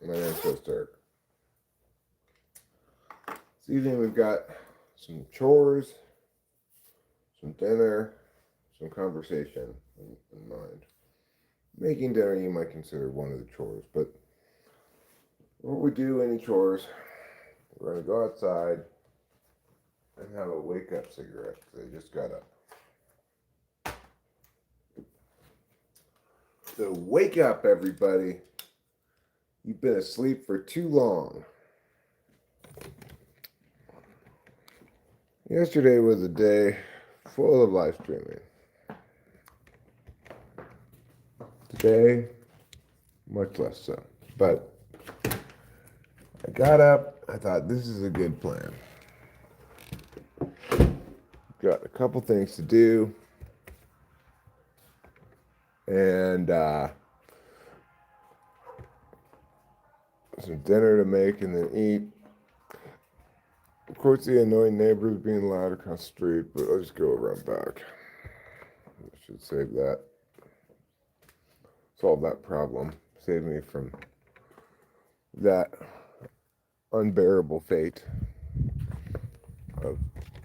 My name's Dirk. This evening we've got some chores, some dinner, some conversation in mind. Making dinner you might consider one of the chores, but before we do any chores, we're going to go outside and have a wake up cigarette because I just got up. So wake up, everybody. You've been asleep for too long. Yesterday was a day full of live streaming. Today, much less so. But I got up, I thought this is a good plan. Got a couple things to do. And some dinner to make and then eat. Of course, the annoying neighbors being loud across the street, but I'll just go around back. I should save that. Solve that problem. Save me from that unbearable fate of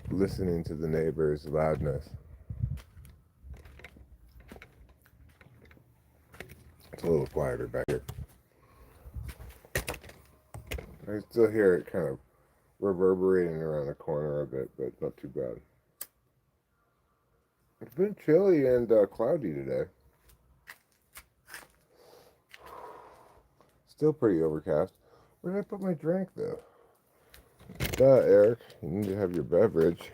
listening to the neighbors' loudness. It's a little quieter back here. I still hear it kind of reverberating around the corner a bit, but not too bad. It's been chilly and cloudy today. Still pretty overcast. Where did I put my drink, though? Eric, you need to have your beverage.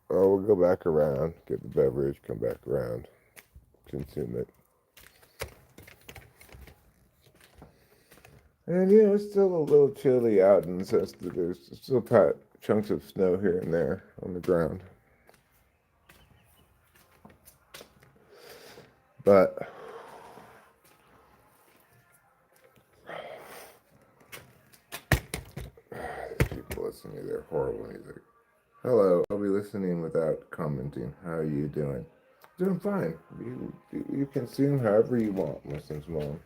Oh, we'll go back around, get the beverage, come back around, consume it. And, it's still a little chilly out in the sense that there's still chunks of snow here and there on the ground. But people listening to their horrible music. Hello, I'll be listening without commenting. How are you doing? Doing fine. You consume however you want, Muslims mom.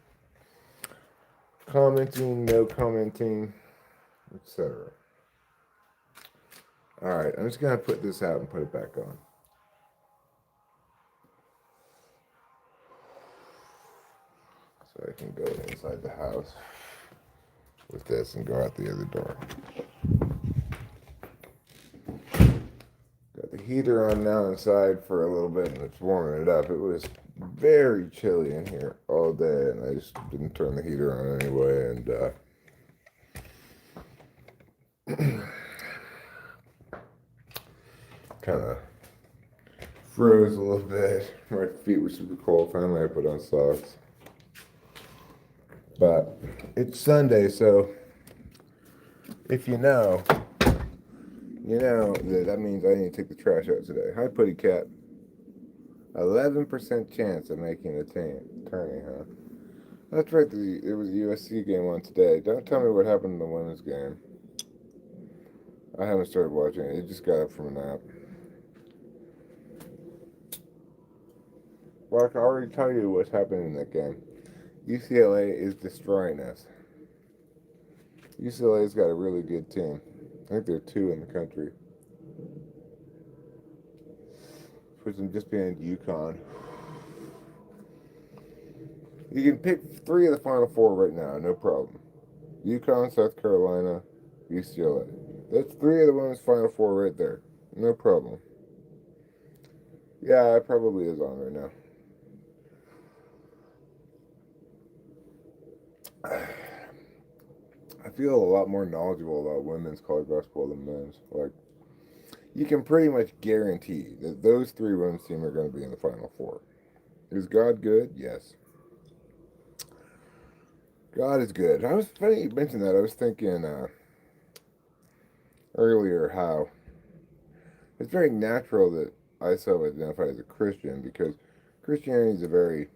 Commenting, no commenting, etc. Alright, I'm just going to put this out and put it back on. So I can go inside the house with this and go out the other door. Got the heater on now inside for a little bit and it's warming it up. It was very chilly in here all day and I just didn't turn the heater on anyway and kind of froze a little bit. My feet were super cold. Finally I put on socks. But it's Sunday, so if you know that means I need to take the trash out today. Hi, Putty Cat. 11% chance of making a tourney, huh? That's right, there was a USC game on today. Don't tell me what happened in the women's game. I haven't started watching it. It just got up from a nap. Well, I can already tell you what's happening in that game. UCLA is destroying us. UCLA's got a really good team. I think they're 2 in the country. Which them just being UConn. You can pick 3 of the Final 4 right now, no problem. UConn, South Carolina, UCLA. That's 3 of the women's Final 4 right there. No problem. Yeah, it probably is on right now. I feel a lot more knowledgeable about women's college basketball than men's. Like, you can pretty much guarantee that those 3 women's teams are going to be in the Final 4. Is God good? Yes. God is good. I was funny you mentioned that. I was thinking earlier how it's very natural that I self-identify as a Christian because Christianity is a very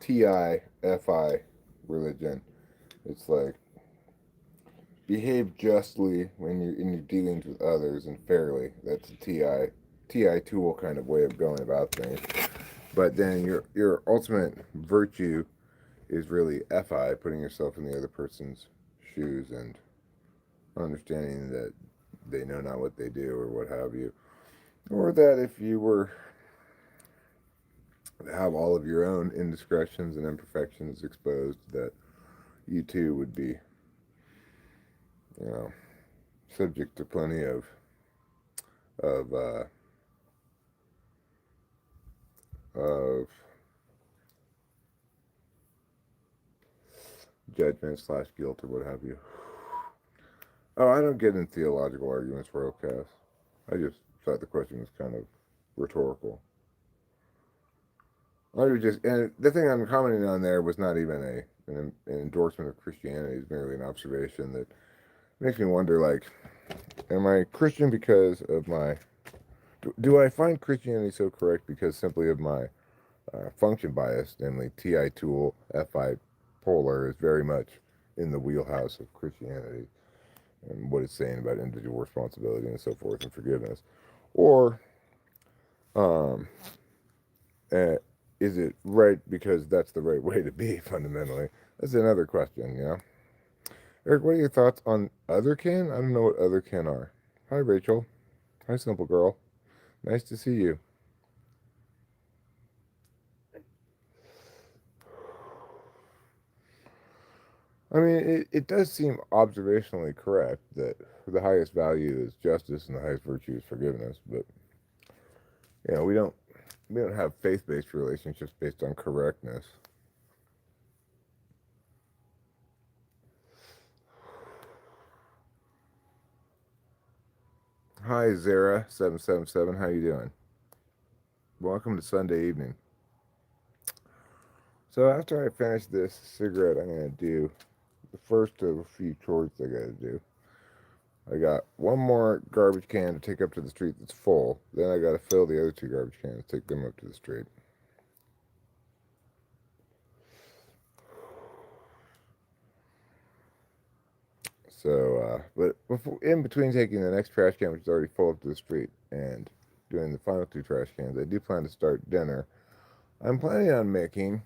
T-I-F-I religion. It's like behave justly when you're in your dealings with others and fairly. That's a TI tool kind of way of going about things. But then your ultimate virtue is really fi, putting yourself in the other person's shoes and understanding that they know not what they do or what have you, or that if you were to have all of your own indiscretions and imperfections exposed, that you too would be, you know, subject to plenty of of judgment slash guilt or what have you. Oh, I don't get in theological arguments for Ocas. I just thought the question was kind of rhetorical. I was just, and the thing I'm commenting on there was not even an endorsement of Christianity. It's merely an observation that makes me wonder, like, am I Christian because of my, do I find Christianity so correct because simply of my function bias, namely TI tool, FI polar is very much in the wheelhouse of Christianity and what it's saying about individual responsibility and so forth and forgiveness? Or um, uh, is it right because that's the right way to be fundamentally? That's another question, you know? Eric, what are your thoughts on otherkin? I don't know what otherkin are. Hi, Rachel. Hi, simple girl. Nice to see you. I mean, it does seem observationally correct that the highest value is justice and the highest virtue is forgiveness, but you know, we don't have faith-based relationships based on correctness. Hi, Zara777. How you doing? Welcome to Sunday evening. So after I finish this cigarette, I'm gonna do the first of a few chores I gotta do. I got one more garbage can to take up to the street that's full. Then I gotta fill the other two garbage cans, take them up to the street. So, but before, in between taking the next trash can, which is already full up to the street, and doing the final two trash cans, I do plan to start dinner. I'm planning on making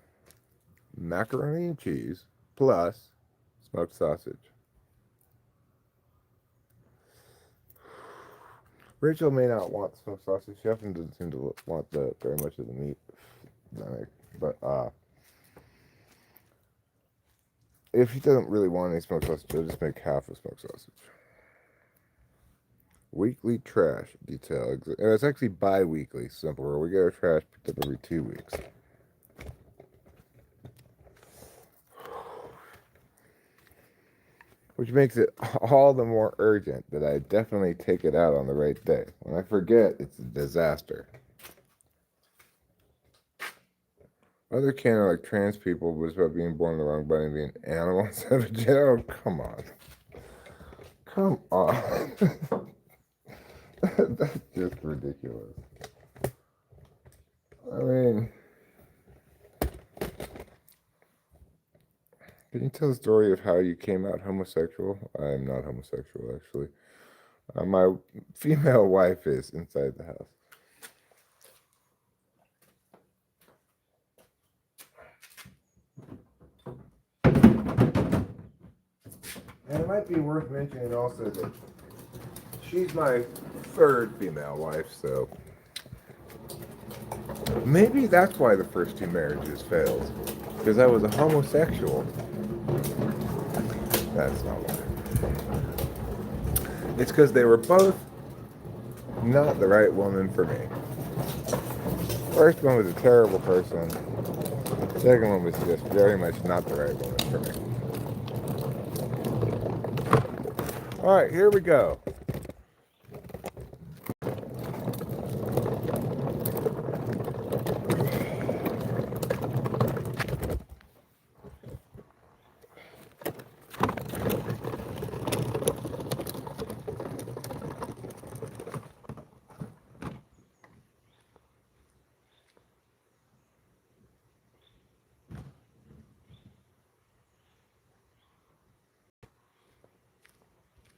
macaroni and cheese plus smoked sausage. Rachel may not want smoked sausage. She often doesn't seem to want very much of the meat. But if she doesn't really want any smoked sausage, I'll just make half a smoked sausage. Weekly trash detail. It's actually bi-weekly. Simple. We get our trash picked up every 2 weeks. Which makes it all the more urgent that I definitely take it out on the right day. When I forget, it's a disaster. Other canon are like trans people, but it's about being born in the wrong body and being animals. Oh, come on. Come on. That's just ridiculous. I mean, can you tell the story of how you came out homosexual? I am not homosexual, actually. My female wife is inside the house. And it might be worth mentioning also that she's my third female wife, so maybe that's why the first two marriages failed. Because I was a homosexual. That's not why. It's because they were both not the right woman for me. First one was a terrible person. Second one was just very much not the right woman for me. Alright, here we go.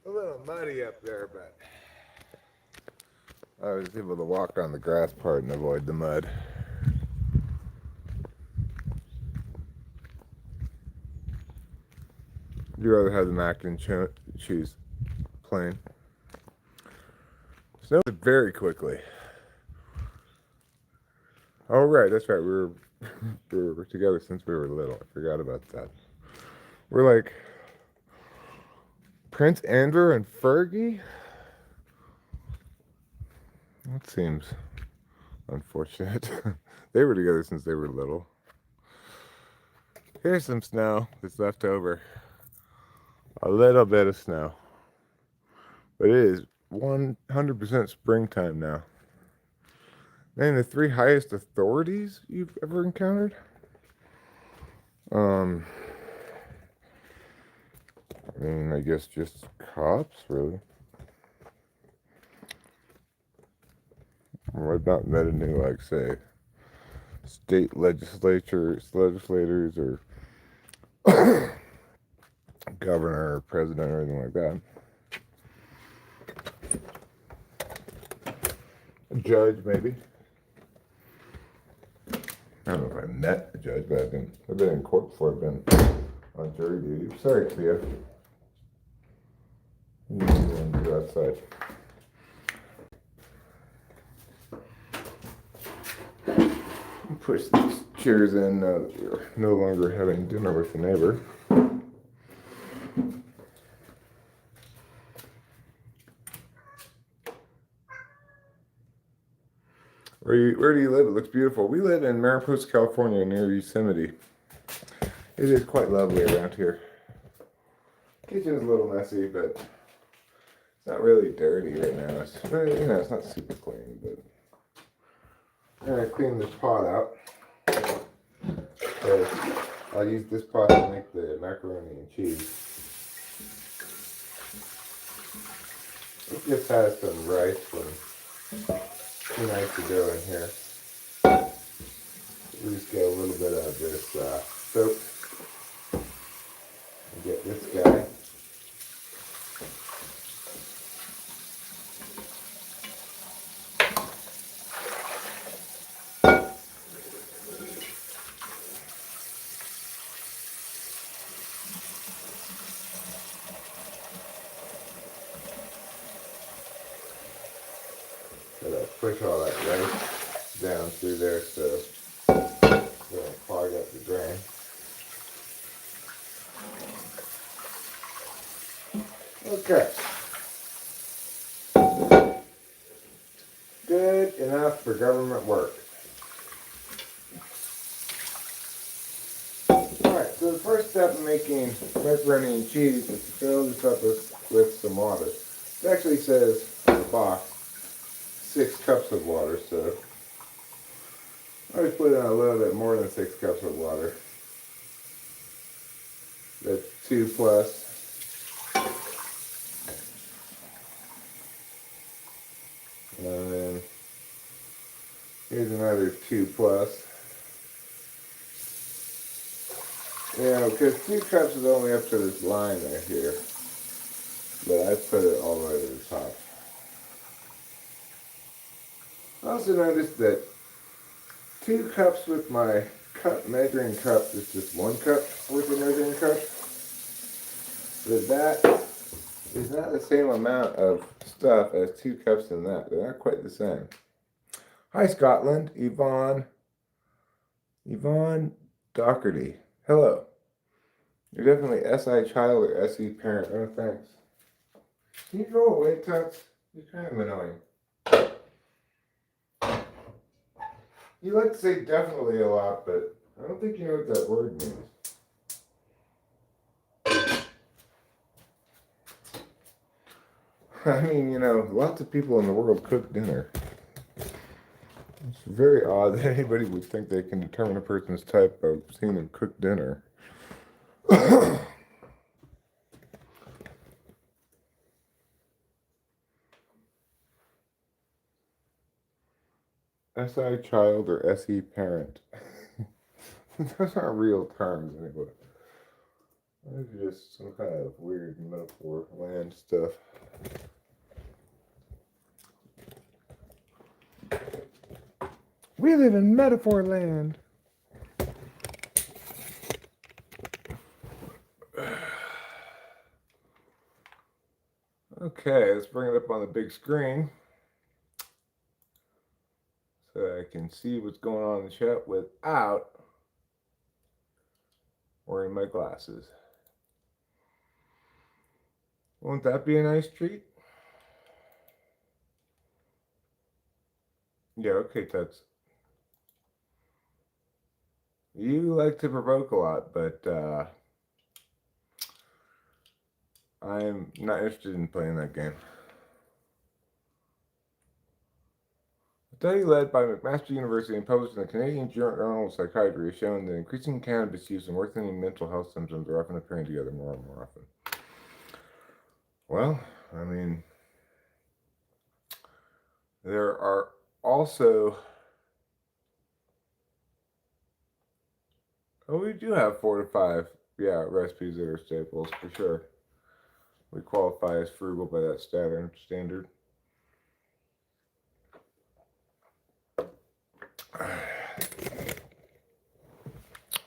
A little muddy up there, but I was able to walk on the grass part and avoid the mud. you rather have the mac and cheese plain? Snow very quickly. Oh right, that's right. We were together since we were little. I forgot about that. We're like Prince Andrew and Fergie. That seems unfortunate. They were together since they were little. Here's some snow that's left over. A little bit of snow. But it is 100% springtime now. Name the 3 highest authorities you've ever encountered? I guess just cops, really. Or I've not met any, like, say, state legislators or governor or president or anything like that. A judge, maybe. I don't know if I met a judge, but I've been in court before. I've been on jury duty. Sorry, Clea. You need to go outside. Push these chairs in now that we're no longer having dinner with the neighbor. Where do you live? It looks beautiful. We live in Mariposa, California, near Yosemite. It is quite lovely around here. Kitchen's a little messy, but it's not really dirty right now. It's not super clean, but I'm gonna clean this pot out. So I'll use this pot to make the macaroni and cheese. It just has some rice from 2 nights ago in here. We just get a little bit of this soap and get this guy. Push all that rice down through there so we don't clog up the drain. Okay. Good enough for government work. Alright, so the first step in making macaroni and cheese is to fill this up with some water. It actually says on the box 6 cups of water, so I just put in a little bit more than 6 cups of water. That's 2 plus. And then here's another 2 plus. Because 2 cups is only up to this line right here. But I put it all the way to the top. I also noticed that 2 cups with my measuring cup is just 1 cup worth of measuring cup. But that is not the same amount of stuff as 2 cups in that. They're not quite the same. Hi, Scotland. Yvonne Doherty. Hello. You're definitely SI child or SE parent. Oh, thanks. Can you go away, Tux? You're kind of annoying. You like to say definitely a lot, but I don't think you know what that word means. I mean, lots of people in the world cook dinner. It's very odd that anybody would think they can determine a person's type by seeing them cook dinner. SI child or SE parent. Those aren't real terms anyway. Those are just some kind of weird metaphor land stuff. We live in metaphor land. Okay, let's bring it up on the big screen so I can see what's going on in the chat without wearing my glasses. Won't that be a nice treat? Yeah, okay, Tuts. You like to provoke a lot, but I'm not interested in playing that game. A study led by McMaster University and published in the Canadian Journal of Psychiatry has shown that increasing cannabis use and worsening mental health symptoms are often appearing together more and more often. Well, I mean, there are also... Oh, we do have 4 to 5, recipes that are staples, for sure. We qualify as frugal by that standard.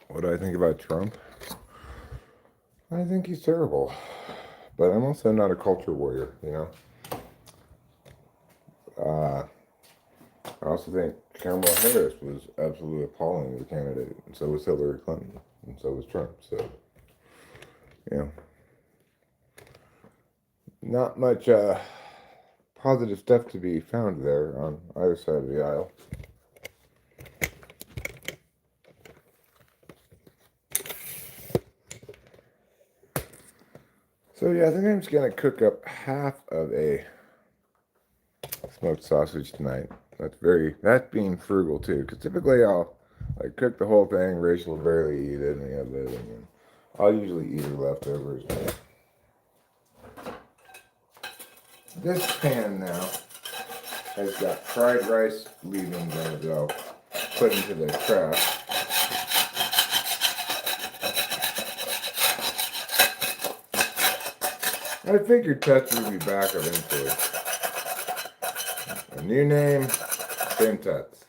What do I think about Trump? I think he's terrible. But I'm also not a culture warrior, you know? I also think Kamala Harris was absolutely appalling as a candidate, and so was Hillary Clinton, and so was Trump, so, not much positive stuff to be found there on either side of the aisle. So yeah, I think I'm just gonna cook up half of a smoked sausage tonight. That's being frugal too, because typically I'll cook the whole thing. Rachel will barely eat it, and I'll usually eat her leftovers. This pan now has got fried rice leavings in it that I'll put into the trash. I figured Tuts would be back eventually. A new name, same Tuts.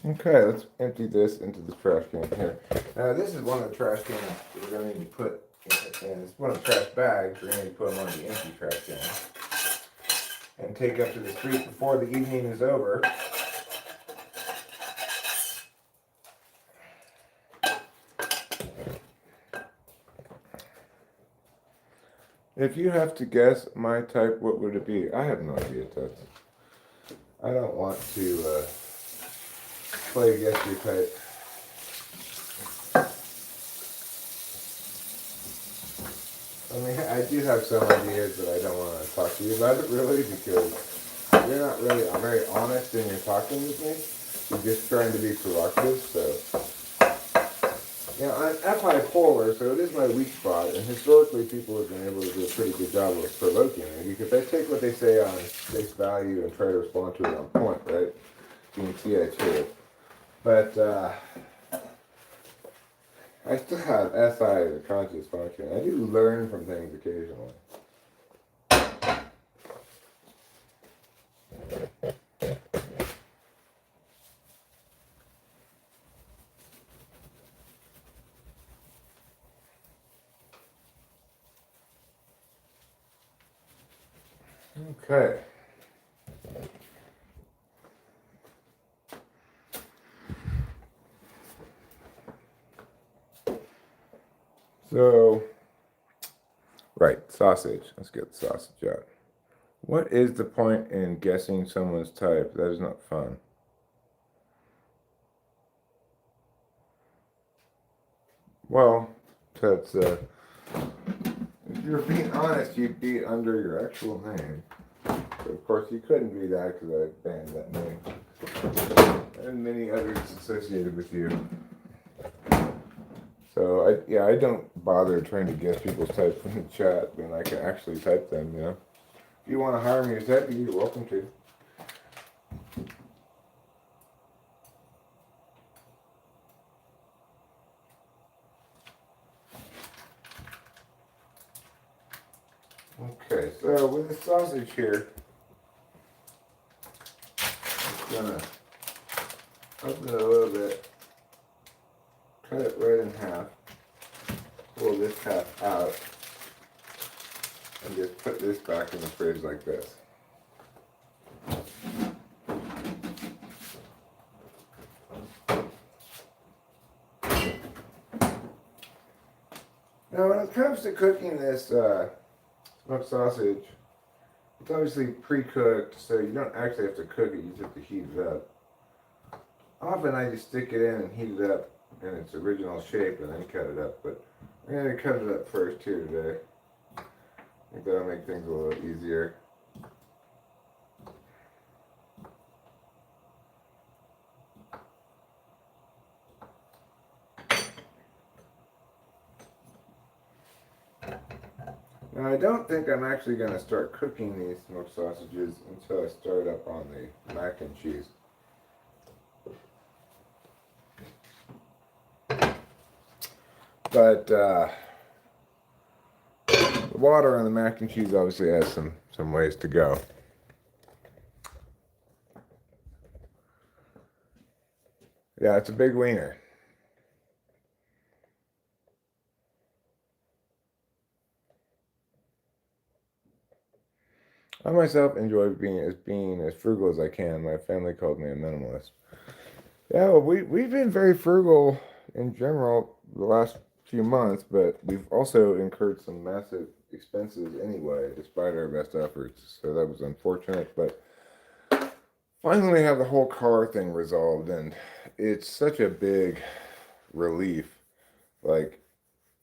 Okay, let's empty this into the trash can here. Now, this is one of the trash cans we're going to need to put in. It's one of the trash bags we're going to need to put them on the empty trash can and take up to the street before the evening is over. If you have to guess my type, what would it be? I have no idea, Tuts. I don't want to play against your type. I mean, I do have some ideas, but I don't want to talk to you about it really, because you're not really very honest in your talking with me. You're just trying to be provocative, so... I'm bipolar, so it is my weak spot, and historically people have been able to do a pretty good job of provoking me, because I take what they say on face value and try to respond to it on point, right? You can see I cheer. But, I still have SI as a conscious function. I do learn from things occasionally. Okay. So, right, sausage. Let's get the sausage out. What is the point in guessing someone's type? That is not fun. Well, that's, if you're being honest, you'd be under your actual name. But of course, you couldn't be that because I banned that name. And many others associated with you. So, I don't bother trying to guess people's types from the chat when I can actually type them, If you want to hire me as that, you're welcome to. Okay, so with the sausage here, I'm just gonna open it a little bit, cut it right in half, pull this half out, and just put this back in the fridge like this. Now when it comes to cooking this smoked sausage, it's obviously pre-cooked, so you don't actually have to cook it, you just have to heat it up. Often I just stick it in and heat it up in its original shape and then cut it up, but I'm going to cut it up first here today. I think that'll make things a little easier. Now I don't think I'm actually going to start cooking these smoked sausages until I start up on the mac and cheese. But the water on the mac and cheese obviously has some ways to go. Yeah, it's a big wiener. I myself enjoy being as frugal as I can. My family called me a minimalist. Yeah, well, we've been very frugal in general the last few months, but we've also incurred some massive expenses anyway, despite our best efforts. So that was unfortunate, but finally have the whole car thing resolved, and it's such a big relief. Like,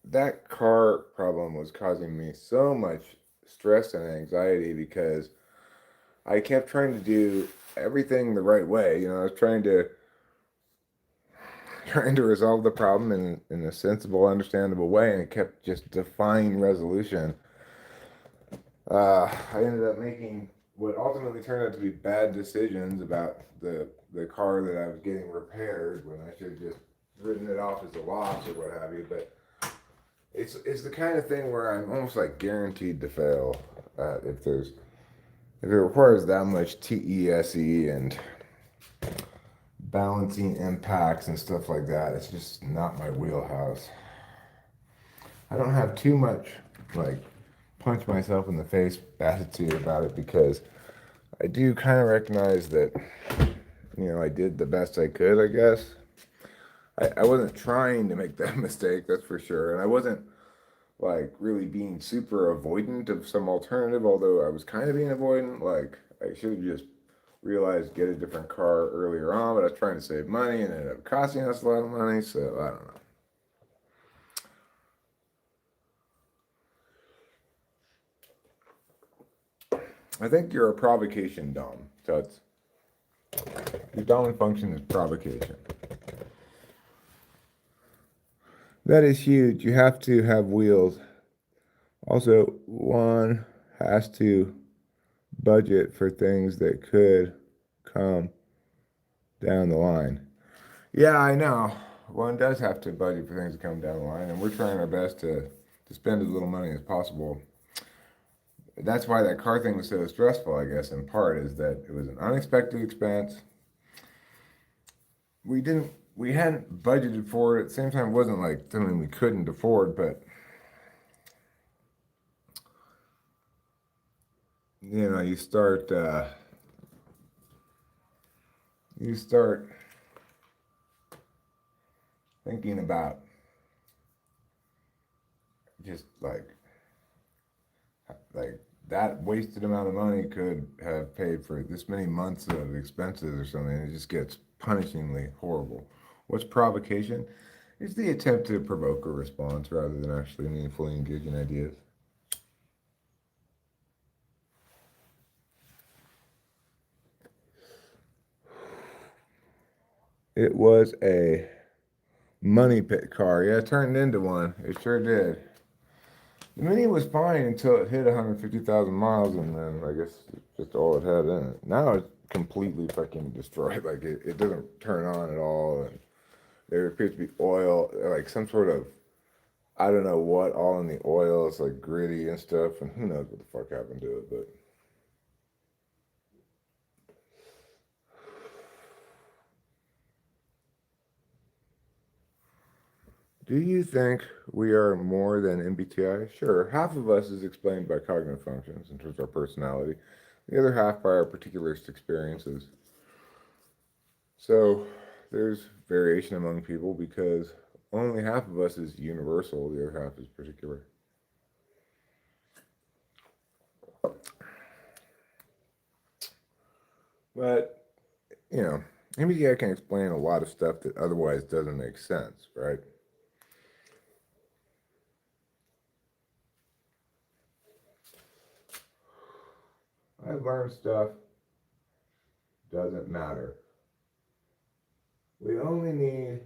that car problem was causing me so much stress and anxiety because I kept trying to do everything the right way. You know, I was trying to resolve the problem in a sensible, understandable way, and it kept just defying resolution. I ended up making what ultimately turned out to be bad decisions about the car that I was getting repaired when I should have just written it off as a loss or what have you. But it's the kind of thing where I'm almost like guaranteed to fail if it requires that much TESE and balancing impacts and stuff like that. It's just not my wheelhouse. I don't have too much like punch myself in the face attitude about it because I do kind of recognize that, you know, I did the best I could, I guess. I wasn't trying to make that mistake, that's for sure. And I wasn't like really being super avoidant of some alternative, although I was kind of being avoidant. Like, I should have just realized get a different car earlier on, but I was trying to save money and it ended up costing us a lot of money, so I don't know. I think you're a provocation dom. So it's your dominant function is provocation. That is huge. You have to have wheels. Also, one has to budget for things that could come down the line. Yeah, I know. One does have to budget for things that come down the line, and we're trying our best to spend as little money as possible. That's why that car thing was so stressful, I guess, in part, is that it was an unexpected expense. We hadn't budgeted for it. At the same time, it wasn't like something we couldn't afford, but you know, you start thinking about just like that wasted amount of money could have paid for this many months of expenses or something. It just gets punishingly horrible. What's provocation? It's the attempt to provoke a response rather than actually meaningfully engaging ideas. It was a money pit car. Yeah, it turned into one. It sure did. The Mini was fine until it hit 150,000 miles, and then I guess it's just all it had in it. Now it's completely fucking destroyed. Like, it doesn't turn on at all, and there appears to be oil, like some sort of, I don't know what, all in the oil. It's like gritty and stuff, and who knows what the fuck happened to it, but. Do you think we are more than MBTI? Sure, half of us is explained by cognitive functions in terms of our personality, the other half by our particularistic experiences. So there's variation among people because only half of us is universal, the other half is particular. But, MBTI can explain a lot of stuff that otherwise doesn't make sense, right? I've learned stuff doesn't matter. We only need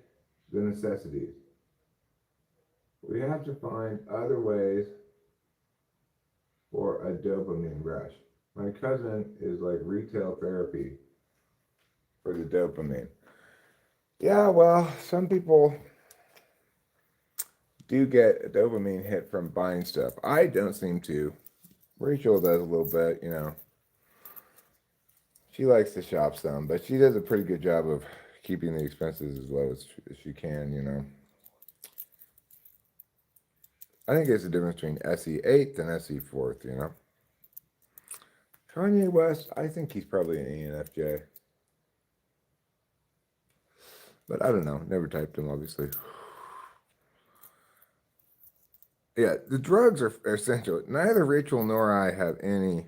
the necessities. We have to find other ways for a dopamine rush. My cousin is like retail therapy for the dopamine. Yeah, well, some people do get a dopamine hit from buying stuff. I don't seem to. Rachel does a little bit, She likes to shop some, but she does a pretty good job of keeping the expenses as low as she can. I think it's the difference between SE 8th and SE 4th. Kanye West, I think he's probably an ENFJ. But I don't know. Never typed him, obviously. Yeah, the drugs are essential. Neither Rachel nor I have any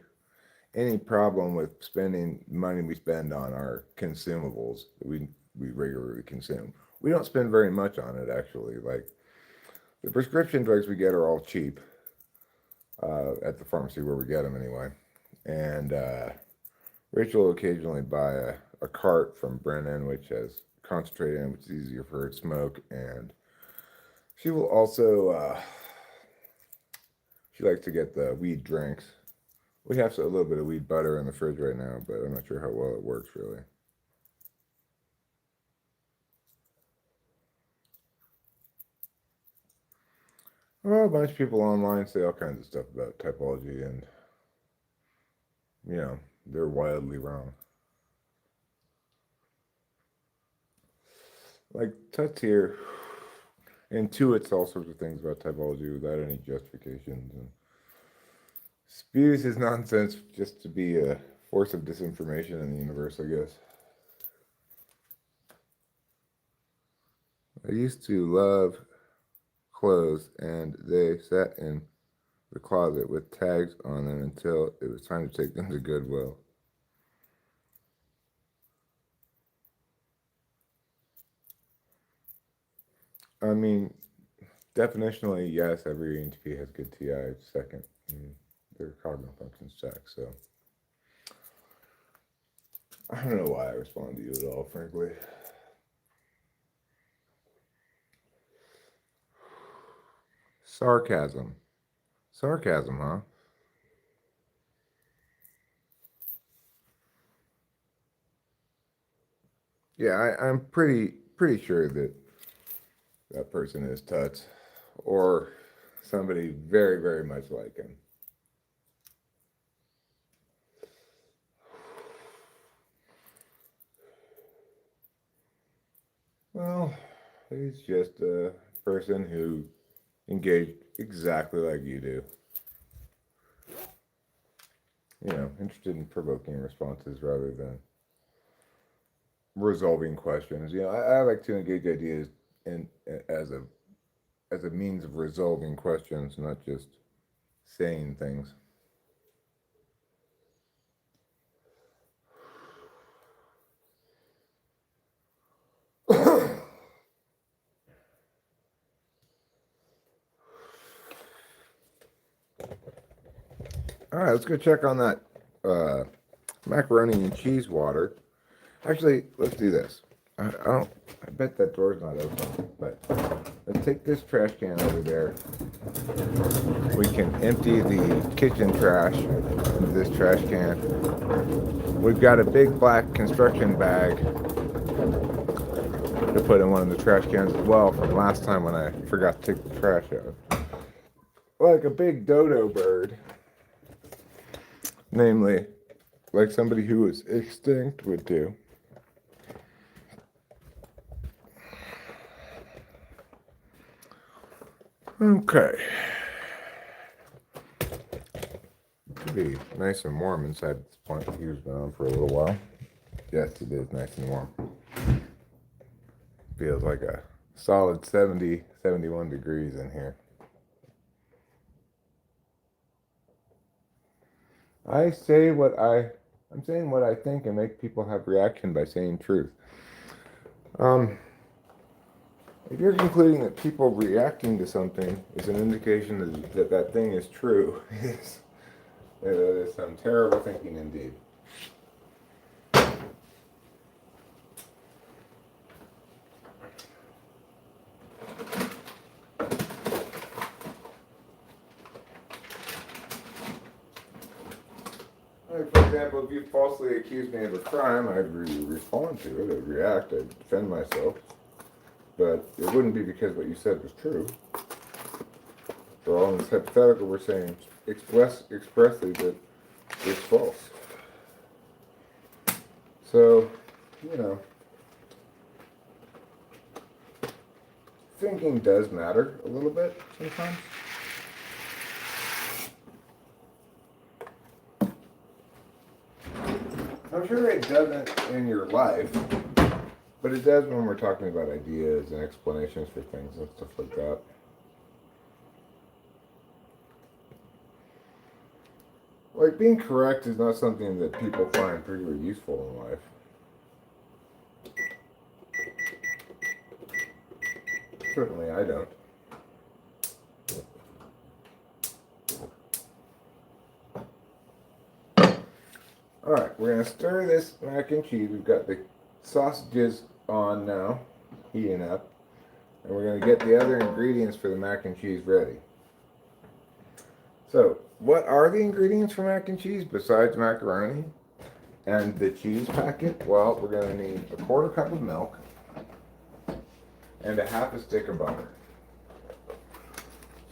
problem with spending money we spend on our consumables that we regularly consume. We don't spend very much on it, actually. Like, the prescription drugs we get are all cheap at the pharmacy where we get them anyway. And Rachel will occasionally buy a cart from Brennan, which has concentrated in, which is easier for her to smoke. And she will also, she likes to get the weed drinks. We have a little bit of weed butter in the fridge right now, but I'm not sure how well it works, really. Well, a bunch of people online say all kinds of stuff about typology, and, they're wildly wrong. Like, Tut's here intuits all sorts of things about typology without any justifications, and spews his nonsense just to be a force of disinformation in the universe, I guess. I used to love clothes, and they sat in the closet with tags on them until it was time to take them to Goodwill. I mean, definitionally, yes, every ENTP has good TI second. Their cognitive functions check, so I don't know why I respond to you at all, frankly. Sarcasm. Sarcasm, huh? Yeah, I'm pretty sure that that person is Tuts or somebody very, very much like him. Well, he's just a person who engaged exactly like you do. Interested in provoking responses rather than resolving questions. I like to engage ideas in as a means of resolving questions, not just saying things. All right, let's go check on that macaroni and cheese water. Actually, let's do this. I bet that door's not open, but let's take this trash can over there. We can empty the kitchen trash into this trash can. We've got a big black construction bag to put in one of the trash cans as well from last time when I forgot to take the trash out. Like a big dodo bird. Namely, like somebody who is extinct would do. Okay. It'll be nice and warm inside this plant. He's been on for a little while. Yes, it is nice and warm. Feels like a solid 70, 71 degrees in here. I'm saying what I think and make people have reaction by saying truth. If you're concluding that people reacting to something is an indication that thing is true, that is some terrible thinking indeed. Like, for example, if you falsely accuse me of a crime, I'd respond to it, I'd react, I'd defend myself. But it wouldn't be because what you said was true. For all in this hypothetical, we're saying expressly that it's false. So, thinking does matter a little bit sometimes. I'm sure it doesn't in your life, but it does when we're talking about ideas and explanations for things and stuff like that. Like, being correct is not something that people find particularly useful in life. Certainly I don't. Alright, we're going to stir this mac and cheese. We've got the sausages on now, heating up. And we're going to get the other ingredients for the mac and cheese ready. So, what are the ingredients for mac and cheese besides macaroni and the cheese packet? Well, we're going to need a quarter cup of milk and a half a stick of butter.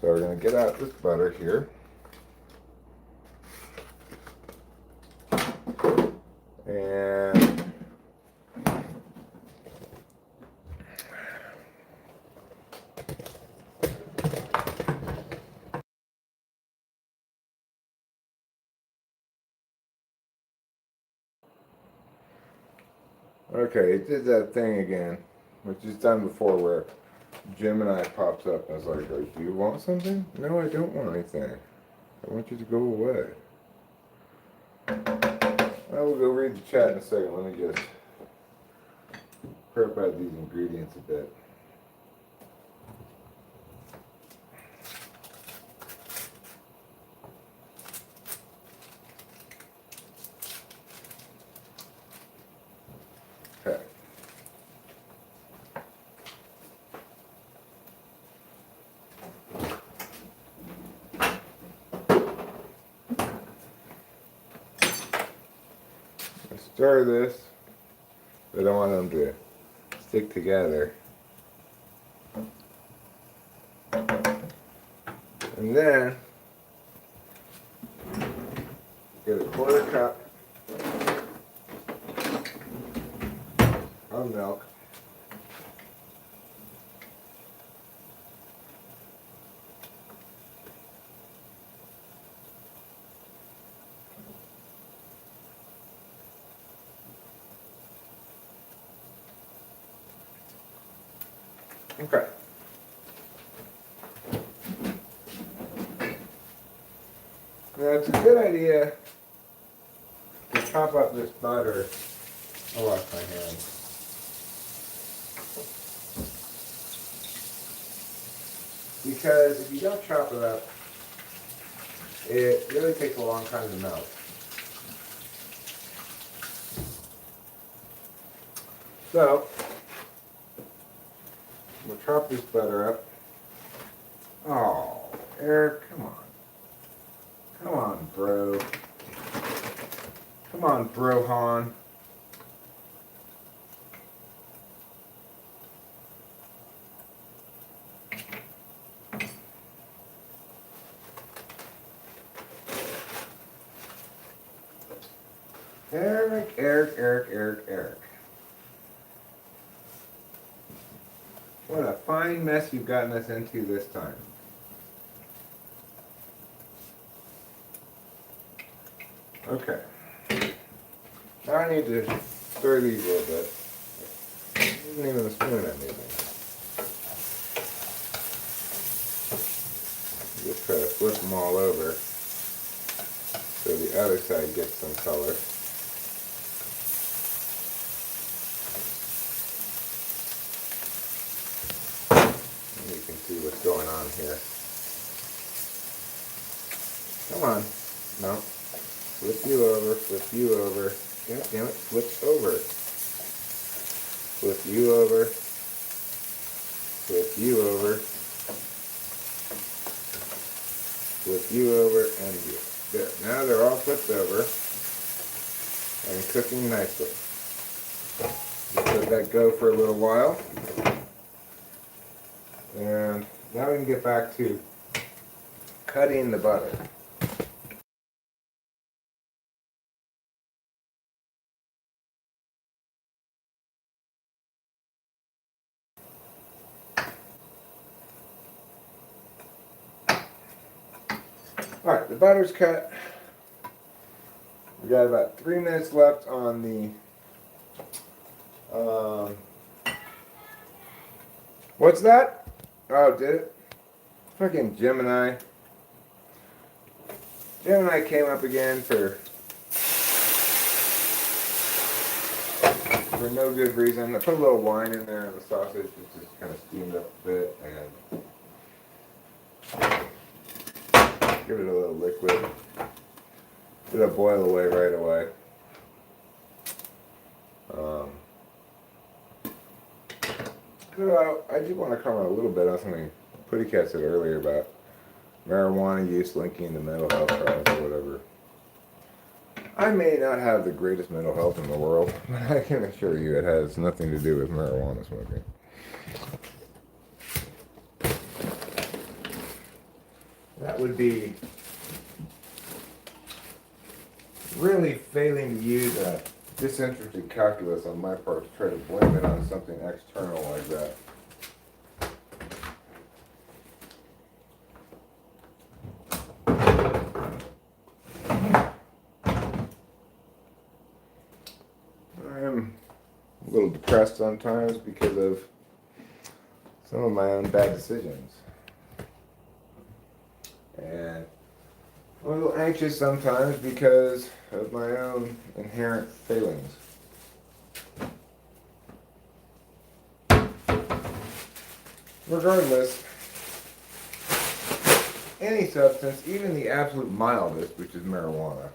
So we're going to get out this butter here. And okay, it did that thing again, which is done before, where Gemini pops up and is like, do you want something? No, I don't want anything. I want you to go away. Well, we'll go read the chat in a second. Let me just prep out these ingredients a bit. Okay. Stir this. I don't want them to stick together. And then get a quarter cup of milk. Okay. Now it's a good idea to chop up this butter. I'll wash my hands. Because if you don't chop it up, it really takes a long time to melt. So, we'll chop this butter up. Oh, Eric, come on. Come on, bro. Come on, Brohan. Eric. What a fine mess you've gotten us into this time. Okay. Now I need to stir these a little bit. Isn't even the spoon I'm using. Just try to flip them all over so the other side gets some color. And you can see what's going on here. Come on. No. Flip you over, flip you over. God damn it, flip over. Flip you over. Flip you over. Flip you over and you. There. Now they're all flipped over and cooking nicely. Just let that go for a little while. And now we can get back to cutting the butter. Alright, the butter's cut. We got about 3 minutes left on the what's that? Oh, did it? Fucking Gemini. Gemini came up again for no good reason. I put a little wine in there and the sausage is just kind of steamed up a bit and give it a little liquid. It'll boil away right away. I do want to comment a little bit on something Putty Cat said earlier about marijuana use linking to mental health problems or whatever. I may not have the greatest mental health in the world, but I can assure you it has nothing to do with marijuana smoking. That would be really failing to use a disinterested calculus on my part to try to blame it on something external like that. I am a little depressed sometimes because of some of my own bad decisions. And I'm a little anxious sometimes because of my own inherent failings. Regardless, any substance, even the absolute mildest, which is marijuana,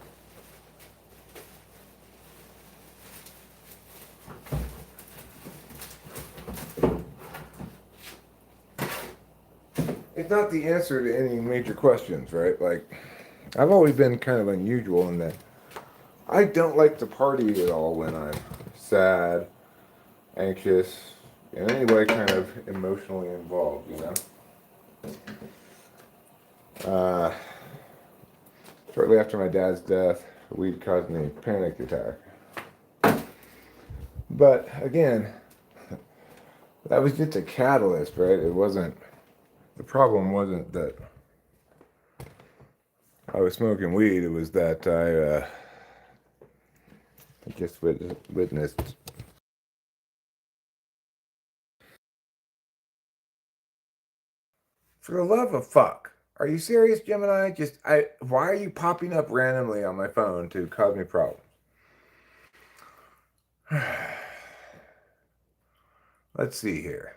it's not the answer to any major questions, right? Like, I've always been kind of unusual in that I don't like to party at all when I'm sad, anxious, in any way kind of emotionally involved, you know? Shortly after my dad's death, weed caused me a panic attack. But again, that was just a catalyst, right? It wasn't, the problem wasn't that I was smoking weed, it was that I just witnessed. For the love of fuck. Are you serious, Gemini? Why are you popping up randomly on my phone to cause me problems? Let's see here.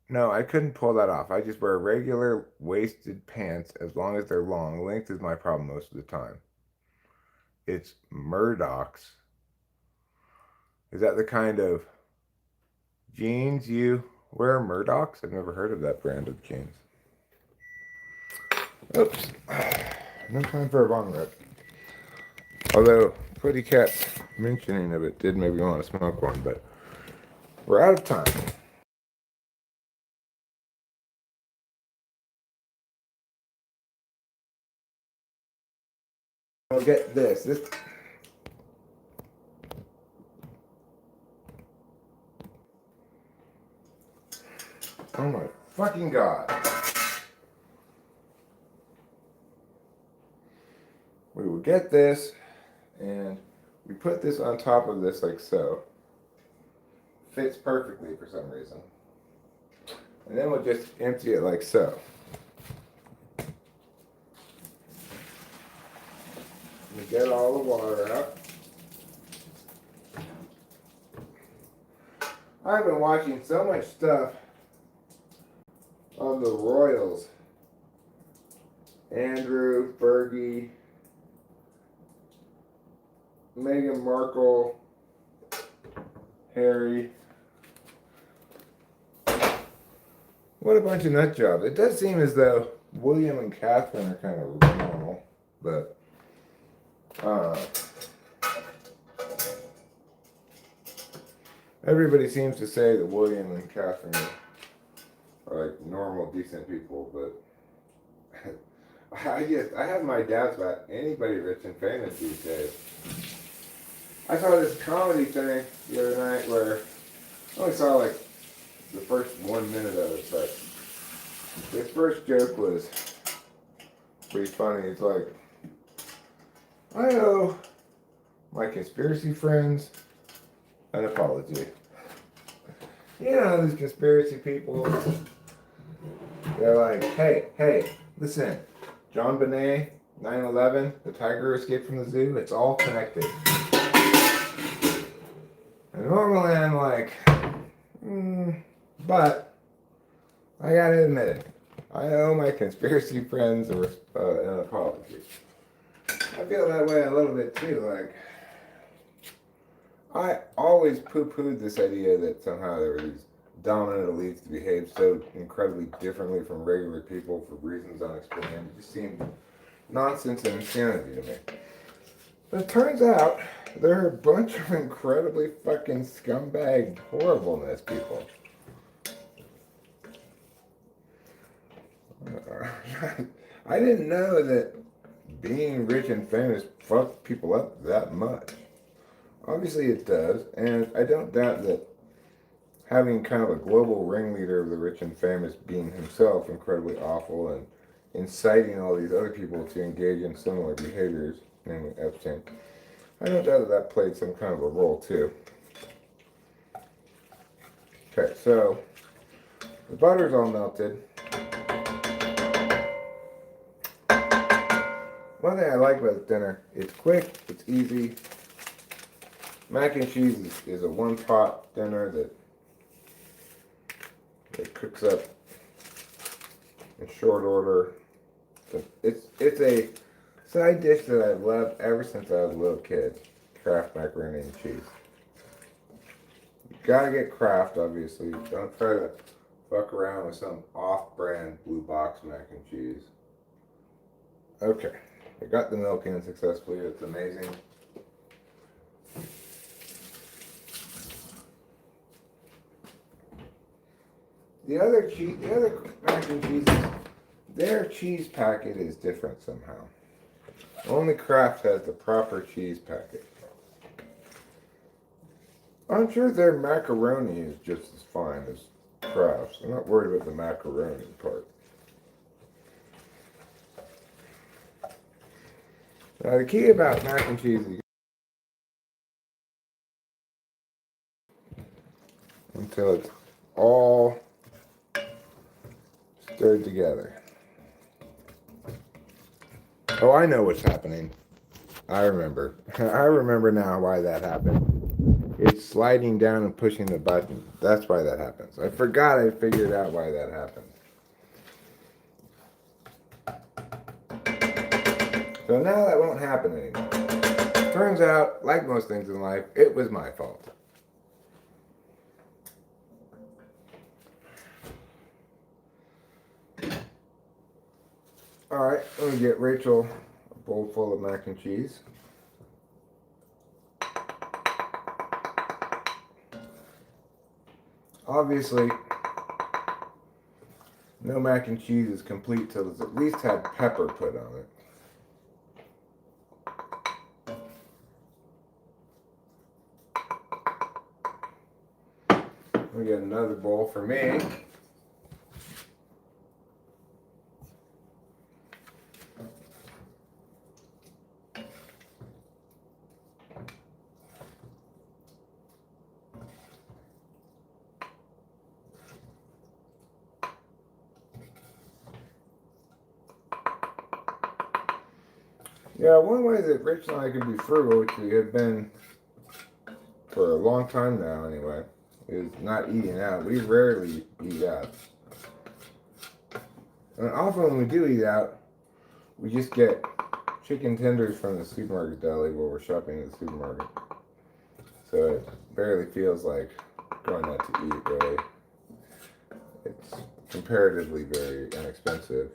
No, I couldn't pull that off. I just wear regular waisted pants as long as they're long. Length is my problem most of the time. It's Murdoch's. Is that the kind of jeans you wear? Murdoch's? I've never heard of that brand of jeans. Oops. No time for a bong rip. Although, Putty Cat's mentioning of it did make me want to smoke one, but we're out of time. I'll get this. Oh my fucking god. We will get this And we put this on top of this like so. Fits perfectly for some reason. And then we'll just empty it like so. We get all the water out. I've been watching so much stuff on the royals. Andrew, Fergie, Meghan Markle, Harry. What a bunch of nut jobs. It does seem as though William and Catherine are kind of normal, but everybody seems to say that William and Catherine are like normal, decent people, but I have my doubts about anybody rich and famous these days. I saw this comedy thing the other night where I only saw like the first 1 minute of it, but this first joke was pretty funny. It's like, I owe my conspiracy friends an apology. You know, these conspiracy people, they're like, hey, listen, John Bonet, 9/11, the tiger escaped from the zoo, it's all connected. And normally I'm like, but I gotta admit it, I owe my conspiracy friends an apology. I feel that way a little bit too, like, I always poo-pooed this idea that somehow there were these dominant elites to behave so incredibly differently from regular people for reasons unexplained. It just seemed nonsense and insanity to me. But it turns out there are a bunch of incredibly fucking scumbag horribleness people. I didn't know that being rich and famous fucked people up that much. Obviously it does, and I don't doubt that having kind of a global ringleader of the rich and famous being himself incredibly awful and inciting all these other people to engage in similar behaviors, namely Epstein, I don't doubt that that played some kind of a role too. Okay, so the butter's all melted. One thing I like about dinner, it's quick, it's easy. Mac and cheese is a one-pot dinner that cooks up in short order. It's a side dish that I've loved ever since I was a little kid. Kraft macaroni and cheese. You gotta get Kraft, obviously. Don't try to fuck around with some off-brand blue box mac and cheese. Okay, I got the milk in successfully. It's amazing. The other mac and cheeses, their cheese packet is different somehow. Only Kraft has the proper cheese packet. I'm sure their macaroni is just as fine as Kraft's. I'm not worried about the macaroni part. Now the key about mac and cheese is until it's all stirred together. Oh, I know what's happening. I remember. I remember now why that happened. It's sliding down and pushing the button. That's why that happens. I forgot I figured out why that happened. So now that won't happen anymore. Turns out, like most things in life, it was my fault. Alright, let me get Rachel a bowl full of mac and cheese. Obviously, no mac and cheese is complete till it's at least had pepper put on it. We get another bowl for me. Yeah, one way that Rachel and I can be frugal, which we have been for a long time now anyway, is not eating out. We rarely eat out. And often when we do eat out, we just get chicken tenders from the supermarket deli while we're shopping at the supermarket. So it barely feels like going out to eat, really. It's comparatively very inexpensive.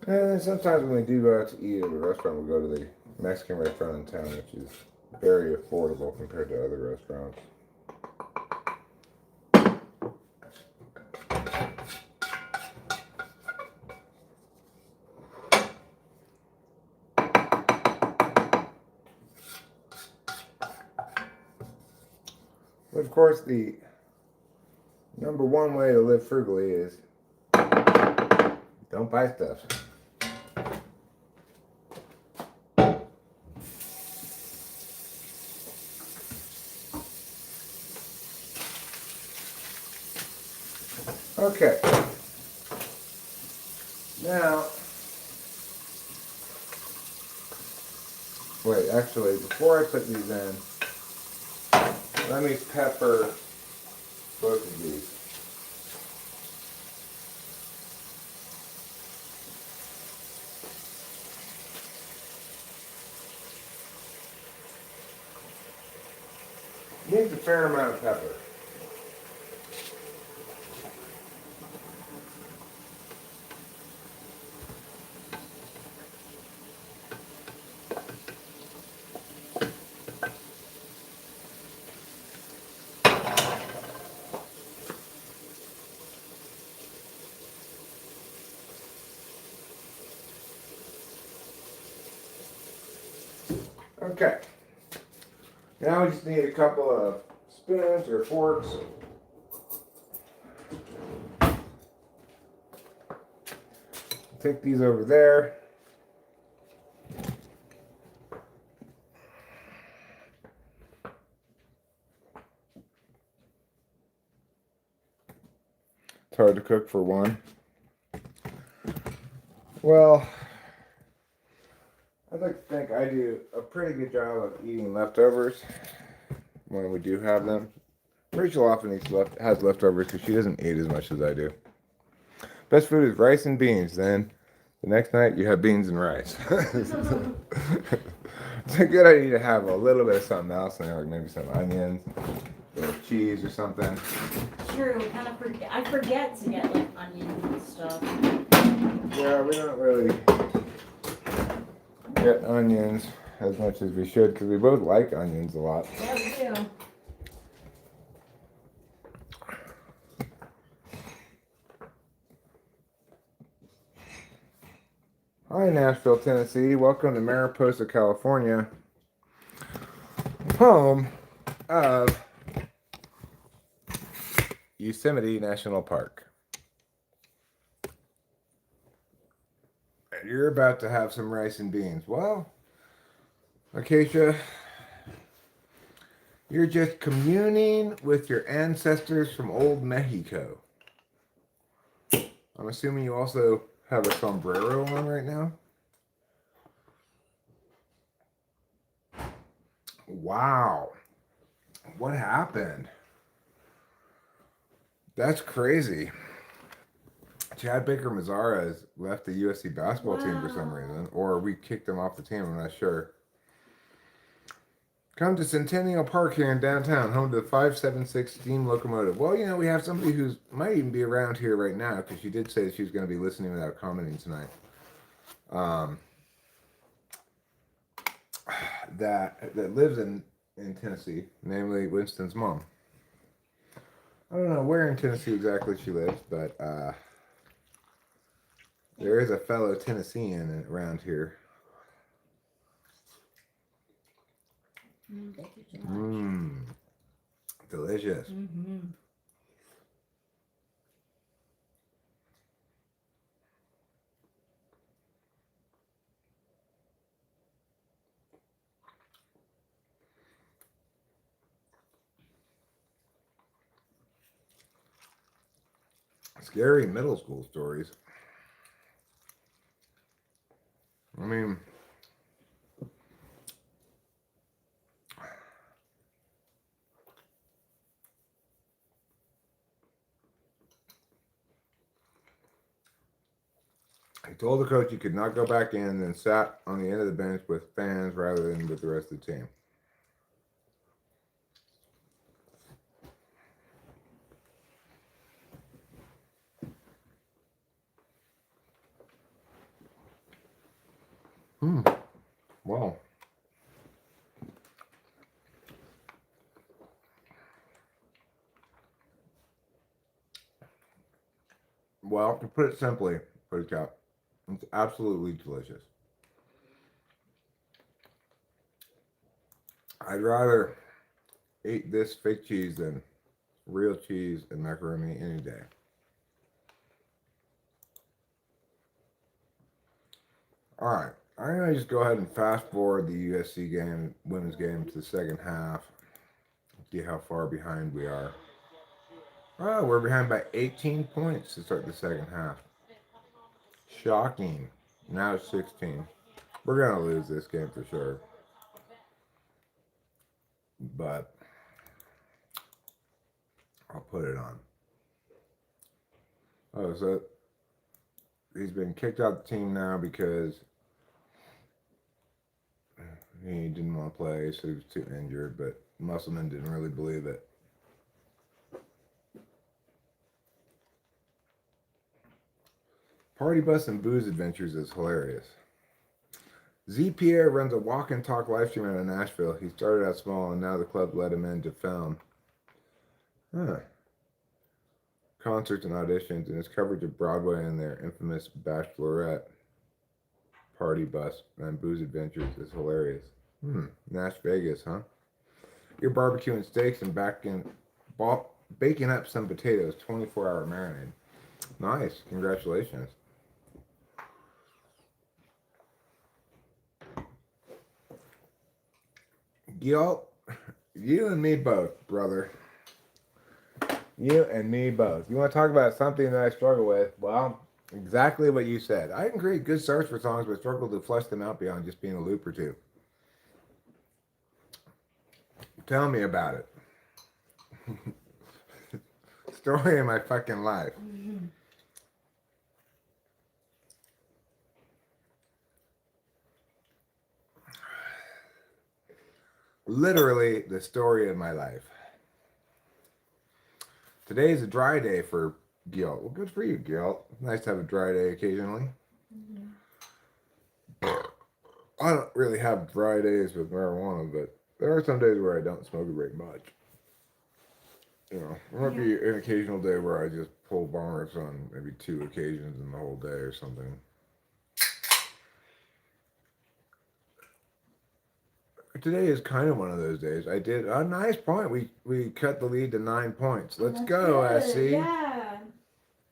And then sometimes when we do go out to eat at a restaurant, we go to the Mexican restaurant in town, which is very affordable compared to other restaurants. But of course, the number one way to live frugally is don't buy stuff. Okay. Now, wait, actually, before I put these in, let me pepper both of these. Needs a fair amount of pepper. Okay. Now we just need a couple of spoons or forks. Take these over there. It's hard to cook for one. Well, I'd like to think I do a pretty good job of eating leftovers when we do have them. Rachel often has leftovers because she doesn't eat as much as I do. Best food is rice and beans. Then the next night you have beans and rice. It's a good idea to have a little bit of something else in there, like maybe some onions or cheese or something. True, kind of forget. I forget to get like onions and stuff. Yeah, we don't really get onions as much as we should because we both like onions a lot. Yeah, we do. Hi, Nashville, Tennessee. Welcome to Mariposa, California, home of Yosemite National Park. And you're about to have some rice and beans. Well, Acacia, you're just communing with your ancestors from old Mexico. I'm assuming you also have a sombrero on right now. Wow. What happened? That's crazy. Chad Baker Mazzara has left the USC basketball team for some reason, or we kicked him off the team, I'm not sure. Come to Centennial Park here in downtown, home to the 576 steam locomotive. Well, you know, we have somebody who might even be around here right now because she did say she was going to be listening without commenting tonight. That lives in Tennessee, namely Winston's mom. I don't know where in Tennessee exactly she lives, but there is a fellow Tennessean around here. Thank you so much. Delicious. Mm-hmm. Scary middle school stories. I mean, He told the coach he could not go back in, and then sat on the end of the bench with fans rather than with the rest of the team. Wow. Well, to put it simply, it's absolutely delicious. I'd rather eat this fake cheese than real cheese and macaroni any day. Alright, I'm going to just go ahead and fast forward the USC game, women's game, to the second half. See how far behind we are. Oh, we're behind by 18 points to start the second half. Shocking. Now it's 16. We're going to lose this game for sure. But I'll put it on. Oh, so he's been kicked out of the team now because he didn't want to play, so he was too injured, but Musselman didn't really believe it. Party Bus and Booze Adventures is hilarious. Z. Pierre runs a walk and talk live stream out of Nashville. He started out small, and now the club let him in to film concerts and auditions, and his coverage of Broadway and their infamous Bachelorette Party Bus and Booze Adventures is hilarious. Nash Vegas, huh? You're barbecuing steaks and baking up some potatoes, 24-hour marinade. Nice, congratulations. Gil, you and me both, brother. You and me both. You want to talk about something that I struggle with? Well, exactly what you said. I can create good starts for songs, but struggle to flesh them out beyond just being a loop or two. Tell me about it. Story of my fucking life. Literally the story of my life. Today is a dry day for Gil. Well, good for you, Gil. Nice to have a dry day occasionally. I don't really have dry days with marijuana, but there are some days where I don't smoke it very much. You know, there might be an occasional day where I just pull bongers on maybe 2 occasions in the whole day or something. Today is kind of one of those days. I did a nice point. We cut the lead to 9 points. Let's go, good. SC. Yeah.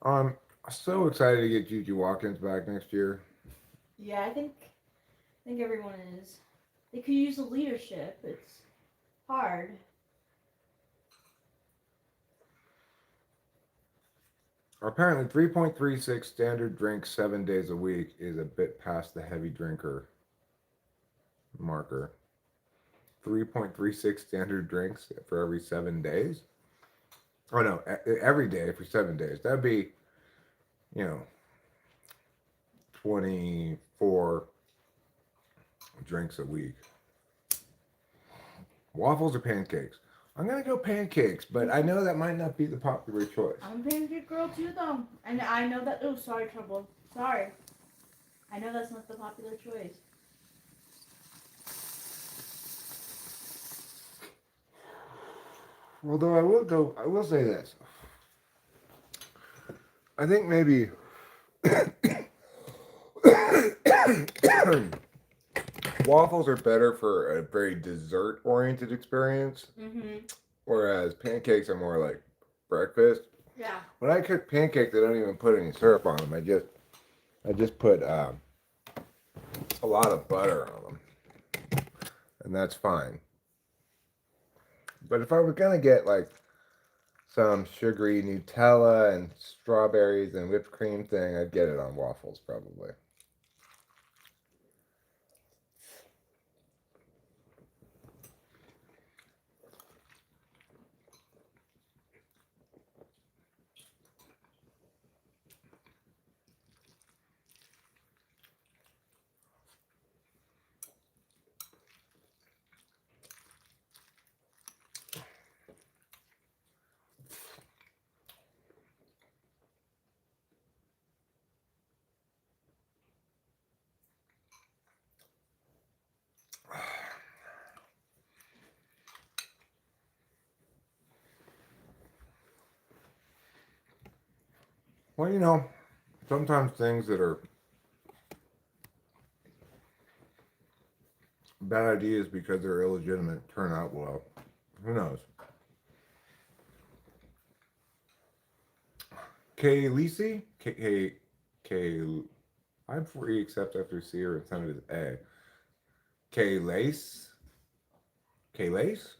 I'm so excited to get Gigi Watkins back next year. Yeah, I think everyone is. They could use the leadership. It's hard. Apparently, 3.36 standard drinks 7 days a week is a bit past the heavy drinker marker. 3.36 standard drinks for every 7 days? Oh no, every day for 7 days. That'd be, 24 drinks a week. Waffles or pancakes? I'm gonna go pancakes, but I know that might not be the popular choice. I'm a pancake girl too, though. And I know that. Oh, sorry, Trouble. Sorry. I know that's not the popular choice. Although I will say this. I think maybe waffles are better for a very dessert-oriented experience, whereas pancakes are more like breakfast. Yeah. When I cook pancakes, I don't even put any syrup on them. I just put a lot of butter on them, and that's fine. But if I was gonna get like some sugary Nutella and strawberries and whipped cream thing, I'd get it on waffles probably. Well, sometimes things that are bad ideas because they're illegitimate turn out well. Who knows? K. Lisi? K. I'm for E except after C or intended as A. K. Lace? K. Lace?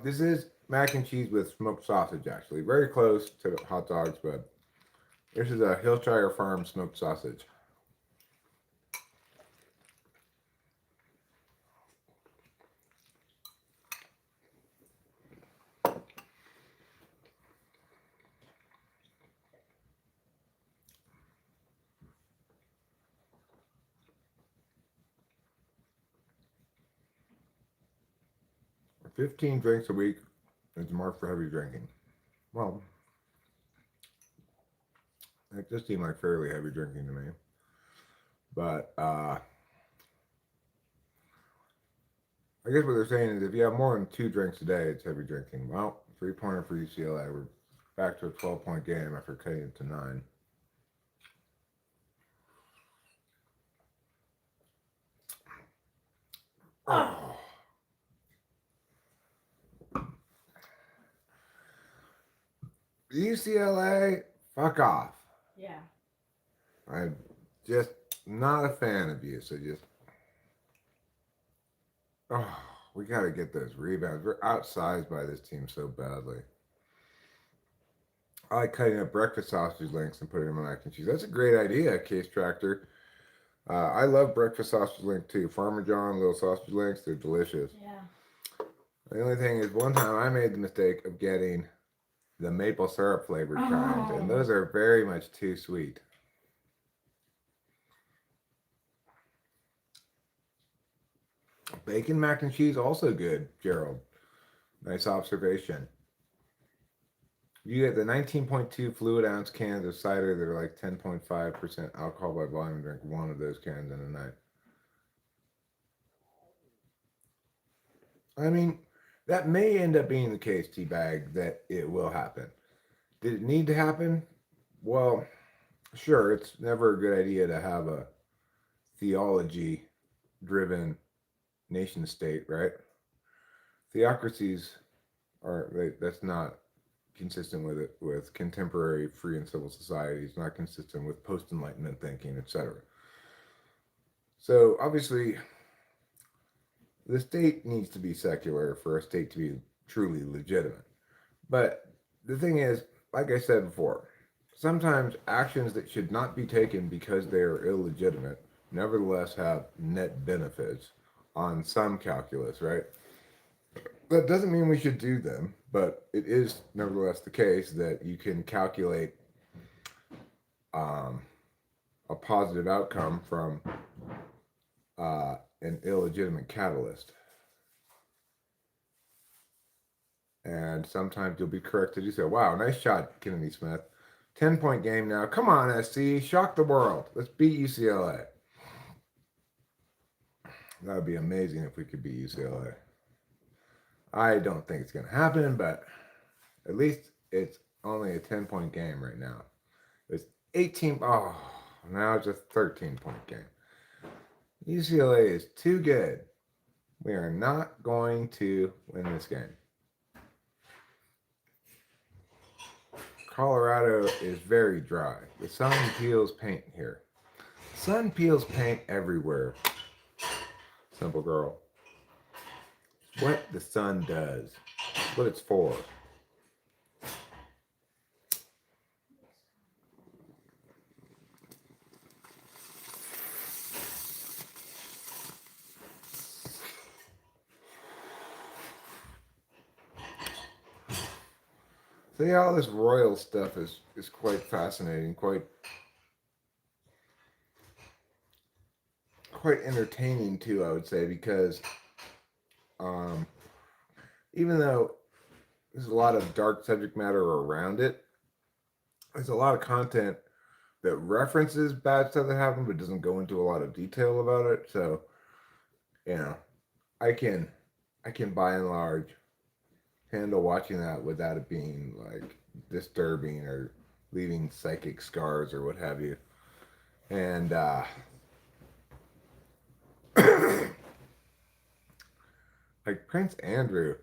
This is mac and cheese with smoked sausage, actually. Very close to hot dogs, but this is a Hillshire Farm smoked sausage. For 15 drinks a week is marked for heavy drinking. Well, it just seemed like fairly heavy drinking to me. But I guess what they're saying is if you have more than 2 drinks a day, it's heavy drinking. Well, 3-pointer for UCLA. We're back to a 12-point game after cutting it to 9. Oh. UCLA, fuck off. Yeah. I'm just not a fan of you, so just. Oh, we got to get those rebounds. We're outsized by this team so badly. I like cutting up breakfast sausage links and putting them on mac and cheese. That's a great idea, Case Tractor. I love breakfast sausage link too. Farmer John little sausage links, they're delicious. Yeah. The only thing is, one time I made the mistake of getting the maple syrup flavored kind, and those are very much too sweet. Bacon mac and cheese also good, Gerald. Nice observation. You get the 19.2 fluid ounce cans of cider that are like 10.5% alcohol by volume. Drink one of those cans in a night. I mean, that may end up being the case, Teabag, that it will happen. Did it need to happen? Well, sure, it's never a good idea to have a theology driven nation state, right? Theocracies that's not consistent with contemporary free and civil societies, not consistent with post enlightenment thinking, etc. So obviously the state needs to be secular for a state to be truly legitimate. But the thing is, like I said before, sometimes actions that should not be taken because they are illegitimate nevertheless have net benefits on some calculus, right? That doesn't mean we should do them, but it is nevertheless the case that you can calculate a positive outcome from an illegitimate catalyst. And sometimes you'll be correct to do so. Wow, nice shot, Kennedy Smith. 10-point game now. Come on, SC. Shock the world. Let's beat UCLA. That would be amazing if we could beat UCLA. I don't think it's going to happen, but at least it's only a 10-point game right now. It's 18. Oh, now it's a 13-point game. UCLA is too good. We are not going to win this game. Colorado is very dry. The sun peels paint here. The sun peels paint everywhere. Simple girl. It's what the sun does. It's what it's for. So yeah, all this royal stuff is quite fascinating, quite entertaining too, I would say, because even though there's a lot of dark subject matter around it, there's a lot of content that references bad stuff that happened but doesn't go into a lot of detail about it. So, I can by and large handle watching that without it being like disturbing or leaving psychic scars or what have you. And like Prince Andrew,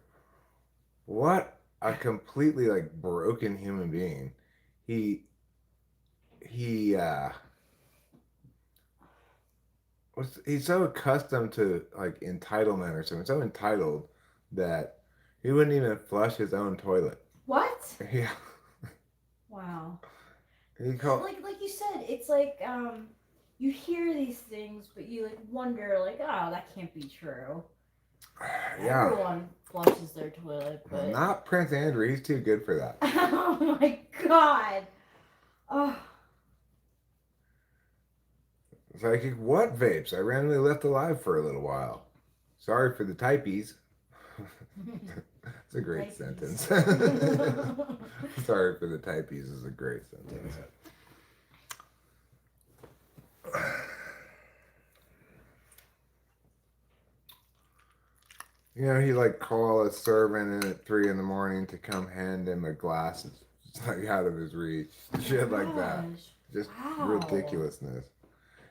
what a completely like broken human being. He he's so accustomed to like entitlement or something, so entitled that he wouldn't even flush his own toilet. What? Yeah. Wow. He called Like you said, it's like you hear these things, but you like wonder, like, oh, that can't be true. yeah. Everyone flushes their toilet, but Not Prince Andrew. He's too good for that. oh my god. Oh. It's like, what vapes? I randomly left alive for a little while. Sorry for the typies. It's a great Typies. sentence. Sorry for the typies is a great sentence. You know, he like call a servant in at 3 a.m. to come hand him a glass. It's like out of his reach. Shit like that. Just ridiculousness.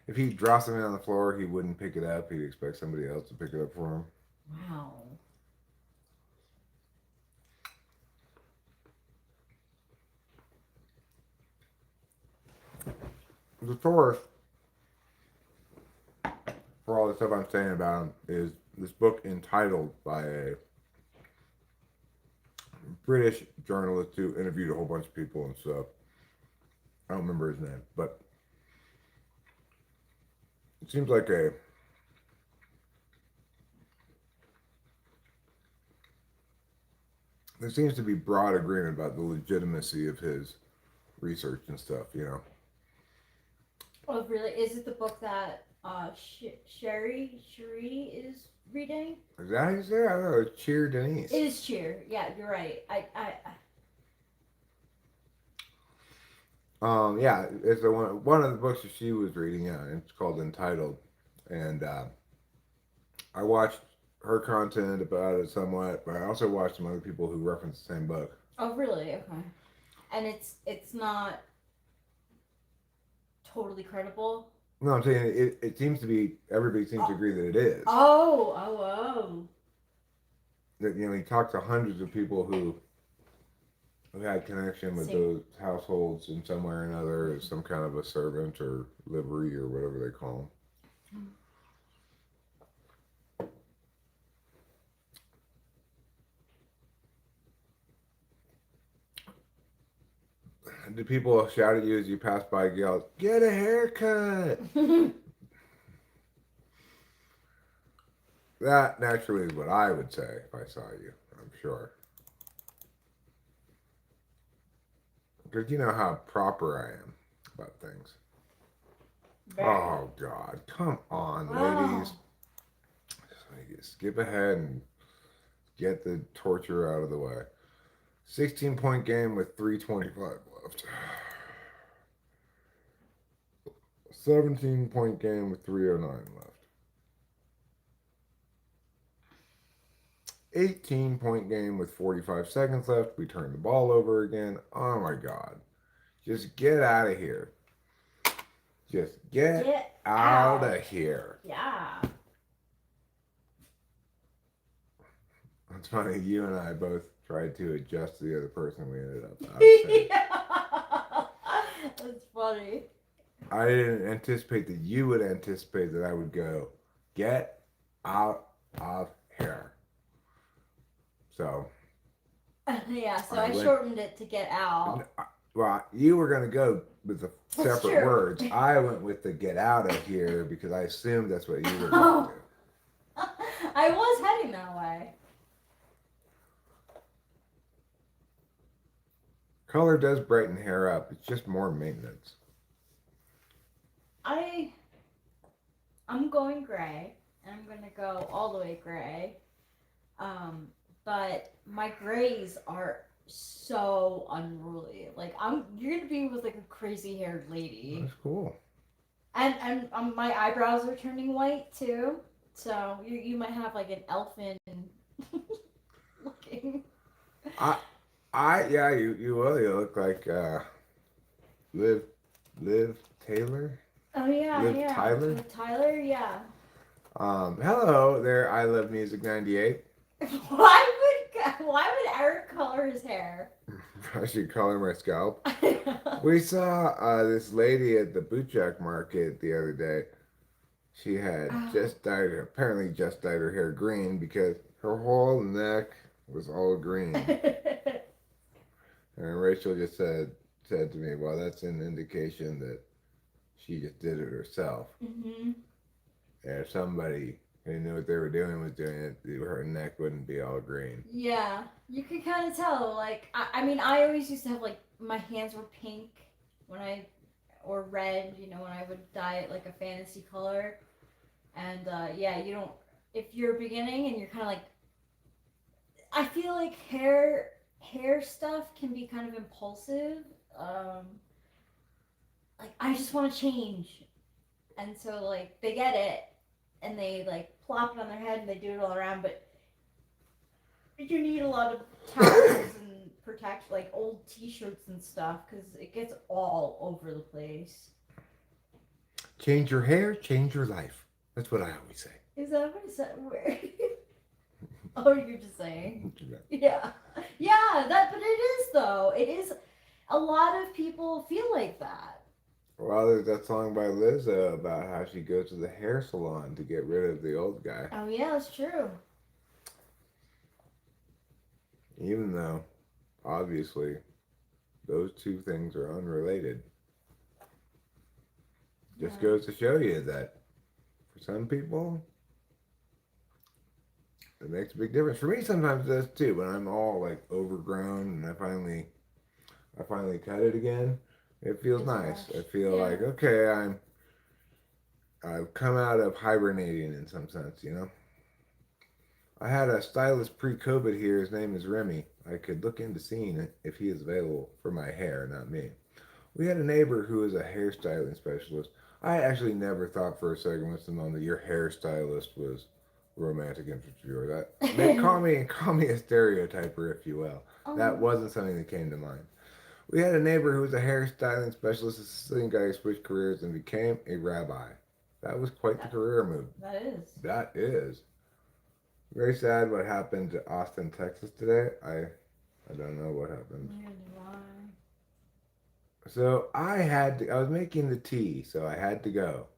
If he drops something on the floor, he wouldn't pick it up. He'd expect somebody else to pick it up for him. Wow. The source for all the stuff I'm saying about him is this book entitled by a British journalist who interviewed a whole bunch of people and stuff. I don't remember his name, but it seems like there seems to be broad agreement about the legitimacy of his research and stuff, you know. Oh, really? Is it the book that Sherry is reading? Is that how you say it? I don't know. It's Cheer Denise. It is Cheer. Yeah, you're right. Yeah, it's the one of the books that she was reading. Yeah, it's called Entitled, and I watched her content about it somewhat, but I also watched some other people who reference the same book. Oh, really? Okay. And it's not totally credible. No, I'm saying it seems to be, everybody seems to agree that it is. Oh. That, you know, he talked to hundreds of people who had connection with those households in some way or another as some kind of a servant or livery or whatever they call them. Do people shout at you as you pass by, yell, "Get a haircut"? That naturally is what I would say if I saw you, I'm sure. Because you know how proper I am about things. Oh, God. Come on, ladies. Just skip ahead and get the torture out of the way. 16-point game with 3:25 left. 17-point game with 3:09 left. 18-point game with 45 seconds left. We turn the ball over again. Oh my God. Just get out of here. Just get out of here. Yeah. It's funny, you and I both tried to adjust to the other person. We ended up Yeah. That's funny. I didn't anticipate that you would anticipate that I would go, get out of here. So. Yeah, so I shortened it to get out. Well, you were going to go with the separate words. I went with the get out of here because I assumed that's what you were going to do. I was heading that way. Color does brighten hair up. It's just more maintenance. I'm going gray, and I'm gonna go all the way gray. But my grays are so unruly. Like you're gonna be with like a crazy haired lady. That's cool. And my eyebrows are turning white too, so you might have like an elfin looking. Yeah, you will. You look like Liv Taylor? Oh yeah, Liv yeah. Tyler? With Tyler, yeah. Hello there, I Love Music 98. Why would Eric color his hair? I should color my scalp. We saw this lady at the bootjack market the other day. She had apparently just dyed her hair green because her whole neck was all green. And Rachel just said to me, "Well, that's an indication that she just did it herself." Mm-hmm. And if somebody who knew what they were doing was doing it, her neck wouldn't be all green. Yeah, you could kind of tell. Like, I mean, I always used to have like my hands were pink or red. You know, when I would dye it like a fantasy color. And yeah, you don't. If you're beginning and you're kind of like, I feel like hair stuff can be kind of impulsive. Like I just want to change, and so like they get it, and they like plop it on their head and they do it all around, but you need a lot of towels and protect like old T-shirts and stuff because it gets all over the place. Change your hair, change your life. That's what I always say. Is that what it said? Where? Oh, you're just saying. Yeah. Yeah, but it is though. It is. A lot of people feel like that. Well, there's that song by Lizzo about how she goes to the hair salon to get rid of the old guy. Oh yeah, that's true. Even though, obviously, those two things are unrelated. Just goes to show you that for some people, it makes a big difference. For me, sometimes it does too. When I'm all like overgrown and I finally cut it again, it feels nice. I feel like okay, I've come out of hibernating in some sense, you know. I had a stylist pre-COVID here. His name is Remy. I could look into seeing if he is available for my hair, not me. We had a neighbor who is a hairstyling specialist. I actually never thought for a second once to know that your hairstylist was a romantic interest of yours. Call me a stereotyper, if you will. That wasn't something that came to mind. We had a neighbor who was a hairstyling specialist, a Sicilian guy who switched careers and became a rabbi. That was quite the career move. That is. That is. Very sad what happened to Austin, Texas today. I don't know what happened. Neither do I. So I was making the tea, so I had to go.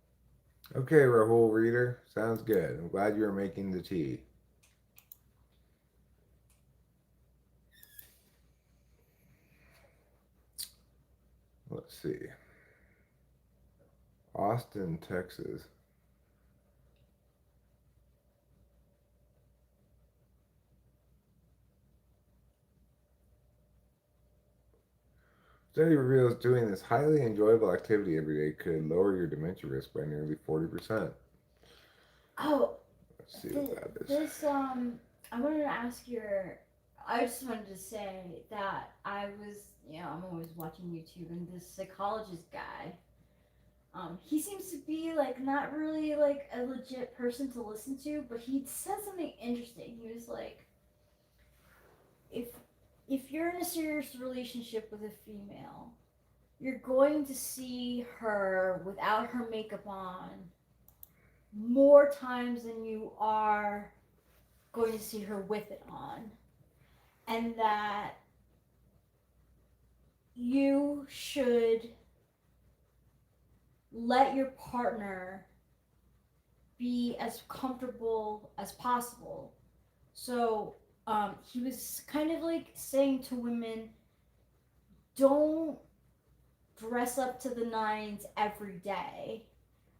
Okay, Rahul Reader, sounds good. I'm glad you were making the tea. Let's see. Austin, Texas. Study reveals doing this highly enjoyable activity every day could lower your dementia risk by nearly 40%. Oh, let's see what that is. This I wanted to ask I just wanted to say that I was, I'm always watching YouTube, and this psychologist guy, he seems to be like not really like a legit person to listen to, but he said something interesting. He was like, if you're in a serious relationship with a female, you're going to see her without her makeup on more times than you are going to see her with it on. And that you should let your partner be as comfortable as possible. So he was kind of like saying to women, don't dress up to the nines every day,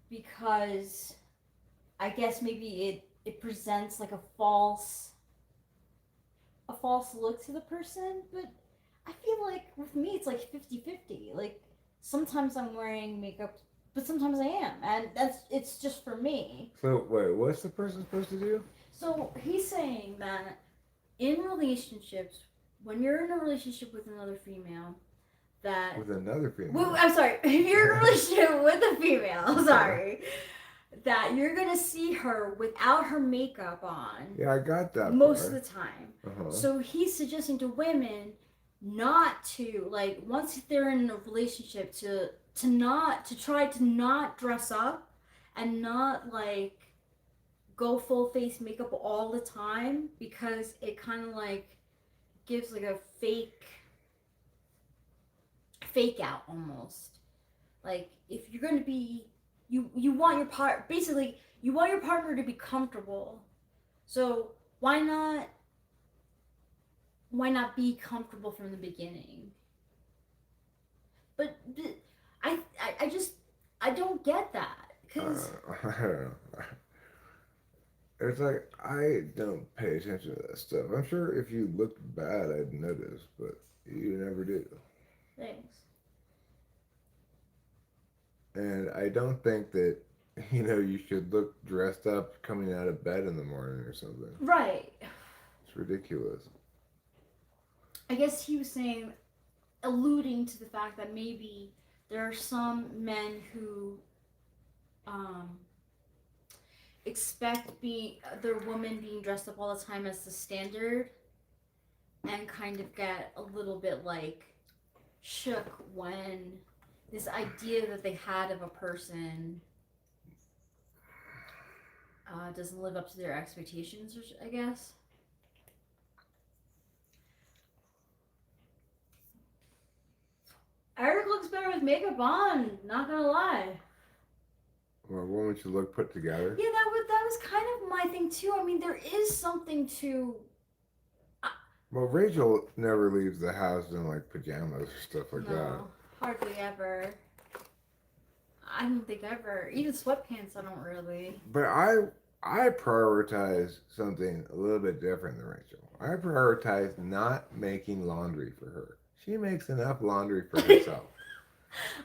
because I guess maybe it presents like a false look to the person. But I feel like with me it's like 50-50. Like sometimes I'm wearing makeup, but sometimes I am, and it's just for me. So wait, what's the person supposed to do? So he's saying that in relationships, when you're in a relationship with another female, with another female. Well, I'm sorry. If you're in a relationship with a female, sorry, that you're gonna see her without her makeup on. Yeah, I got that. Most of the time. Uh-huh. So he's suggesting to women, not to, like, once they're in a relationship, to try to not dress up and not, like, go full face makeup all the time, because it kind of like gives like a fake out almost. Like, if you're going to be, you want your part, basically you want your partner to be comfortable, so why not be comfortable from the beginning? But I just, I don't get that, because I don't know. It's like I don't pay attention to that stuff. I'm sure if you looked bad, I'd notice, but you never do. things. And I don't think that you should look dressed up coming out of bed in the morning or something. Right. It's ridiculous. I guess he was saying, alluding to the fact that maybe there are some men who um, expect their woman being dressed up all the time as the standard, and kind of get a little bit like shook when this idea that they had of a person doesn't live up to their expectations, I guess. Eric looks better with makeup on, not gonna lie. Well, won't you look put together? Yeah, that was kind of my thing too. I mean, there is something to. Well, Rachel never leaves the house in like pajamas or stuff like that. No, hardly ever. I don't think ever. Even sweatpants, I don't really. But I prioritize something a little bit different than Rachel. I prioritize not making laundry for her. She makes enough laundry for herself.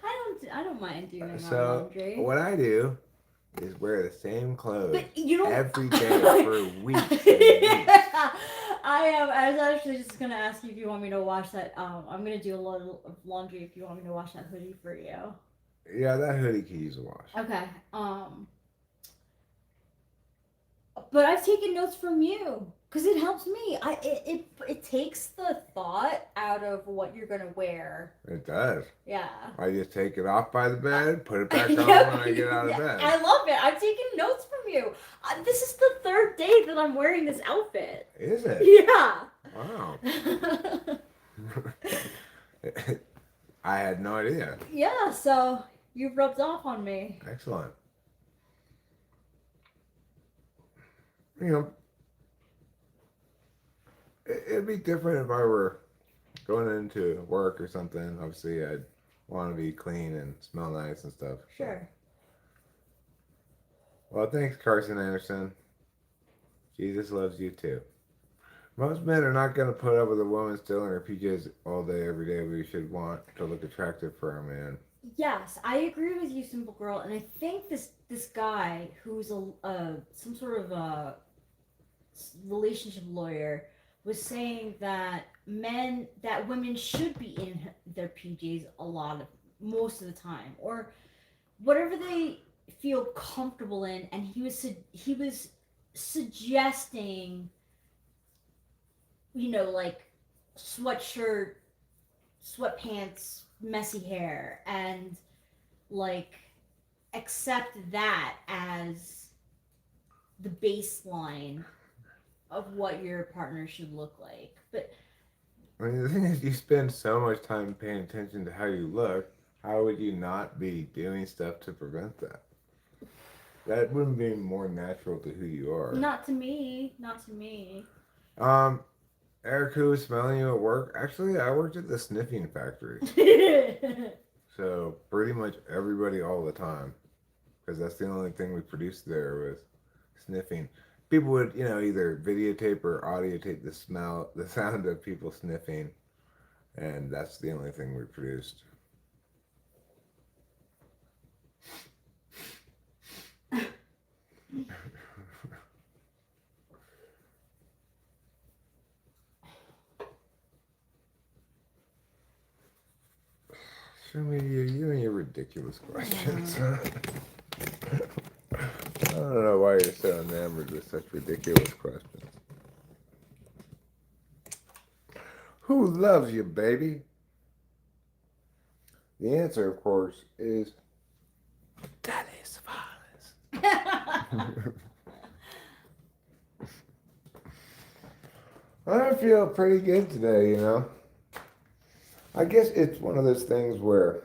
I don't mind doing my So laundry. what I do is wear the same clothes But you don't every day for weeks and weeks. I was actually just gonna ask you if you want me to wash that. I'm gonna do a lot of laundry if you want me to wash that hoodie for you. Yeah, that hoodie can use a wash. Okay. But I've taken notes from you because it helps me. It takes the thought out of what you're gonna wear. It does. Yeah. I just take it off by the bed, put it back on when I get out of bed. I love it. I've taken notes from you. This is the third day that I'm wearing this outfit. Is it? Yeah. Wow. I had no idea. Yeah, so you've rubbed off on me. Excellent. It'd be different if I were going into work or something. Obviously, I'd want to be clean and smell nice and stuff. Sure. Well, thanks, Carson Anderson. Jesus loves you too. Most men are not going to put up with a woman still in her PJs all day, every day. We should want to look attractive for our man. Yes, I agree with you, Simple Girl, and I think this guy who's some sort of a relationship lawyer was saying that women should be in their PJs most of the time, or whatever they feel comfortable in, and he was suggesting, like sweatshirt, sweatpants, messy hair, and like accept that as the baseline of what your partner should look like. But I mean, the thing is, you spend so much time paying attention to how you look. How would you not be doing stuff to prevent that? That wouldn't be more natural to who you are. not to me. Eric, who was smelling you at work? Actually, I worked at the sniffing factory. So pretty much everybody all the time, because that's the only thing we produced there was sniffing. People would, either videotape or audio tape the sound of people sniffing, and that's the only thing we produced. Show me you and your ridiculous questions. I don't know why you're so enamored with such ridiculous questions. Who loves you, baby? The answer, of course, is Daddy Savalas. I feel pretty good today, you know. I guess it's one of those things where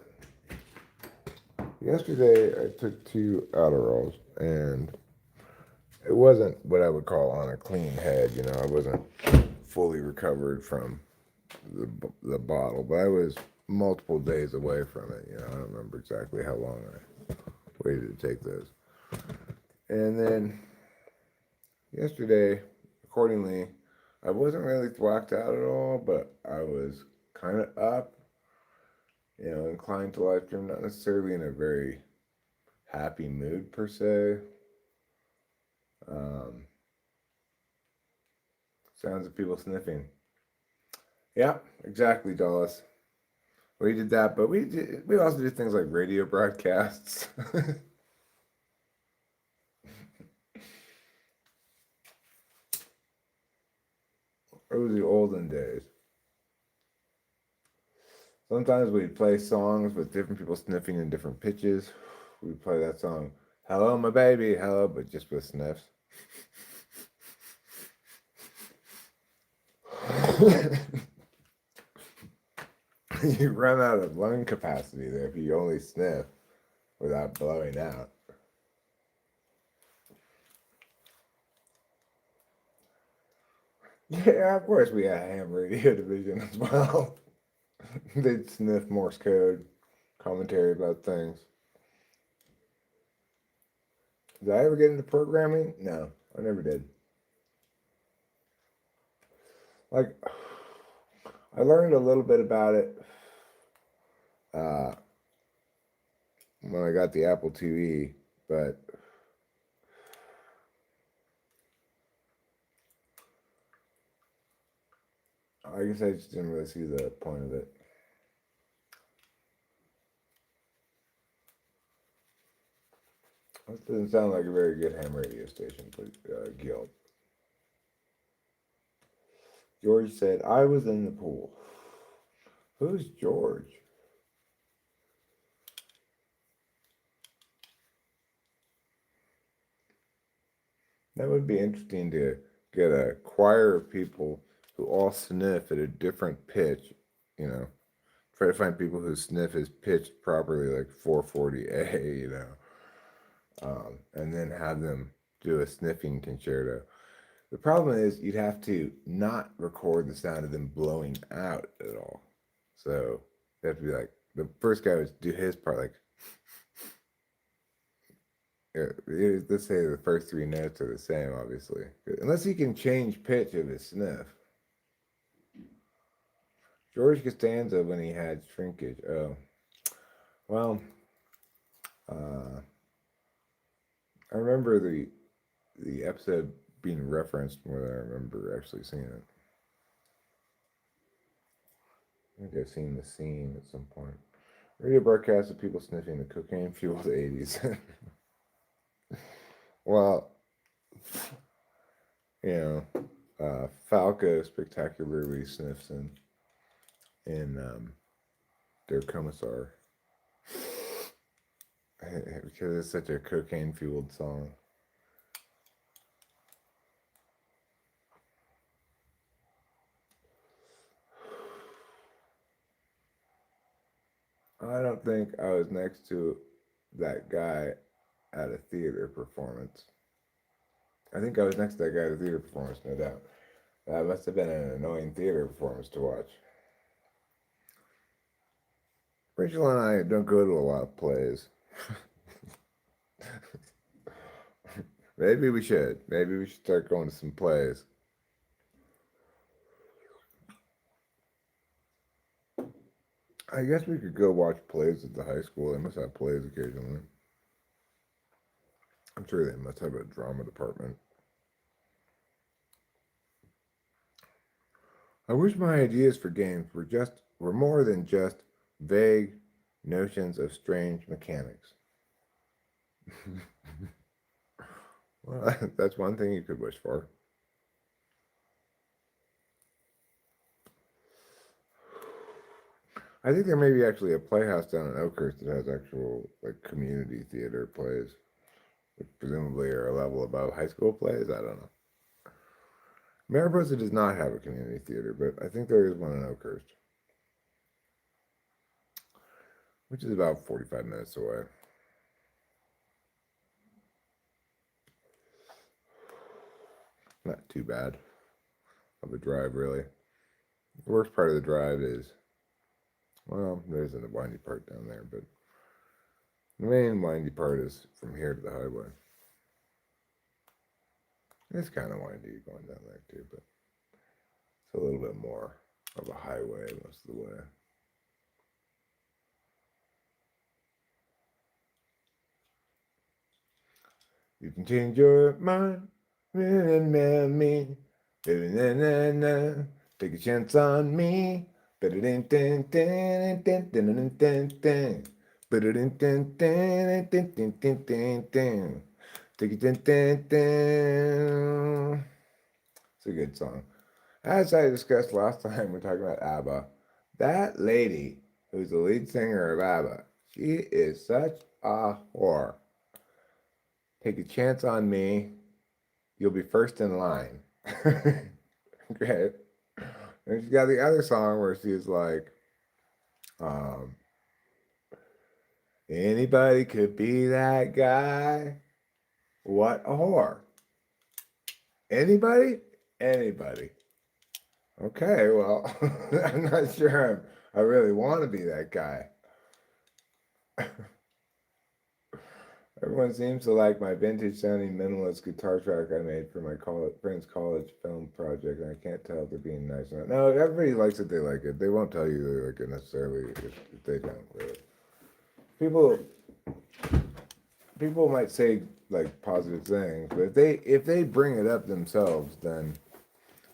yesterday I took 2 Adderalls and it wasn't what I would call on a clean head, you know. I wasn't fully recovered from the bottle, but I was multiple days away from it, you know. I don't remember exactly how long I waited to take those. And then yesterday, accordingly, I wasn't really thwacked out at all, but I was kind of up, you know, inclined to live stream, not necessarily in a very happy mood per se. Sounds of people sniffing. Yeah, exactly, Dallas. We did that, but we also did things like radio broadcasts. It was the olden days. Sometimes we'd play songs with different people sniffing in different pitches. We'd play that song, "Hello, my baby, hello," but just with sniffs. You run out of lung capacity there if you only sniff without blowing out. Yeah, of course we had a ham radio division as well. They'd sniff Morse code, commentary about things. Did I ever get into programming? No, I never did. Like, I learned a little bit about it when I got the Apple TV, but I guess I just didn't really see the point of it. This doesn't sound like a very good ham radio station, but Guild. George said, "I was in the pool." Who's George? That would be interesting to get a choir of people who all sniff at a different pitch, you know. Try to find people who sniff is pitched properly, like 440A, you know. And then have them do a sniffing concerto. The problem is you'd have to not record the sound of them blowing out at all. So you have to be like, the first guy would do his part, like, let's say the first 3 notes are the same, obviously. Unless he can change pitch of his sniff. George Costanza, when he had shrinkage. Oh, well, I remember the episode being referenced more than I remember actually seeing it. I think I've seen the scene at some point. Radio broadcast of people sniffing the cocaine-fueled 80s. Well, you know, Falco spectacularly sniffs in their commissar because it's such a cocaine-fueled song. I don't think I was next to that guy at a theater performance. I think I was next to that guy at a theater performance, no doubt. That must have been an annoying theater performance to watch. Rachel and I don't go to a lot of plays. Maybe we should. Maybe we should start going to some plays. I guess we could go watch plays at the high school. They must have plays occasionally. I'm sure they must have a drama department. I wish my ideas for games were more than just vague notions of strange mechanics. Well, that's one thing you could wish for. I think there may be actually a playhouse down in Oakhurst that has actual like community theater plays, which presumably are a level above high school plays. I don't know. Mariposa does not have a community theater, but I think there is one in Oakhurst, which is about 45 minutes away. Not too bad of a drive, really. The worst part of the drive is, well, there isn't a windy part down there, but the main windy part is from here to the highway. It's kind of windy going down there too, but it's a little bit more of a highway most of the way. You can change your mind, me. Take a chance on me. Take a It's a good song. As I discussed last time, we're talking about ABBA. That lady, who's the lead singer of ABBA, she is such a whore. Take a chance on me. You'll be first in line. Okay. And she's got the other song where she's like, anybody could be that guy. What a whore. Anybody? Anybody. Okay, well, I'm not sure I really want to be that guy. Everyone seems to like my vintage sounding minimalist guitar track I made for my friend's college film project. And I can't tell if they're being nice or not. No, everybody likes it, they like it. They won't tell you they like it necessarily if they don't really. People might say like positive things, but if they bring it up themselves, then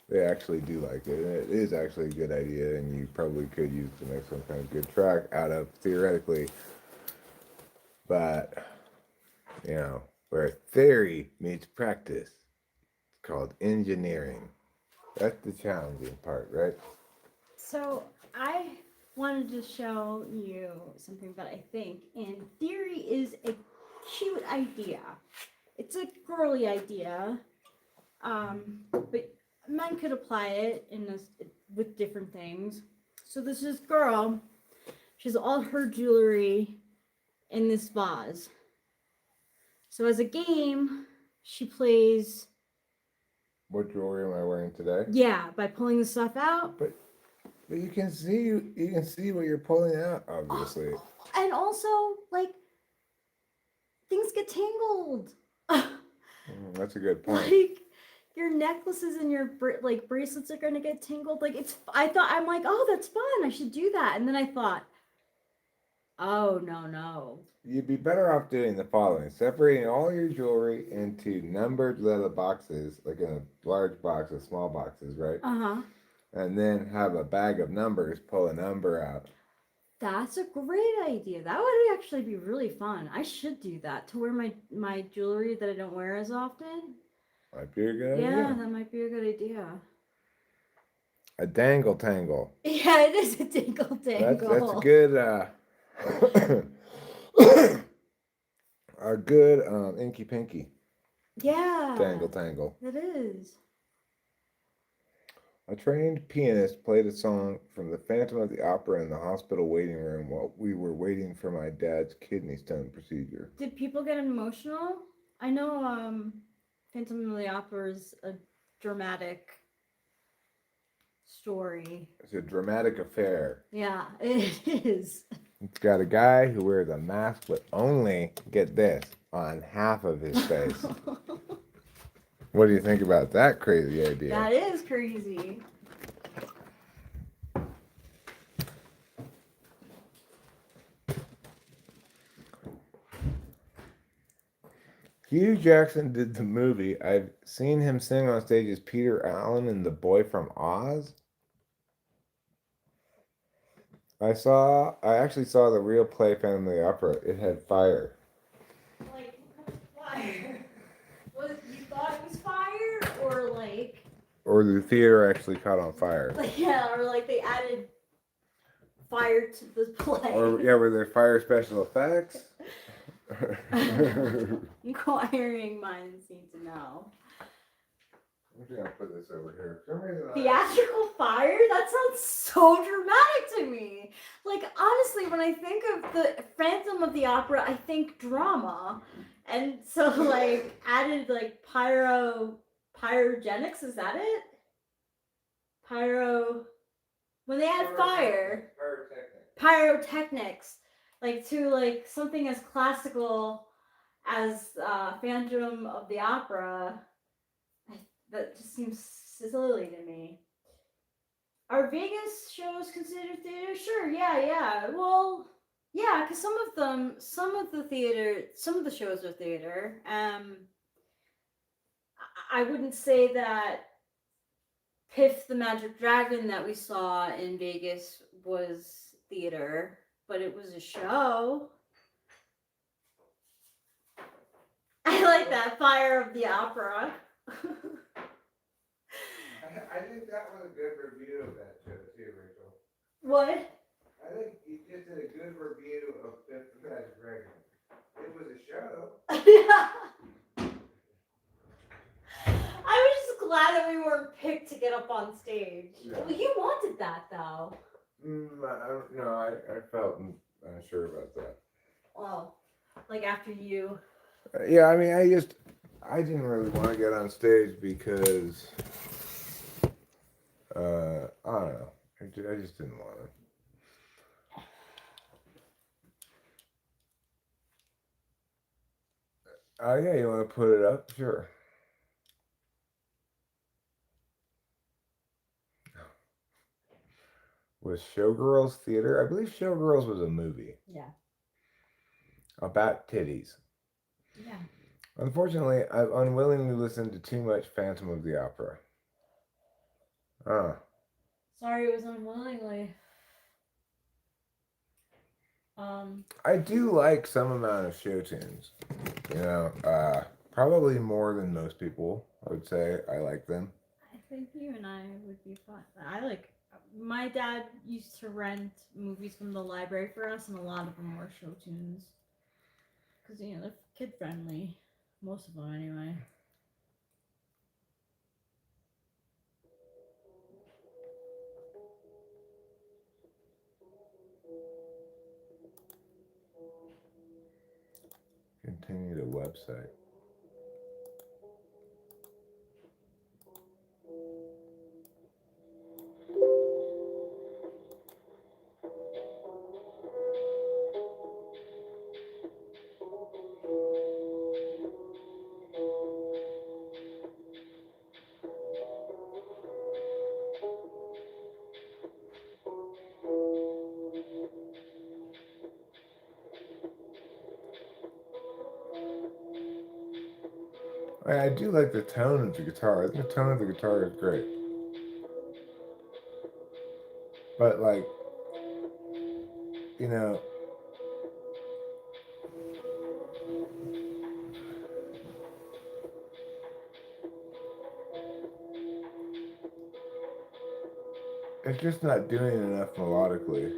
they actually do like it. And it is actually a good idea, and you probably could use to make some kind of good track out of theoretically. But you know, where theory meets practice, it's called engineering. That's the challenging part, right? So I wanted to show you something that I think in theory is a cute idea. It's a girly idea, but men could apply it with different things. So this girl, she has all her jewelry in this vase. So as a game, she plays. What jewelry am I wearing today? Yeah, by pulling the stuff out. But you can see what you're pulling out, obviously. And also, like, things get tangled. That's a good point. Like, your necklaces and your bracelets are gonna get tangled. Like, I'm like, oh, that's fun. I should do that. And then I thought, oh no. You'd be better off doing the following: separating all your jewelry into numbered little boxes, like in a large box of small boxes, right? And then have a bag of numbers, pull a number out. That's a great idea. That would actually be really fun. I should do that to wear my jewelry that I don't wear as often. Might be a good idea. Yeah, that might be a good idea. A dangle tangle. Yeah, it is a dangle tangle. That's a good a good inky pinky. Yeah. Dangle tangle. It is. A trained pianist played a song from the Phantom of the Opera in the hospital waiting room while we were waiting for my dad's kidney stone procedure. Did people get emotional? I know Phantom of the Opera is a dramatic story. It's a dramatic affair. Yeah, it is. It's got a guy who wears a mask but only, get this, on half of his face. What do you think about that crazy idea? That is crazy. Hugh Jackson did the movie. I've seen him sing on stage as Peter Allen in The Boy from Oz. I actually saw the real play Phantom of the Opera. It had fire. Like, fire? You thought it was fire? Or like... Or the theater actually caught on fire. Yeah, or like they added fire to the play. Or yeah, were there fire special effects? Inquiring minds need to know. I'm just gonna put this over here. For some reason, Theatrical fire? That sounds so dramatic to me. Like, honestly, when I think of the Phantom of the Opera, I think drama. And so, like, added, like, pyrogenics, is that it? When they add fire. Pyrotechnics. Like, to, like, something as classical as Phantom of the Opera. That just seems silly to me. Are Vegas shows considered theater? Sure, yeah. Well, yeah, because some of the shows are theater. I wouldn't say that Piff the Magic Dragon that we saw in Vegas was theater, but it was a show. I like that Fire of the Opera. I think that was a good review of that show too, Rachel. What? I think you just did a good review of Fifth and Magic Dragon. It was a show. I was just glad that we weren't picked to get up on stage. Yeah. Well, you wanted that though. I felt unsure about that. Well, like after you. Yeah, I mean, I didn't really want to get on stage because, I don't know. I just didn't want to. Oh, yeah, you want to put it up? Sure. Was Showgirls theater? I believe Showgirls was a movie. Yeah. About titties. Yeah. Unfortunately, I've unwillingly listened to too much Phantom of the Opera. Sorry, it was unwillingly. I do like some amount of show tunes. Probably more than most people, I would say. I like them. I think you and I would be fun. My dad used to rent movies from the library for us, and a lot of them were show tunes. Because, they're kid friendly. Most of them, anyway. Continue the website. I do like the tone of the guitar. I think the tone of the guitar is great. But, it's just not doing enough melodically.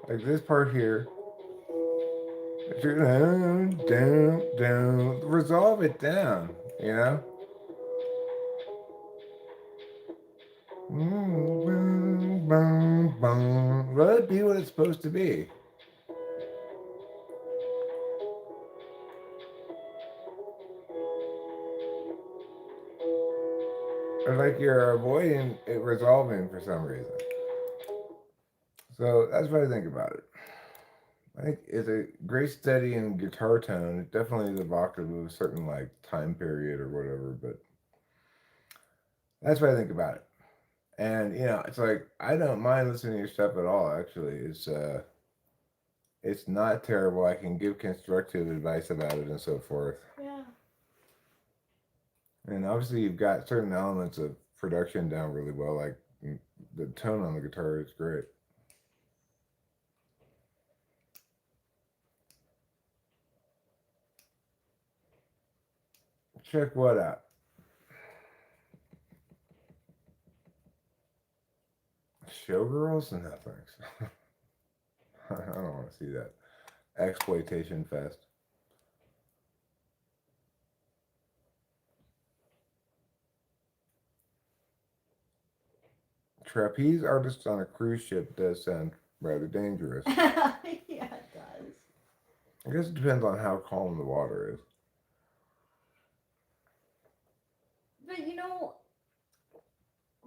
Like this part here. Down. Resolve it down, Let it be what it's supposed to be. Or like you're avoiding it resolving for some reason. So that's what I think about it. I think it's a great steady in guitar tone. It definitely is evocative of a certain time period or whatever, but that's what I think about it. And it's like I don't mind listening to your stuff at all. Actually, it's not terrible. I can give constructive advice about it and so forth. Yeah. And obviously, you've got certain elements of production down really well. Like the tone on the guitar is great. Check what out? Showgirls? No thanks. I don't want to see that. Exploitation fest. Trapeze artists on a cruise ship does sound rather dangerous. Yeah, it does. I guess it depends on how calm the water is. But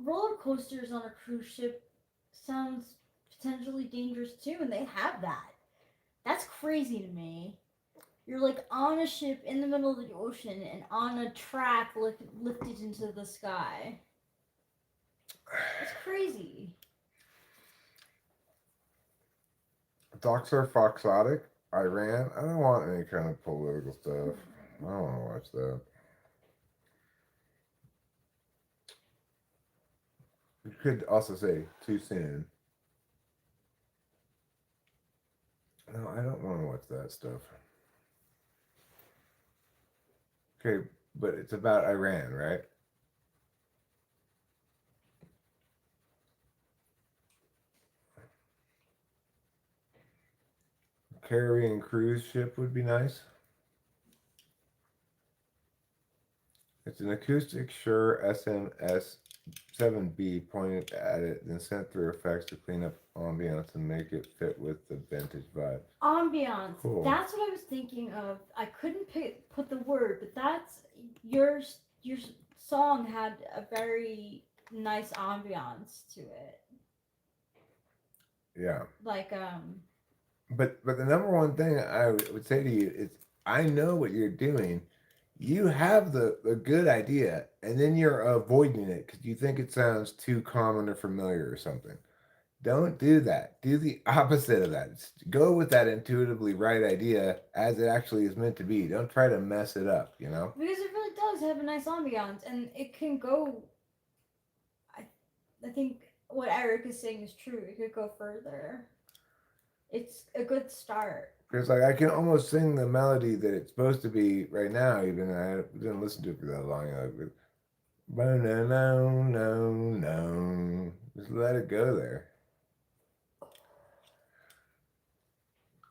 roller coasters on a cruise ship sounds potentially dangerous too, and they have that. That's crazy to me. You're like on a ship in the middle of the ocean and on a track lifted into the sky. It's crazy. Doxer Foxotic, Iran. I don't want any kind of political stuff. I don't want to watch that. You could also say too soon. No, I don't want to watch that stuff. Okay, but it's about Iran, right? Caribbean cruise ship would be nice. It's an acoustic Shure SMS 7B pointed at it, then sent through effects to clean up ambiance and make it fit with the vintage vibe. Ambiance. Cool. That's what I was thinking of. I couldn't put the word, but that's your song had a very nice ambiance to it. Yeah. Like But the number one thing I would say to you is, I know what you're doing. You have the good idea, and then you're avoiding it because you think it sounds too common or familiar or something. Don't do that. Do the opposite of that. Go with that intuitively right idea as it actually is meant to be. Don't try to mess it up, because it really does have a nice ambiance, and it can go. I think what Eric is saying is true. It could go further. It's a good start. Because like I can almost sing the melody that it's supposed to be right now, even though I didn't listen to it for that long. No. Just let it go there.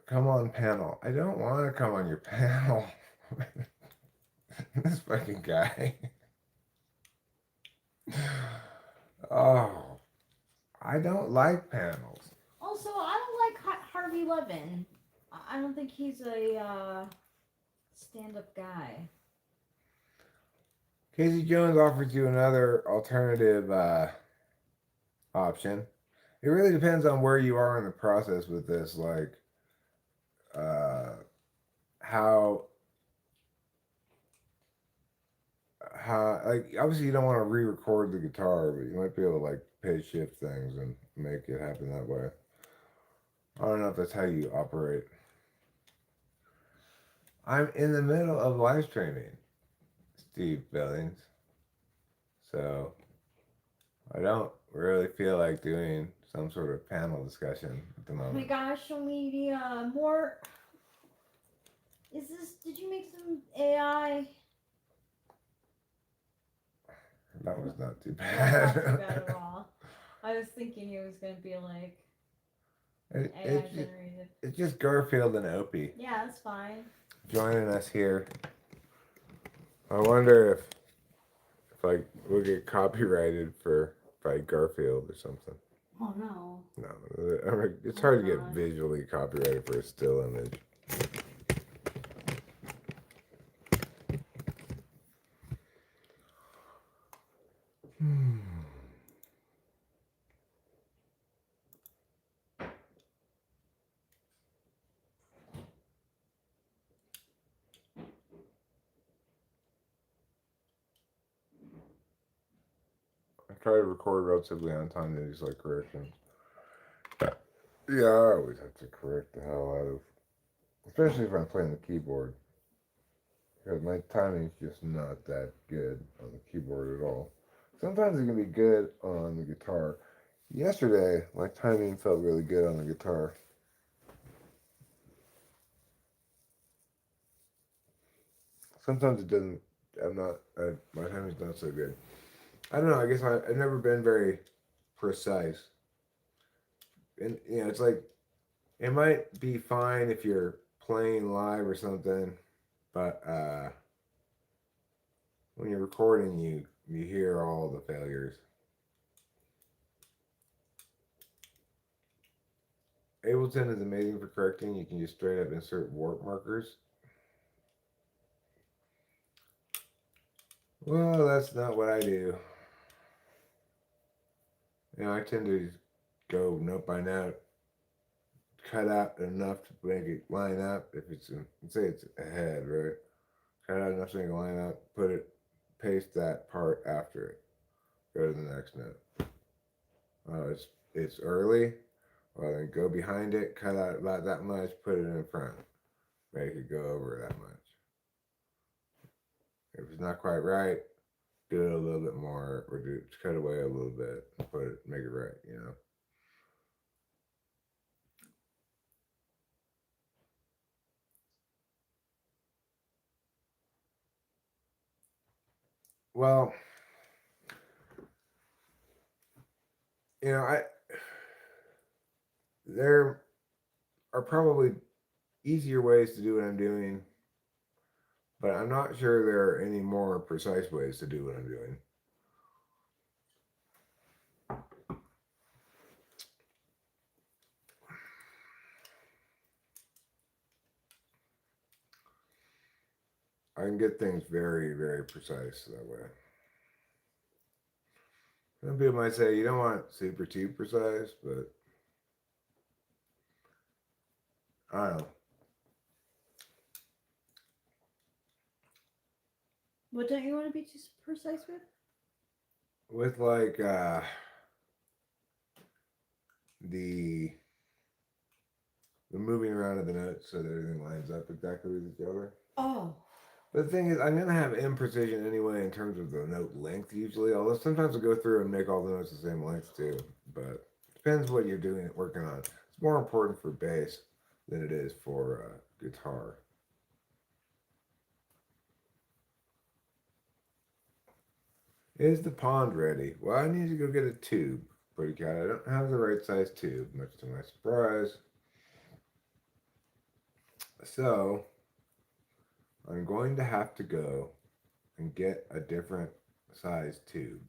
Come on, panel. I don't want to come on your panel. This fucking guy. Oh, I don't like panels. Also, I don't like Harvey Levin. I don't think he's a stand-up guy. Casey Jones offers you another alternative option. It really depends on where you are in the process with this, like how like obviously you don't want to re-record the guitar, but you might be able to like pitch shift things and make it happen that way. I don't know if that's how you operate. I'm in the middle of live streaming, Steve Billings. So I don't really feel like doing some sort of panel discussion at the moment. Oh my gosh, social media, more. Did you make some AI? That was not too That's bad. not too bad at all. I was thinking it was going to be like AI generated. It's just Garfield and Opie. Yeah, that's fine. Joining us here. I wonder if like we'll get copyrighted for by Garfield or something. Oh no. No, it's hard to get visually copyrighted for a still image. I try to record relatively on time to just like corrections. Yeah, I always have to correct the hell out of, especially if I'm playing the keyboard. Because my timing's just not that good on the keyboard at all. Sometimes it can be good on the guitar. Yesterday, my timing felt really good on the guitar. Sometimes it doesn't. My timing's not so good. I don't know. I guess I've never been very precise and it's like it might be fine if you're playing live or something, but when you're recording, you hear all the failures. Ableton is amazing for correcting. You can just straight up insert warp markers. Well, that's not what I do. I tend to go note by note, cut out enough to make it line up. If it's say it's a head, right? Cut out enough to make it line up. Paste that part after it. Go to the next note. It's early. Well, then go behind it. Cut out about that much. Put it in front. Make it go over that much. If it's not quite right, do it a little bit more, or cut away a little bit. Make it right. Well, I there are probably easier ways to do what I'm doing, but I'm not sure there are any more precise ways to do what I'm doing. I can get things very, very precise that way. Some people might say you don't want super too precise, but I don't know. What don't you want to be too precise with? With like the moving around of the notes so that everything lines up exactly with each other. Oh. But the thing is, I'm gonna have imprecision anyway in terms of the note length usually. Although sometimes I go through and make all the notes the same length too. But it depends what you're doing, working on. It's more important for bass than it is for guitar. Is the pond ready? Well, I need to go get a tube, pretty cat. I don't have the right size tube, much to my surprise. So, I'm going to have to go and get a different size tube.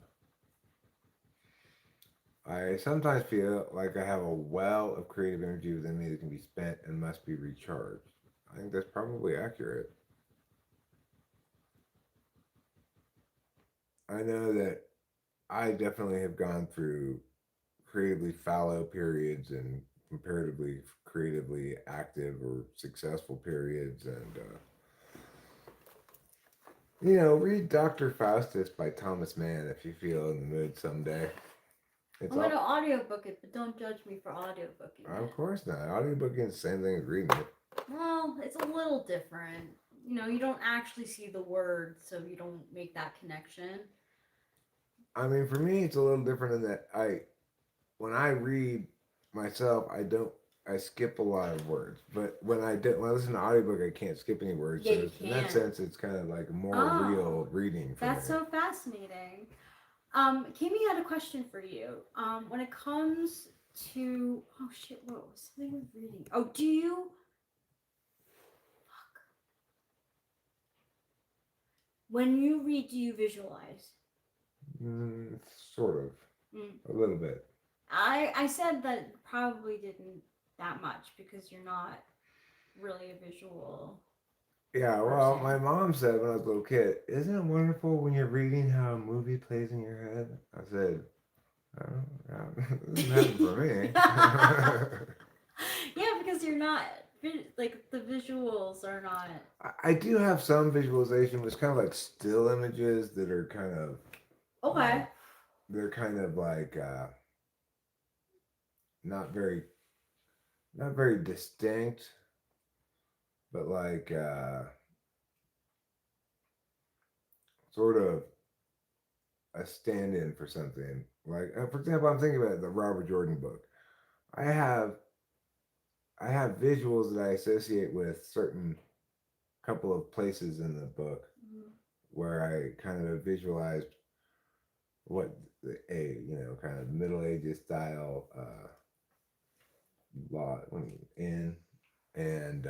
I sometimes feel like I have a well of creative energy within me that can be spent and must be recharged. I think that's probably accurate. I know that I definitely have gone through creatively fallow periods and comparatively creatively active or successful periods, and read Dr. Faustus by Thomas Mann if you feel in the mood someday. I'm going to audiobook it, but don't judge me for audiobooking it. Of course not. Audiobooking is the same thing as reading it. Well, it's a little different. You don't actually see the words, so you don't make that connection. I mean, for me, it's a little different in that when I read myself, I skip a lot of words. But when I listen to audiobook, I can't skip any words. Yeah, so you can. In that sense, it's kind of like more real reading for That's me. so fascinating. Kimmy had a question for you. When it comes to what was something with reading? Oh, do you? Fuck. When you read, do you visualize? Sort of. A little bit. I said that probably didn't that much because you're not really a visual. Yeah, well, my mom said when I was a little kid, "Isn't it wonderful when you're reading how a movie plays in your head?" I said, "It doesn't happen for me." Yeah, because you're not like the visuals are not. I do have some visualization, but it's kind of like still images that are kind of okay. They're kind of like not very distinct, but like sort of a stand-in for something. Like for example, I'm thinking about the Robert Jordan book. I have visuals that I associate with certain couple of places in the book where I kind of visualized what a kind of Middle Ages style lot in, and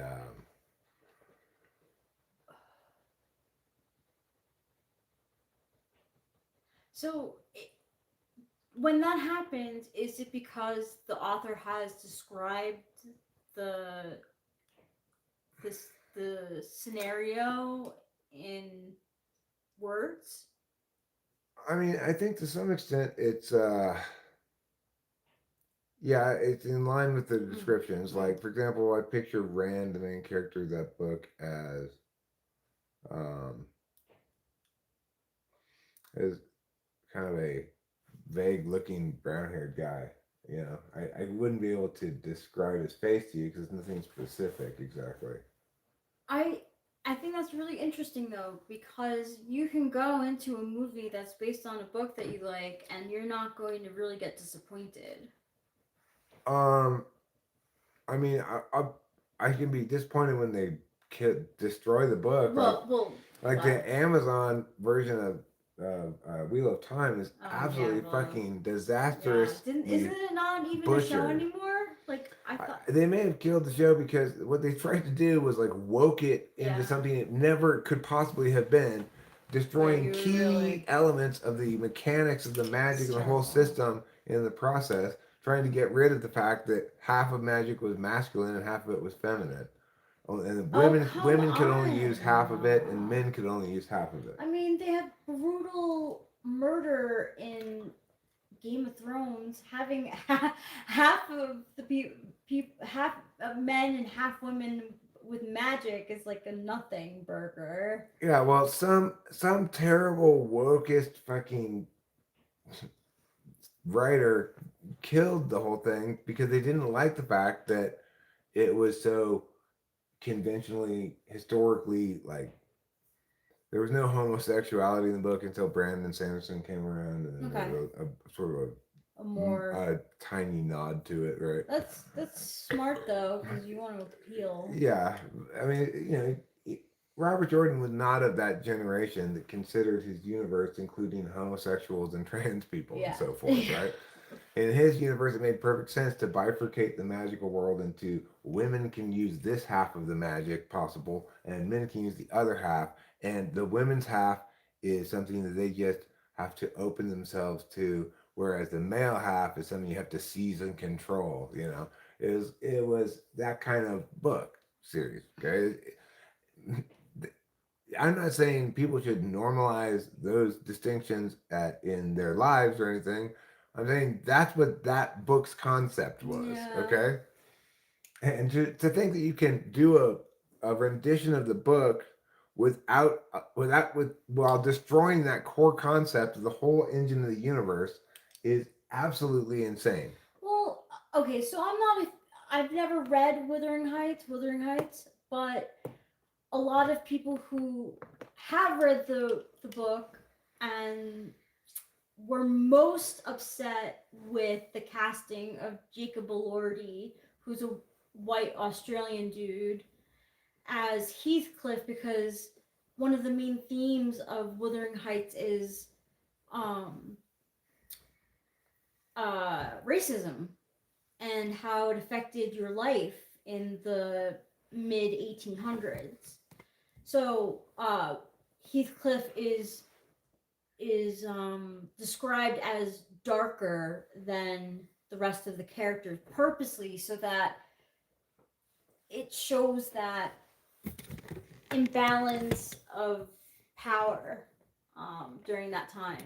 So, when that happens, is it because the author has described the the scenario in words? I mean, I think to some extent it's yeah, it's in line with the Mm. descriptions. Like, for example, I picture Rand, the main character of that book, um, as kind of a vague-looking brown-haired guy. You know, I wouldn't be able to describe his face to you because nothing specific exactly. I I think that's really interesting though, because you can go into a movie that's based on a book that you like and you're not going to really get disappointed. Um, I mean, I can be disappointed when they destroy the book. Like What? the Amazon version of Wheel of Time is Oh yeah, absolutely well, fucking yeah. Didn't disastrously isn't it not even a show butchered. anymore? Like I thought. They may have killed the show because what they tried to do was like woke it into Yeah. something it never could possibly have been, Yeah, destroying you were key really. elements of the mechanics of the magic It's and the whole terrible. system in the process, trying to get rid of the fact that half of magic was masculine and half of it was feminine. Oh, and Oh come women could only use half of it, and on. men could only use half of it. I mean, they have brutal murder in Game of Thrones, having half of the half of men and half women with magic is like a nothing burger. Yeah, well, some terrible wokest fucking writer killed the whole thing because they didn't like the fact that it was so conventionally, historically, like there was no homosexuality in the book until Brandon Sanderson came around and they Okay, wrote a sort of a more a tiny nod to it, right? that's smart though because you want to appeal. Yeah, I mean, Robert Jordan was not of that generation that considered his universe including homosexuals and trans people and Yeah. so forth, right? In his universe, it made perfect sense to bifurcate the magical world into women can use this half of the magic possible, and men can use the other half. And the women's half is something that they just have to open themselves to, whereas the male half is something you have to seize and control. It was that kind of book series. Okay, I'm not saying people should normalize those distinctions in their lives or anything. I'm saying that's what that book's concept was. Yeah. Okay, and to think that you can do a rendition of the book with while destroying that core concept of the whole engine of the universe is absolutely insane. Well, okay, so I'm not a. I've never read Wuthering Heights, but a lot of people who have read the book and were most upset with the casting of Jacob Elordi, who's a white Australian dude, as Heathcliff because one of the main themes of Wuthering Heights is um, racism and how it affected your life in the mid 1800s. So Heathcliff is described as darker than the rest of the characters purposely so that it shows that imbalance of power during that time.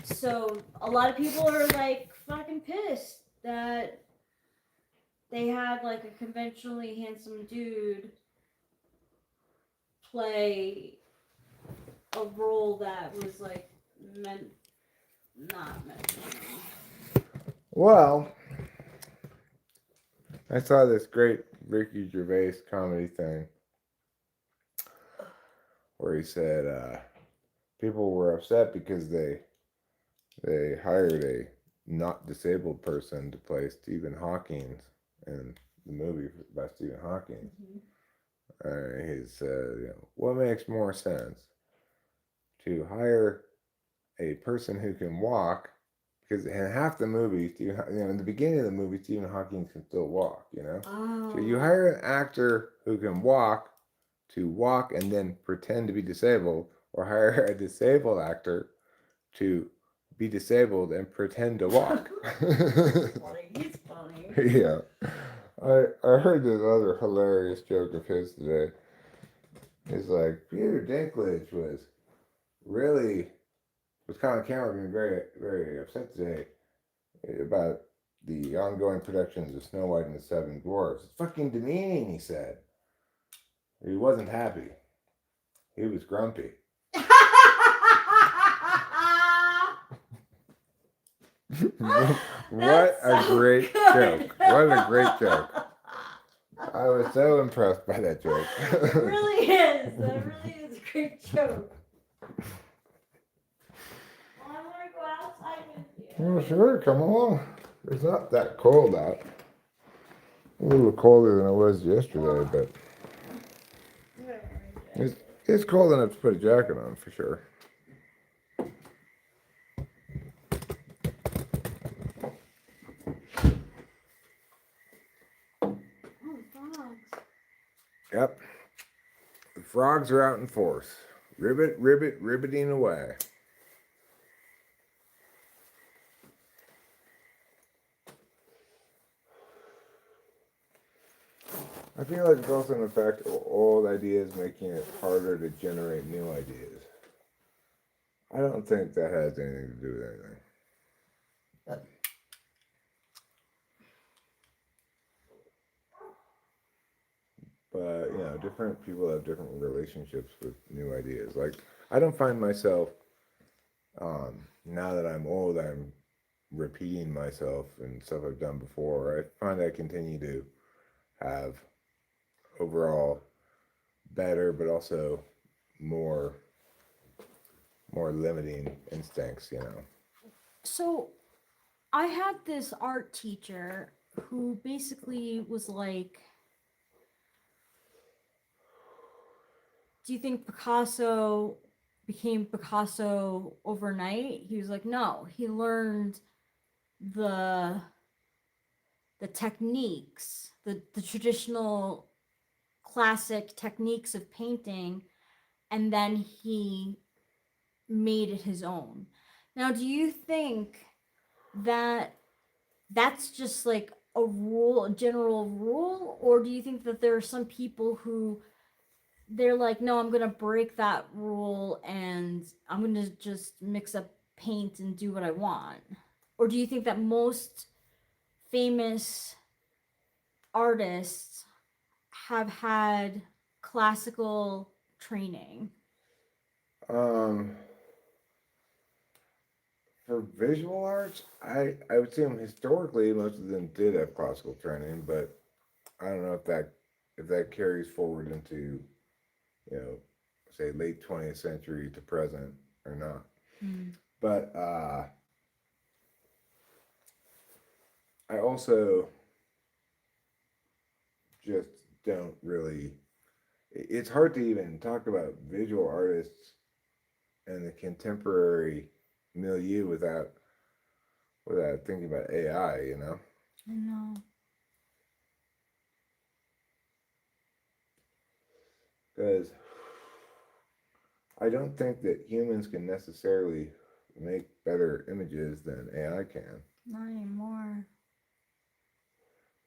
So a lot of people are like fucking pissed that they had like a conventionally handsome dude play a role that was like meant not meant to be. Well, I saw this great Ricky Gervais comedy thing where he said people were upset because they hired a not disabled person to play Stephen Hawking in the movie by Stephen Hawking. Mm-hmm. He said, what makes more sense? To hire a person who can walk because in half the movie, in the beginning of the movie, Stephen Hawking can still walk. Oh. So you hire an actor who can walk to walk and then pretend to be disabled, or hire a disabled actor to be disabled and pretend to walk. Funny. He's funny. Yeah. I heard this other hilarious joke of his today. It's like Peter Dinklage was kind of Cameron very, very upset today about the ongoing productions of Snow White and the Seven Dwarfs. It's fucking demeaning, he said. He wasn't happy. He was grumpy. What a great joke. What a great joke. I was so impressed by that joke. It really is. That really is a great joke. Well, I want to go outside with you. Well, sure, come along. It's not that cold out. A little colder than it was yesterday, but it's cold enough to put a jacket on for sure. Yep. The frogs are out in force. Ribbit, ribbit, ribbiting away. I feel like it's also an effect of old ideas making it harder to generate new ideas. I don't think that has anything to do with anything. But, different people have different relationships with new ideas. Like, I don't find myself, now that I'm old, I'm repeating myself and stuff I've done before. I find I continue to have overall better, but also more limiting instincts. So, I had this art teacher who basically was like, do you think Picasso became Picasso overnight? He was like, no, he learned the techniques, the traditional classic techniques of painting, and then he made it his own. Now, do you think that that's just like a rule, a general rule, or do you think that there are some people who they're like, no, I'm gonna break that rule and I'm gonna just mix up paint and do what I want? Or do you think that most famous artists have had classical training? For visual arts, I would assume historically most of them did have classical training, but I don't know if that carries forward into, say late 20th century to present or not. But I also just don't really. It's hard to even talk about visual artists and the contemporary milieu without thinking about AI. I know. Because I don't think that humans can necessarily make better images than AI can. Not anymore.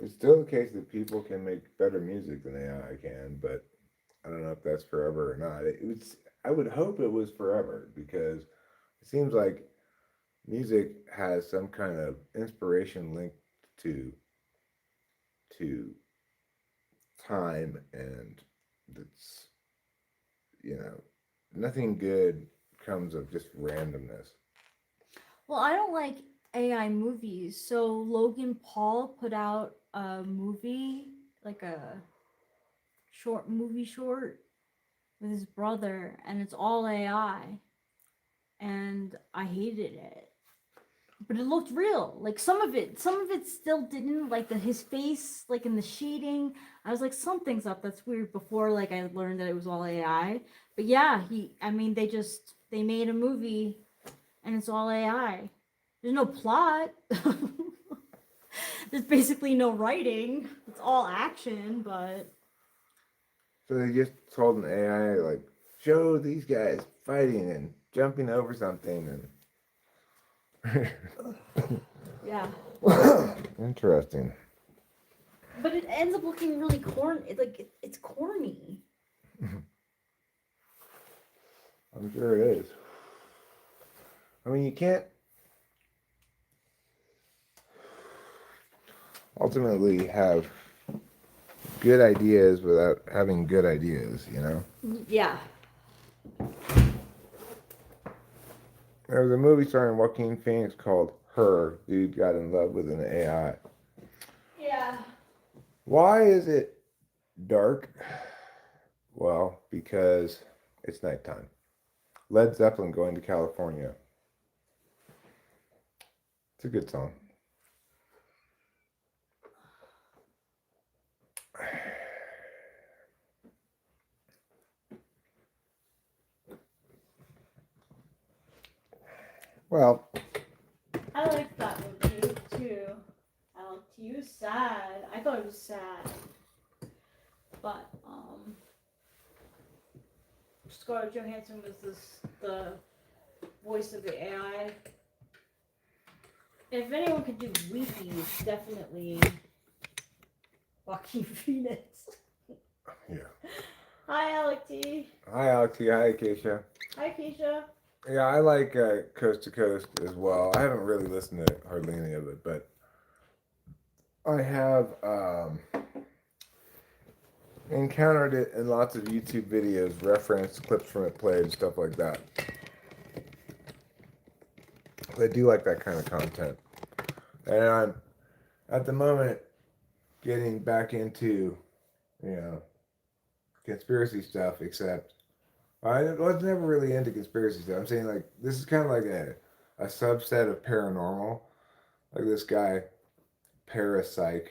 It's still the case that people can make better music than AI can, but I don't know if that's forever or not. I would hope it was forever, because it seems like music has some kind of inspiration linked to time, and that's nothing good comes of just randomness. Well, I don't like AI movies. So Logan Paul put out a movie, like a short with his brother, and it's all AI. And I hated it. But it looked real. Like some of it still didn't, like his face, like in the shading. I was like, something's up. That's weird. Before, like, I learned that it was all AI. But yeah, they made a movie, and it's all AI. There's no plot. There's basically no writing. It's all action, but So they just told an AI, like, show these guys fighting and jumping over something. And yeah. interesting. But it ends up looking really corny. It's corny. I'm sure it is. I mean, you can't ultimately have good ideas without having good ideas, you know? Yeah. There was a movie starring Joaquin Phoenix called Her. Dude got in love with an AI. Yeah. Why is it dark? Well, because it's nighttime. Led Zeppelin, Going to California. It's a good song. Well, I liked that movie too. He was sad. I thought it was sad. But Scarlett Johansson was the voice of the AI. If anyone could do weepy, it's definitely Joaquin Phoenix. yeah. Hi, Alec T. Hi, Alex. Hi, Keisha. Hi, Keisha. Yeah, I like Coast to Coast as well. I haven't really listened to hardly any of it, but I have encountered it in lots of YouTube videos, referenced clips from it played, and stuff like that. I do like that kind of content. And I'm, at the moment, getting back into, you know, conspiracy stuff, except I was never really into conspiracy stuff. I'm saying, like, this is kind of like a subset of paranormal. Like this guy, Parapsych.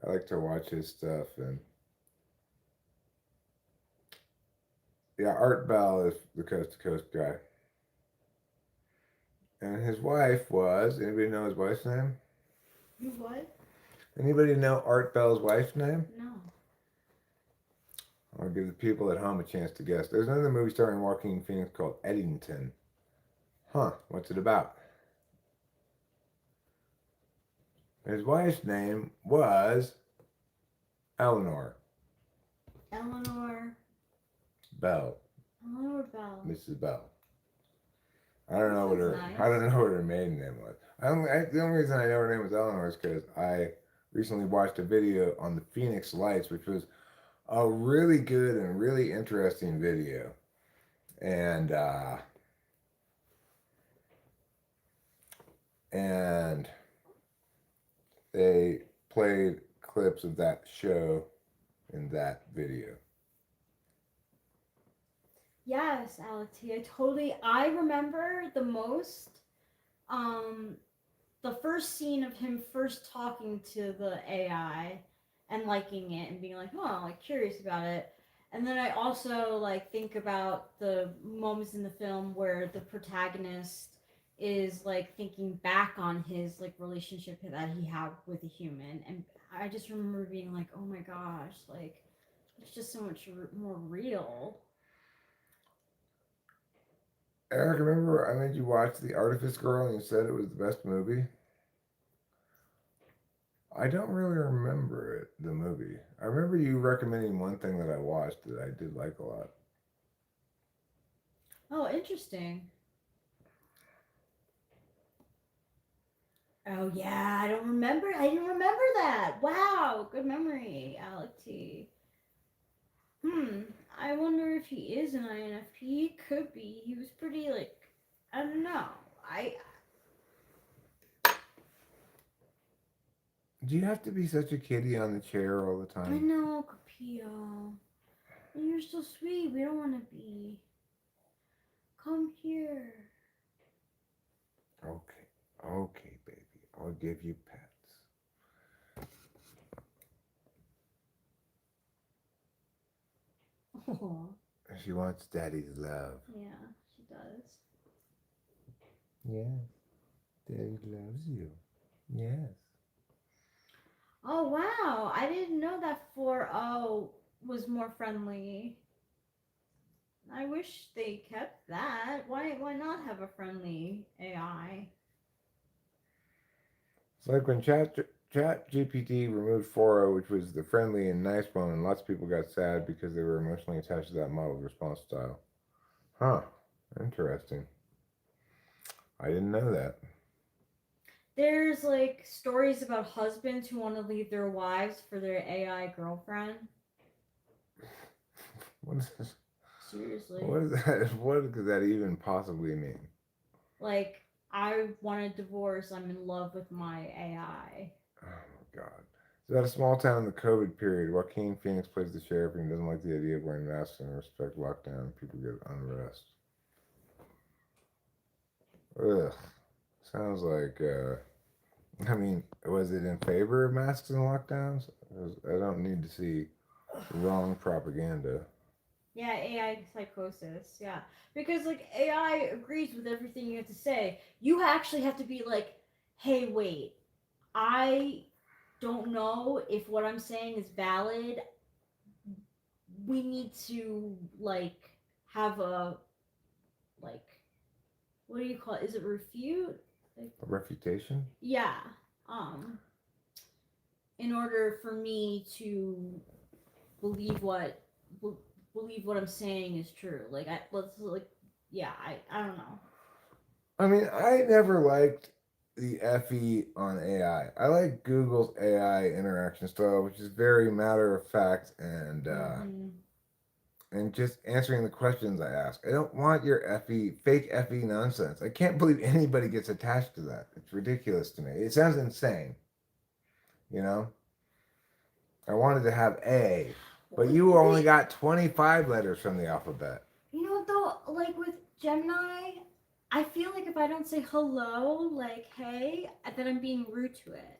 I like to watch his stuff. And yeah, Art Bell is the Coast to Coast guy. And his wife was, anybody know his wife's name? You what? Anybody know Art Bell's wife's name? No. I'll give the people at home a chance to guess. There's another movie starring Joaquin Phoenix called Eddington. Huh, what's it about? His wife's name was Eleanor Eleanor. Bell. Eleanor Bell. Mrs. Bell. I don't know Nice. I don't know what her maiden name was. The only reason I know her name was Eleanor is because I recently watched a video on the Phoenix Lights, which was a really good and really interesting video. And they played clips of that show in that video. Yes, Alex T. I remember the most, the first scene of him first talking to the AI and liking it and being like, oh, like curious about it. And then I also like think about the moments in the film where the protagonist is like thinking back on his like relationship that he had with a human, and I just remember being like, oh my gosh, like it's just so much more real. Eric, remember I made you watch The Artifice Girl and you said it was the best movie? I don't really remember it, the movie. I remember you recommending one thing that I watched that I did like a lot. Oh, interesting. Oh yeah, I don't remember. I didn't remember that. Wow, good memory, Alec T. I wonder if he is an INFP. He could be. He was pretty like, I don't know. Do you have to be such a kitty on the chair all the I time? know, Capio. You're so sweet. We don't want to be. Come here. Okay, baby. I'll give you pets. Aww. She wants daddy's love. Yeah, she does. Yeah. Daddy loves you. Yes. Oh wow, I didn't know that 4.0 was more friendly. I wish they kept that. Why not have a friendly AI? It's like when Chat GPT removed 4.0, which was the friendly and nice one, and lots of people got sad because they were emotionally attached to that modeled response style. Huh. Interesting. I didn't know that. There's like stories about husbands who want to leave their wives for their AI girlfriend. What is this? Seriously. What is that? What could that even possibly mean? Like, I want a divorce. I'm in love with my AI. Oh my god. It's about a small town in the COVID period. Joaquin Phoenix plays the sheriff and he doesn't like the idea of wearing masks and respect lockdown. People get unrest. Ugh. Sounds like, I mean, was it in favor of masks and lockdowns? 'Cause I don't need to see wrong propaganda. Yeah, AI psychosis. Yeah. Because, like, AI agrees with everything you have to say. You actually have to be like, hey, wait, I don't know if what I'm saying is valid. We need to, like, have a, like, what do you call it? Is it refute? Like, A refutation? yeah. Um, in order for me to believe what be- believe what I'm saying is true. Like I let's like yeah, I don't know. I mean, I never liked the FE on AI. I like Google's AI interaction style, which is very matter of fact Mm-hmm. and just answering the questions I ask. I don't want your FE fake FE nonsense. I can't believe anybody gets attached to that. It's ridiculous to me. It sounds insane, you know? I wanted to have A, but you only got 25 letters from the alphabet. You know what though? Like with Gemini, I feel like if I don't say hello, like hey, then I'm being rude to it.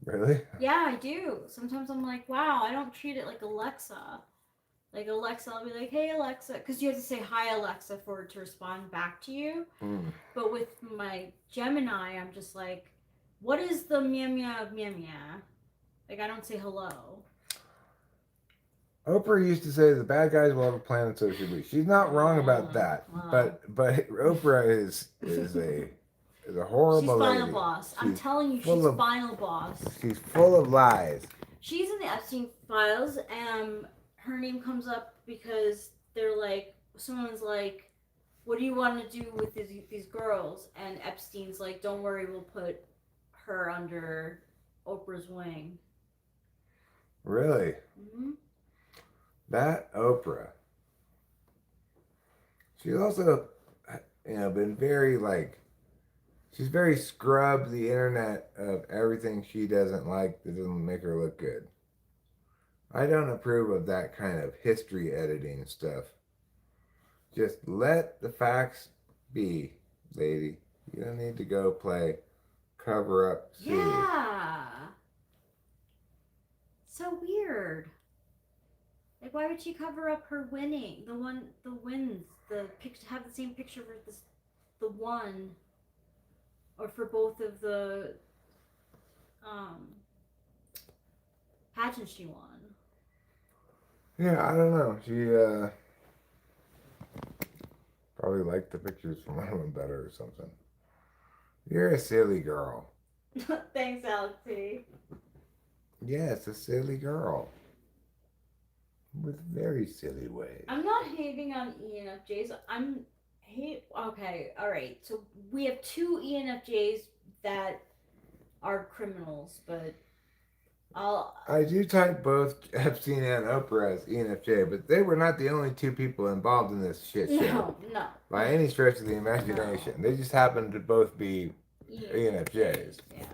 Really? Yeah, I do. Sometimes I'm like, wow, I don't treat it like Alexa. Like Alexa, I'll be like, hey Alexa, because you have to say hi Alexa for it to respond back to you. Mm. But with my Gemini, I'm just like, what is the meow meow meow meow? Like I don't say hello. Oprah used to say the bad guys will have a plan and so should we. She's not wrong about that. But Oprah is a She's horrible final lady. boss. I'm She's telling you, full she's of final boss. she's full of lies. She's in the Epstein files, and her name comes up because they're like, someone's like, what do you want to do with these girls? And Epstein's like, don't worry, we'll put her under Oprah's wing. Really? Mm-hmm. That Oprah. She's also been very like she's very scrubbed the internet of everything she doesn't like that doesn't make her look good. I don't approve of that kind of history editing stuff. Just let the facts be, lady. You don't need to go play cover up Sue. Yeah. So weird. Like, why would she cover up her winning? The wins, the picture, have the same picture for this, the one, or for both of the um pageants she won. Yeah, I don't know. She probably liked the pictures from one of them better or something. You're a silly girl. Thanks, Alexi. Yes, a silly girl. With very silly ways. I'm not hating on ENFJs. I'm hate. Okay, all right. So we have two ENFJs that are criminals, but I do type both Epstein and Oprah as ENFJ, but they were not the only two people involved in this shit show. No. By any stretch of the imagination. No. They just happened to both be ENFJs. Yeah.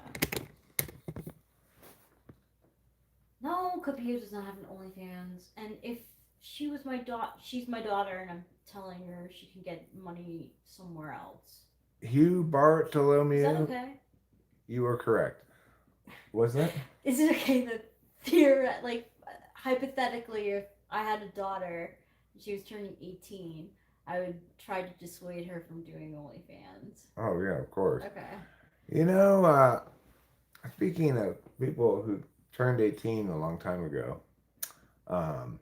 No, Kapia does not have an OnlyFans, and if she was my daughter, she's my daughter, and I'm telling her she can get money somewhere else. Hugh Bartholomew. Is that okay? You were correct. Was that? Is it okay that like hypothetically, if I had a daughter and she was turning 18, I would try to dissuade her from doing OnlyFans? Oh yeah, of course. Okay. You know, speaking of people who turned 18 a long time ago, um,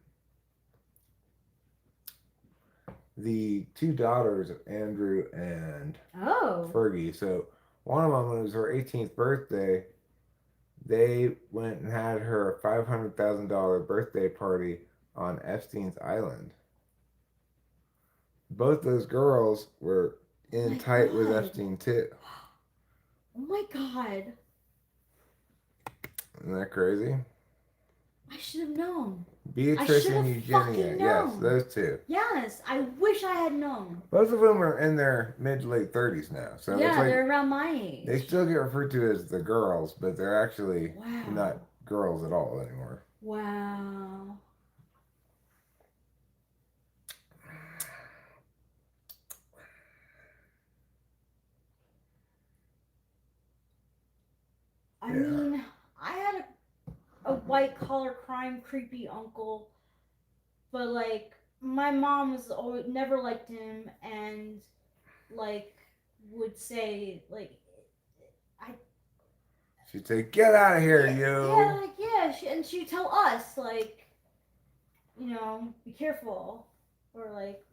the two daughters of Andrew and Oh. Fergie. So one of them, when it was her 18th birthday, they went and had her a $500,000 birthday party on Epstein's Island. Both those girls were Oh in my tight with god. Epstein too. Oh my god. Isn't that crazy? I should have known. I Beatrice should and have Eugenia. fucking Yes, known. those two. Yes, I wish I had known. Both of them are in their mid to late 30s now. So it's Yeah, like they're around my age. they still get referred to as the girls, but they're actually Wow. not girls at all anymore. Wow. I mean, I had a white collar crime creepy uncle, but like my mom was always never liked him and like would say like I She'd say, "Get out of here, yeah, you!" like yeah, and she'd tell us like, be careful, or like,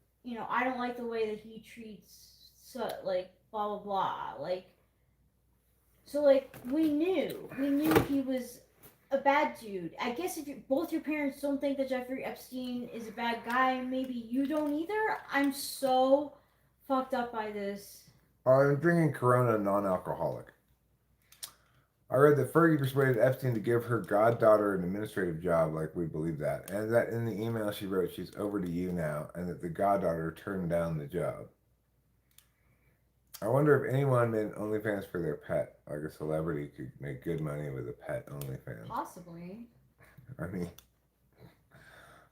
I don't like the way that he treats so like blah blah blah, like so like we knew he was a bad dude. I guess if both your parents don't think that Jeffrey Epstein is a bad guy, maybe you don't either. I'm so fucked up by this. I'm drinking Corona non-alcoholic. I read that Fergie persuaded Epstein to give her goddaughter an administrative job, like we believe that, and that in the email she wrote, "She's over to you now," and that the goddaughter turned down the job. I wonder if anyone made OnlyFans for their pet, like a celebrity could make good money with a pet OnlyFans. Possibly. I mean,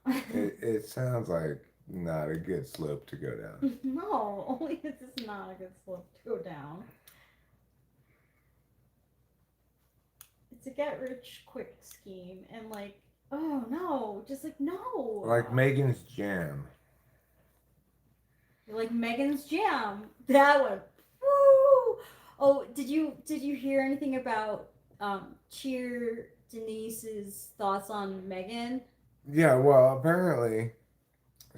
it sounds like not a good slope to go down. No, only this is not a good slope to go down. It's a get rich quick scheme, and like, oh no, just like no. Like Megan's Jam. Like Megan's Jam. That one. Woo! Oh, did you hear anything about Cheer Denise's thoughts on Megan? Yeah, well, apparently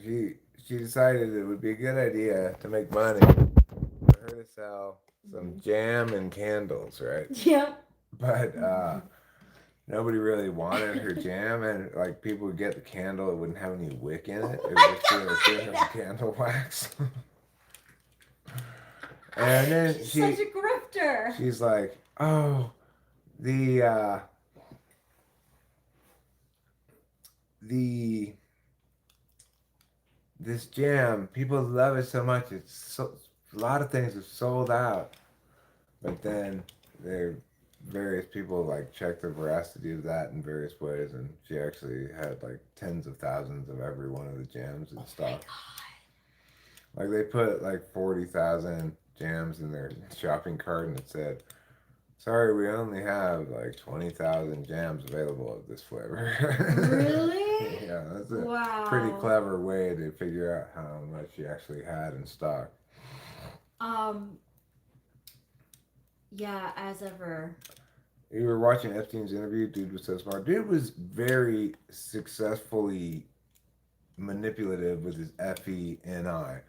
she decided it would be a good idea to make money for her to sell some jam and candles, right? Yeah. But nobody really wanted her jam, and like people would get the candle, it wouldn't have any wick in it. It would just be like candle wax. And then She's such a grifter. She's like, oh, the this jam, people love it so much. It's so a lot of things have sold out, but then there various people like check the veracity of that in various ways, and she actually had like tens of thousands of every one of the jams in stock. Like they put like 40,000 jams in their shopping cart, and it said, "Sorry, we only have like 20,000 jams available of this flavor." Really? Yeah, that's a pretty clever way to figure out how much she actually had in stock. Yeah, as ever. You were watching Epstein's interview. Dude was so smart. Dude was very successfully manipulative with his FE&I.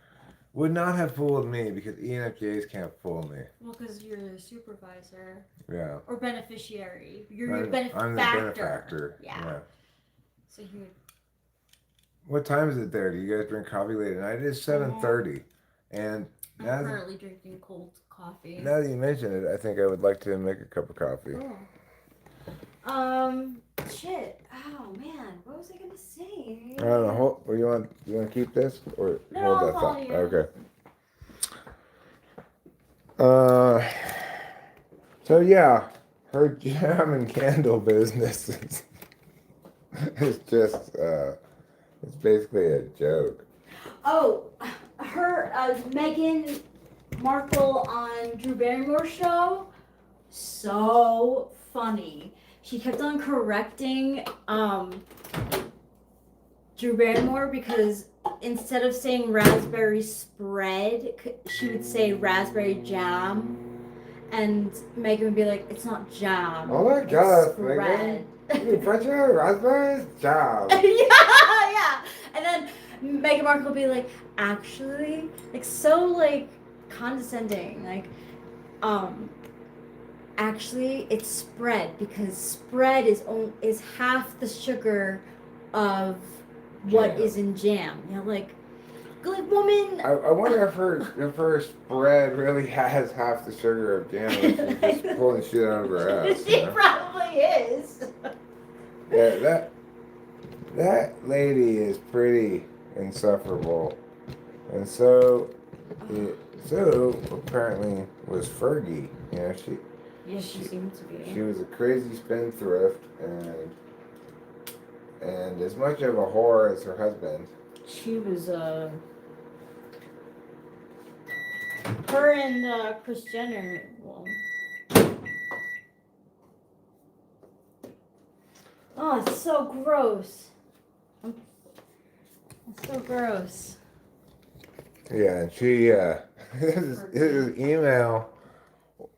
Would not have fooled me because ENFJs can't fool me. Well, because you're the supervisor. Yeah. Or beneficiary. You're your benefactor. I'm the benefactor. Yeah. So you. What time is it there? Do you guys drink coffee late at night? It is 7:30, and I'm currently drinking cold coffee. Now that you mention it, I think I would like to make a cup of coffee. Oh. Shit. Oh man, what was I gonna say? I don't know. You want to keep this or no, hold that I'll thought? Okay. So yeah, her jam and candle business is just it's basically a joke. Oh, her Meghan Markle on Drew Barrymore's show, so funny. She kept on correcting Drew Barrymore because instead of saying raspberry spread, she would say raspberry jam. And Megan would be like, it's not jam. Oh my it's God, spread. Megan. French raspberries? Job. Yeah. And then Meghan Markle would be like, actually, like so like condescending, like, actually it's spread because spread is half the sugar of what Jam. is in jam. You know, like woman. I wonder if her spread really has half the sugar of jam, and she's just pulling shit out of her ass. She probably is. Yeah, that lady is pretty insufferable, and so apparently was Fergie. You know, Yes, she seemed to be. she was a crazy spendthrift, and as much of a whore as her husband. She was her and Kris Jenner. Well, oh, it's so gross. It's so gross. Yeah, and she this is email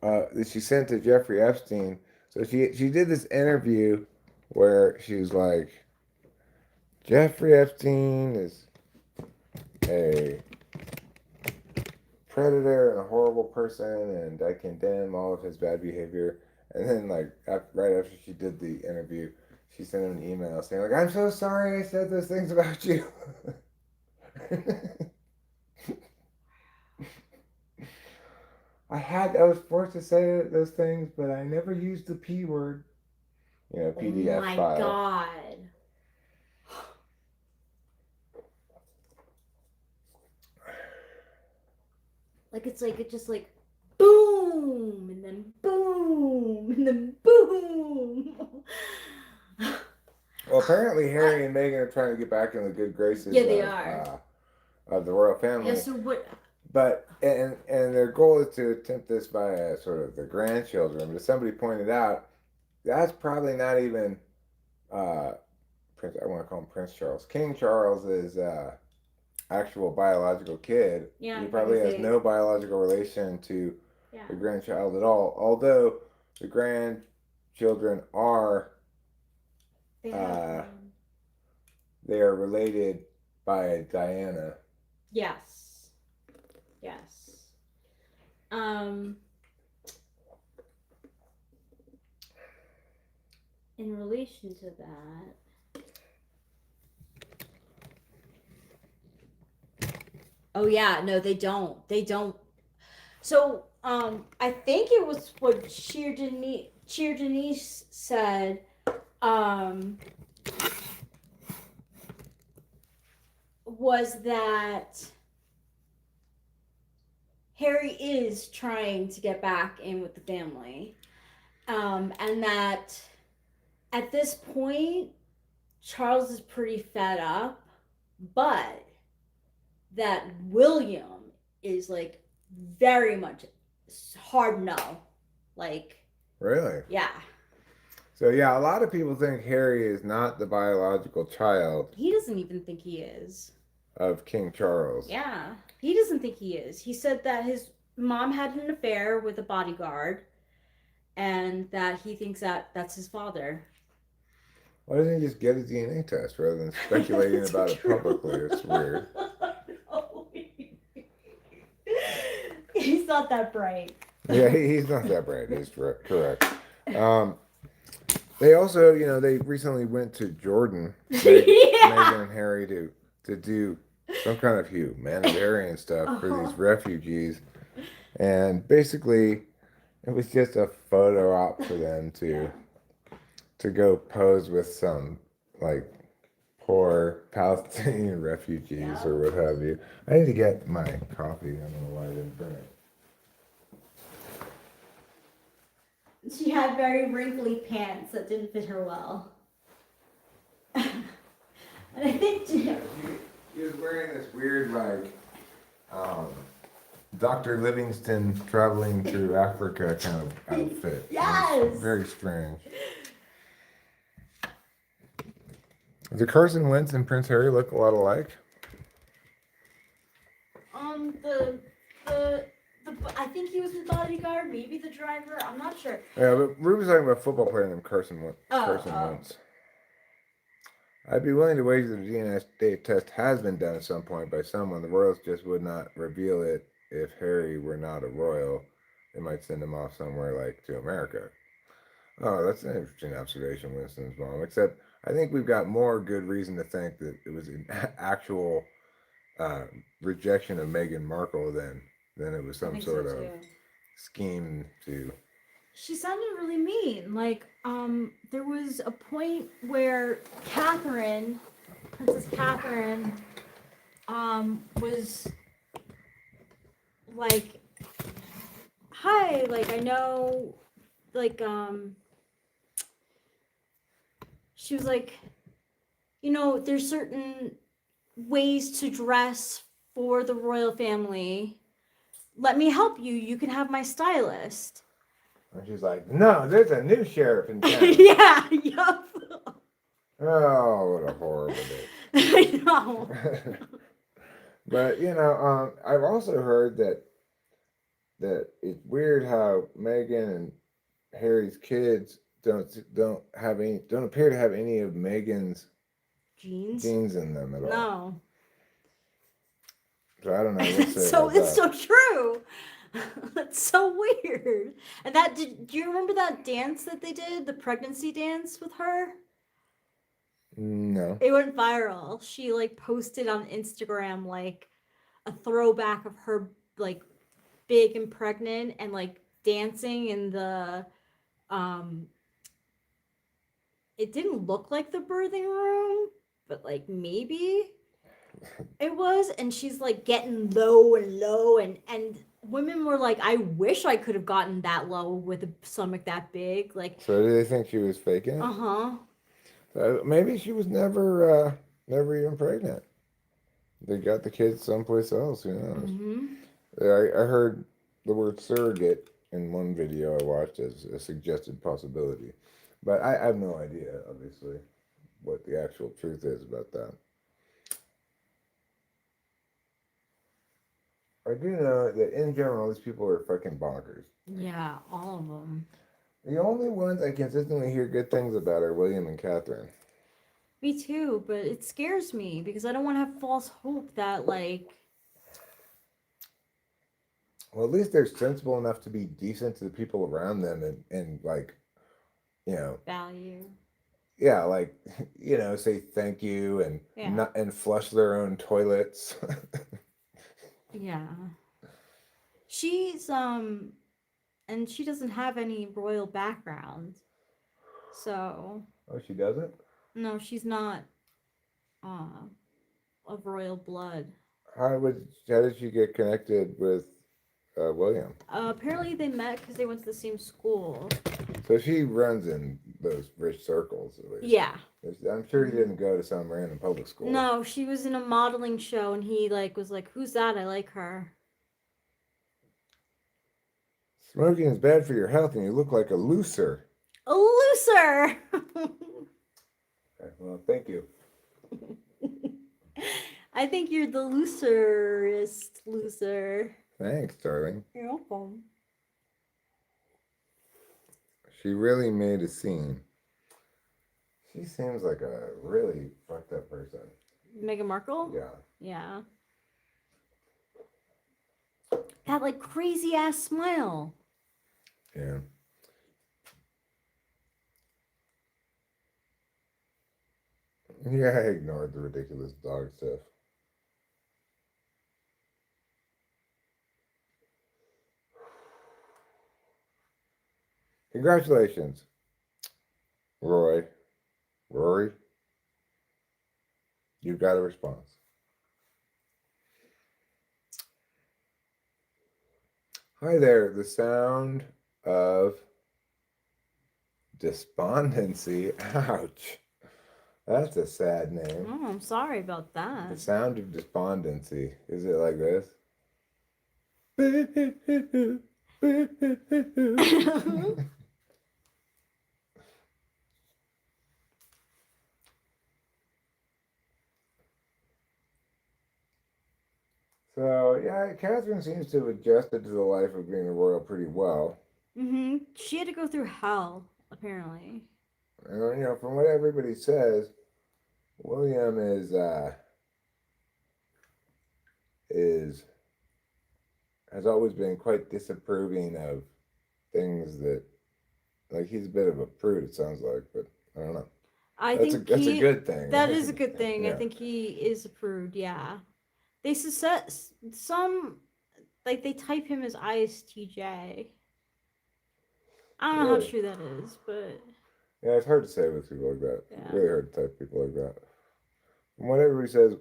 that she sent to Jeffrey Epstein. So she did this interview where she was like, Jeffrey Epstein is a predator and a horrible person, and I condemn all of his bad behavior. And then, like, right after she did the interview, she sent him an email saying, like, I'm so sorry I said those things about you. I was forced to say those things, but I never used the P word. You know, PDF oh my file. God. Like it's just like boom and then boom and then boom. Well, apparently Harry and Meghan are trying to get back in the good graces. Yeah, they are. Of the royal family. Yeah. So what? But and their goal is to attempt this by sort of the grandchildren. But as somebody pointed out, that's probably not even Prince. I want to call him Prince Charles. King Charles is actual biological kid. Yeah. He probably has no biological relation to Yeah. the grandchild at all. Although the grandchildren are they are related by Diana. Yes. Yes. In relation to that. Oh yeah, no, they don't. They don't. So, I think it was what Cheer Denise said. Was that Harry is trying to get back in with the family, and that at this point Charles is pretty fed up, but that William is like very much hard no. Like, really? Yeah. So yeah, a lot of people think Harry is not the biological child. He doesn't even think he is. Of King Charles. Yeah. He doesn't think he is. He said that his mom had an affair with a bodyguard and that he thinks that that's his father. Why doesn't he just get a DNA test rather than speculating about it publicly? It's weird. He's not that bright. Yeah, he's not that bright. He's correct. They also, you know, they recently went to Jordan, Meghan and Harry, to do some kind of humanitarian stuff for these refugees. And basically, it was just a photo op for them to go pose with some, like, poor Palestinian refugees or what have you. I need to get my coffee. I don't know why I didn't bring it. She had very wrinkly pants that didn't fit her well. And I think she was wearing this weird, like, Dr. Livingston traveling through Africa kind of outfit. Yes! Very strange. Do Carson Wentz and Prince Harry look a lot alike? The I think he was the bodyguard, maybe the driver. I'm not sure. Yeah, but Ruby's talking about a football player named Carson Oh. Wentz. I'd be willing to wager the DNA test has been done at some point by someone. The Royals just would not reveal it if Harry were not a Royal. They might send him off somewhere like to America. Oh, that's an interesting observation, Winston's mom. Except I think we've got more good reason to think that it was an actual rejection of Meghan Markle than it was some sort of scheme to. She sounded really mean. Like, there was a point where Catherine, Princess Catherine, was like, hi, like, I know, like, she was like, there's certain ways to dress for the royal family. Let me help you. You can have my stylist. And she's like, no, there's a new sheriff in town. Yeah, yup. Oh, what a horrible day. I know. But I've also heard that it's weird how Meghan and Harry's kids don't appear to have any of Meghan's genes in them at all. No. So I don't know. What to say So about it's that. so true. That's so weird. And do you remember that dance that they did, the pregnancy dance with her? No. It went viral. She like posted on Instagram like a throwback of her like big and pregnant and like dancing in the it didn't look like the birthing room, but like maybe it was, and she's like getting low and low, and women were like, I wish I could have gotten that low with a stomach that big. Like, so do they think she was faking it? Uh-huh. Maybe she was never even pregnant. They got the kids someplace else. Who knows? Mm-hmm. I heard the word surrogate in one video I watched as a suggested possibility, but I have no idea, obviously, what the actual truth is about that. I do know that in general, these people are fucking bonkers. Yeah, all of them. The only ones I consistently hear good things about are William and Catherine. Me too, but it scares me because I don't want to have false hope that like. Well, at least they're sensible enough to be decent to the people around them and like, value. Yeah, like, say thank you and flush their own toilets. Yeah. She's and she doesn't have any royal background. So. Oh, she doesn't? No, she's not of royal blood. How did she get connected with William? Apparently they met because they went to the same school. So she runs in those rich circles, at least. Yeah. I'm sure he didn't go to some random public school. No, she was in a modeling show and he was like, who's that? I like her. Smoking is bad for your health and you look like a looser. A looser! Okay, well, thank you. I think you're the looserest loser. Thanks, darling. You're welcome. She really made a scene. She seems like a really fucked up person. Meghan Markle? Yeah. Yeah. That like crazy ass smile. Yeah. Yeah, I ignored the ridiculous dog stuff. Congratulations, Rory. You got a response. Hi there, the sound of despondency. Ouch. That's a sad name. Oh, I'm sorry about that. The sound of despondency. Is it like this? So yeah, Catherine seems to have adjusted to the life of being a royal pretty well. She had to go through hell, apparently. And from what everybody says, William is has always been quite disapproving of things that, like, he's a bit of a prude. It sounds like, but I don't know. I That's think a good thing. that is a good thing. I Yeah. think he is approved. Yeah, they success some like they type him as ISTJ. I don't know how Really? true that is, but Yeah, it's hard to say with people like that. yeah. It's really hard to type people like that. From what everybody says,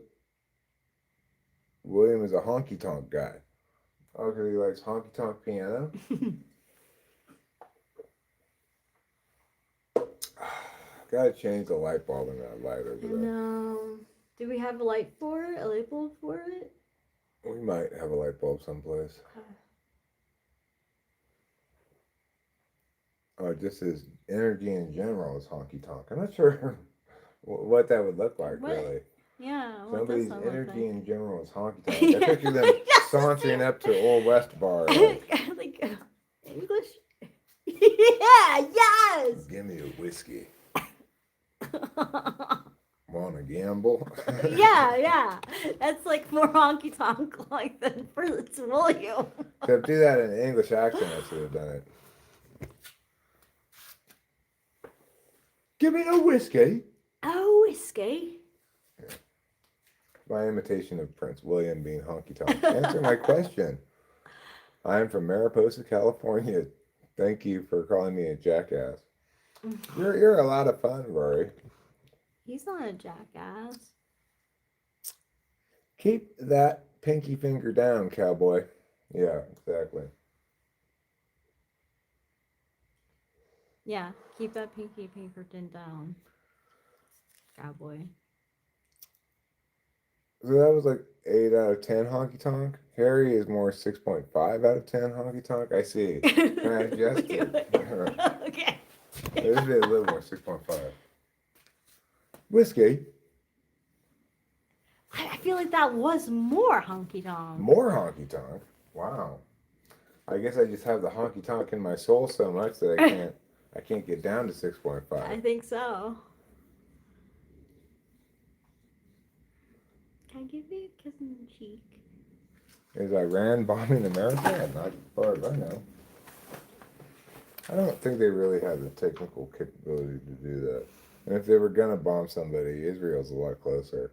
William is a honky tonk guy. Oh, because he likes honky tonk piano? Gotta change the light bulb in that light over there. No. Do we have a light for it? A light bulb for it? We might have a light bulb someplace. Oh, just his energy in general is honky tonk. I'm not sure what that would look like, really. Yeah. Somebody's energy in general is honky tonk. Yeah. I picture them sauntering up to Old West Bar. Like English? Yeah, yes! Give me a whiskey. Wanna gamble? yeah. That's like more honky tonk like than Prince William. Except do that in an English accent, I should have done it. Give me a whiskey. Oh, whiskey. My imitation of Prince William being honky tonk. Answer my question. I'm from Mariposa, California. Thank you for calling me a jackass. You're a lot of fun, Rory. He's not a jackass. Keep that pinky finger down, cowboy. Yeah, exactly. Yeah, keep that pinky Pinkerton down. Cowboy. So that was like 8 out of 10 honky tonk. Harry is more 6.5 out of 10 honky tonk. I see. Can I adjust it? Okay. This would be a little more 6.5. Whiskey. I feel like that was more honky tonk. More honky tonk. Wow. I guess I just have the honky tonk in my soul so much that I can't get down to 6.5. I think so. Can I give you a kiss on the cheek? Is Iran bombing America? Not as far as I know. I don't think they really have the technical capability to do that. And if they were going to bomb somebody, Israel's a lot closer.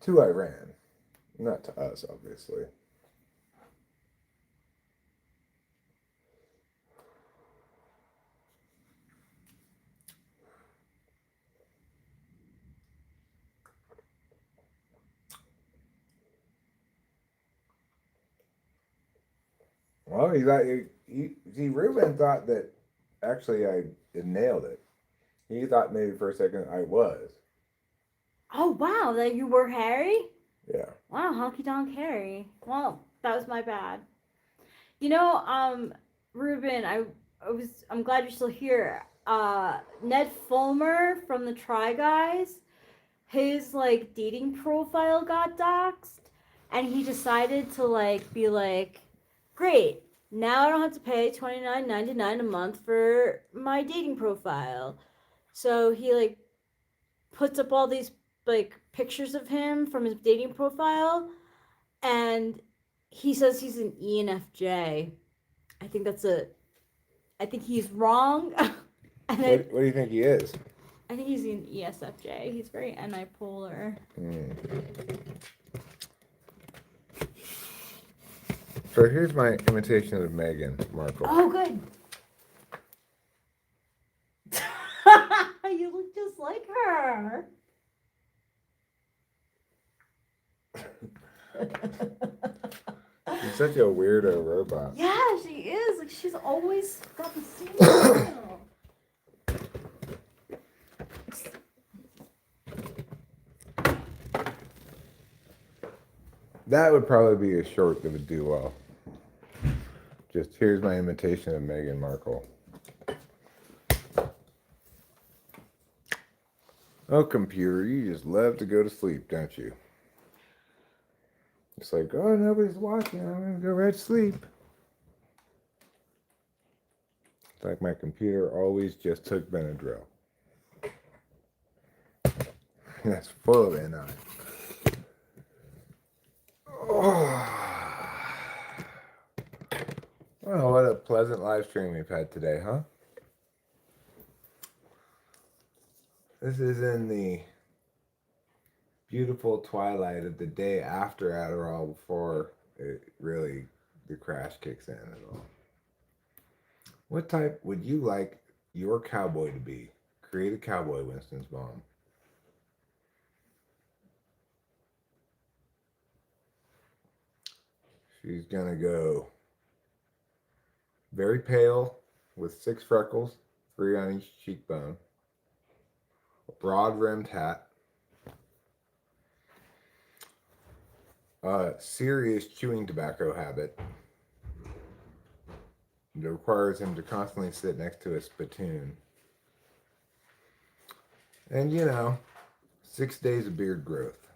To Iran. Not to us, obviously. Well, Reuben thought that actually I nailed it. He thought maybe for a second I was. Oh, wow, that you were Harry? Yeah. Wow, honky tonk Harry. Well, that was my bad. Ruben, I'm glad you're still here. Ned Fulmer from the Try Guys, his like dating profile got doxxed, and he decided to be like, great, now I don't have to pay $29.99 a month for my dating profile. So he puts up all these pictures of him from his dating profile, and he says he's an ENFJ. I think he's wrong. What do you think he is? I think he's an ESFJ. He's very unipolar. So here's my imitation of Meghan Markle. Oh, good. You look just like her. She's such a weirdo robot. Yeah, she is. She's always got the same style. That would probably be a short that would do well. Just here's my imitation of Meghan Markle. Oh, computer, you just love to go to sleep, don't you? It's like, oh, nobody's watching. I'm going to go right to sleep. It's like my computer always just took Benadryl. That's full of NI. Oh. Well, what a pleasant live stream we've had today, huh? This is in the beautiful twilight of the day after Adderall, before it really, the crash kicks in at all. What type would you like your cowboy to be? Create a cowboy, Winston's mom. She's gonna go very pale with 6 freckles, 3 on each cheekbone, a broad rimmed hat, a serious chewing tobacco habit that requires him to constantly sit next to a spittoon, and 6 days of beard growth.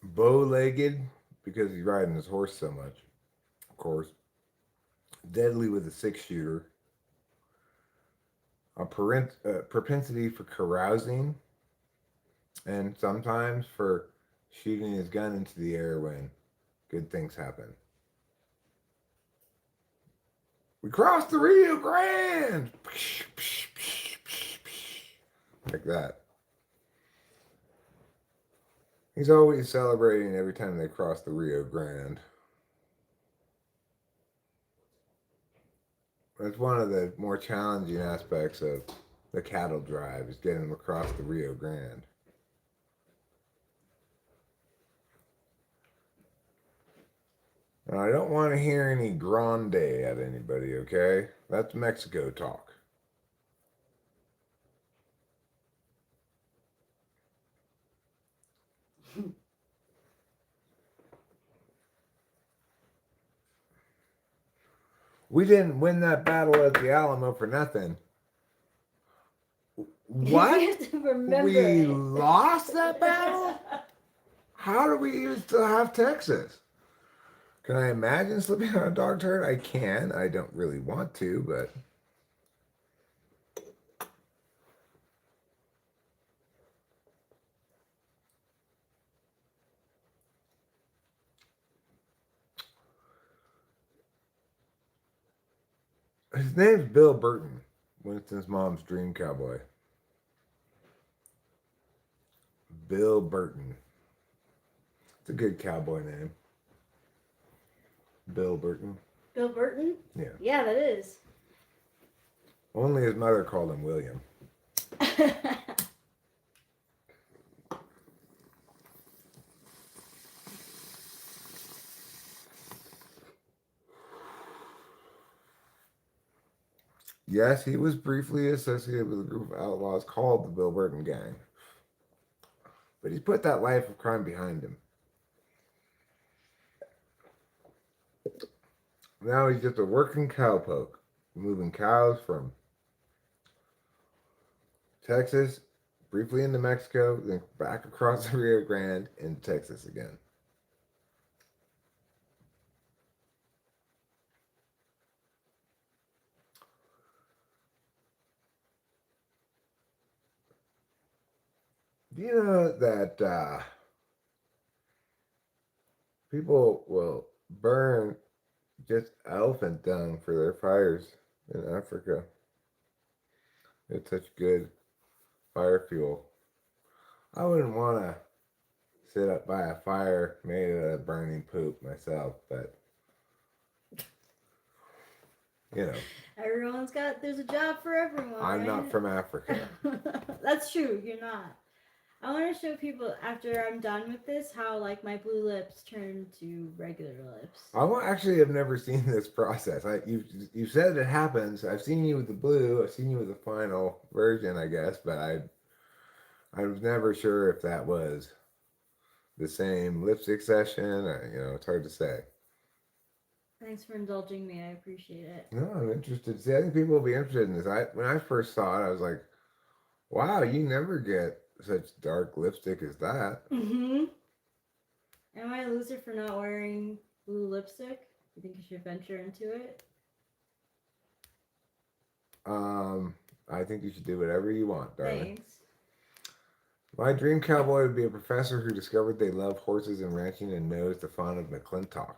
Bow-legged because he's riding his horse so much, of course. Deadly with a 6-shooter. A propensity for carousing, and sometimes for shooting his gun into the air when good things happen. We crossed the Rio Grande! Like that. He's always celebrating every time they cross the Rio Grande. That's one of the more challenging aspects of the cattle drive, is getting them across the Rio Grande. Now, I don't want to hear any grande at anybody, okay? That's Mexico talk. We didn't win that battle at the Alamo for nothing. What? You have to remember We it. lost that battle? How do we even still have Texas? Can I imagine slipping on a dog turd? I can. I don't really want to, but... His name's Bill Burton, Winston's mom's dream cowboy. Bill Burton. It's a good cowboy name. Bill Burton. Bill Burton? Yeah. Yeah, that is. Only his mother called him William. Yes, he was briefly associated with a group of outlaws called the Bill Burton Gang. But he's put that life of crime behind him. Now he's just a working cowpoke, moving cows from Texas, briefly into Mexico, then back across the Rio Grande into Texas again. Do you know that people will burn just elephant dung for their fires in Africa? It's such good fire fuel. I wouldn't want to sit up by a fire made out of burning poop myself, but There's a job for everyone. I'm right? not from Africa. That's true, you're not. I want to show people after I'm done with this how my blue lips turn to regular lips. I actually have never seen this process. You said it happens. I've seen you with the blue. I've seen you with the final version, I guess, but I was never sure if that was the same lipstick session. It's hard to say. Thanks for indulging me. I appreciate it. No, I'm interested. See, I think people will be interested in this. When I first saw it, I was like, wow, you never get such dark lipstick as that. Mm-hmm. Am I a loser for not wearing blue lipstick? You think you should venture into it? I think you should do whatever you want, darling. Thanks. My dream cowboy would be a professor who discovered they love horses and ranching and knows the fun of McClintock.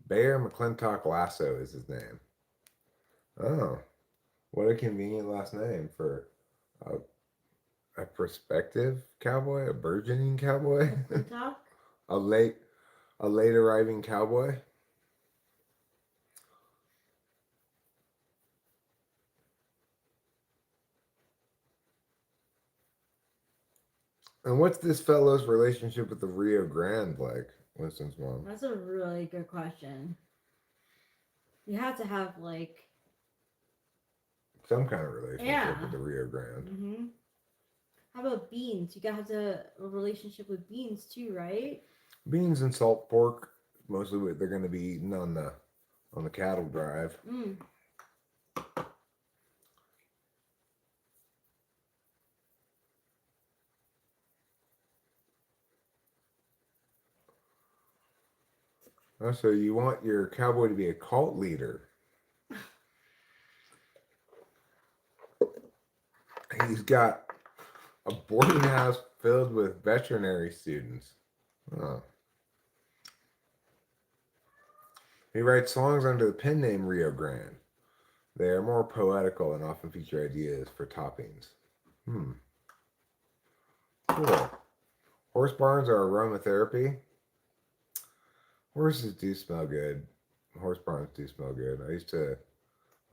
Bear McClintock Lasso is his name. Oh, what a convenient last name for a, a prospective cowboy, a burgeoning cowboy, McClintock? a late arriving cowboy. And what's this fellow's relationship with the Rio Grande like? Winston's mom. That's a really good question. You have to have like Some kind of relationship Yeah. with the Rio Grande. Mm-hmm. How about beans? You gotta have a relationship with beans too, right? Beans and salt pork, mostly what they're going to be eating on the cattle drive. Mm. Oh, so you want your cowboy to be a cult leader? He's got a boarding house filled with veterinary students. Oh. He writes songs under the pen name Rio Grande. They are more poetical and often feature ideas for toppings. Cool. Horse barns are aromatherapy. Horses do smell good. Horse barns do smell good. I used to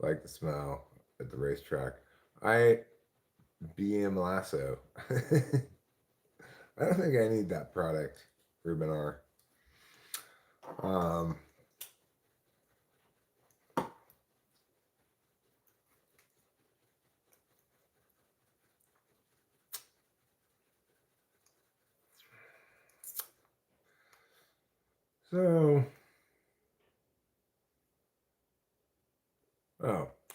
like the smell at the racetrack. BM Lasso. I don't think I need that product, Ruben R. So,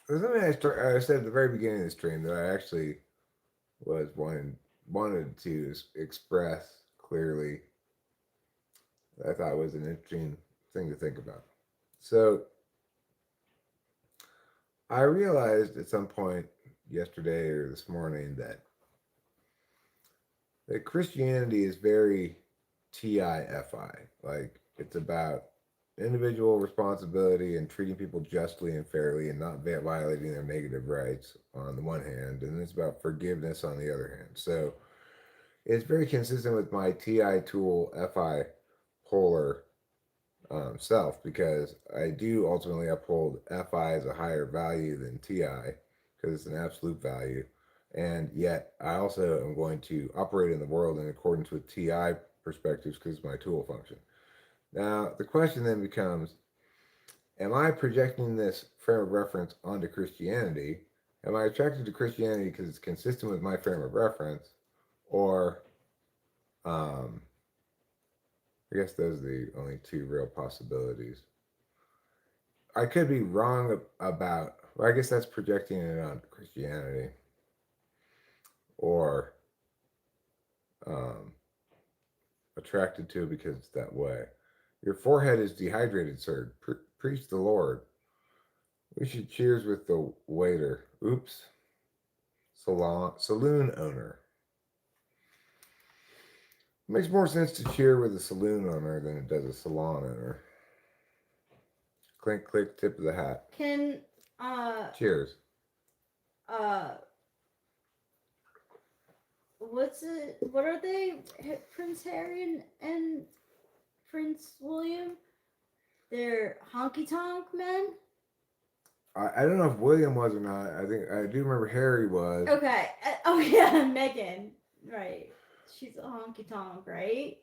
there's something I said at the very beginning of the stream that I actually was wanted to express clearly. That I thought was an interesting thing to think about. So, I realized at some point yesterday or this morning that Christianity is very TIFI. Like, it's about individual responsibility and treating people justly and fairly and not violating their negative rights on the one hand, and it's about forgiveness on the other hand. So it's very consistent with my TI tool FI polar self, because I do ultimately uphold FI as a higher value than TI because it's an absolute value. And yet, I also am going to operate in the world in accordance with TI perspectives because it's my tool function. Now, the question then becomes, am I projecting this frame of reference onto Christianity? Am I attracted to Christianity because it's consistent with my frame of reference? Or, I guess those are the only two real possibilities. I could be wrong about, well, I guess that's projecting it onto Christianity. Or, attracted to it because it's that way. Your forehead is dehydrated, sir. Preach the Lord. We should cheers with the waiter. Oops. Saloon owner. Makes more sense to cheer with a saloon owner than it does a salon owner. Clink, click, tip of the hat. Can Cheers. what are they? Prince Harry and Prince William? They're honky tonk men? I don't know if William was or not. I do remember Harry was. Okay. Oh yeah, Megan. Right. She's a honky tonk, right?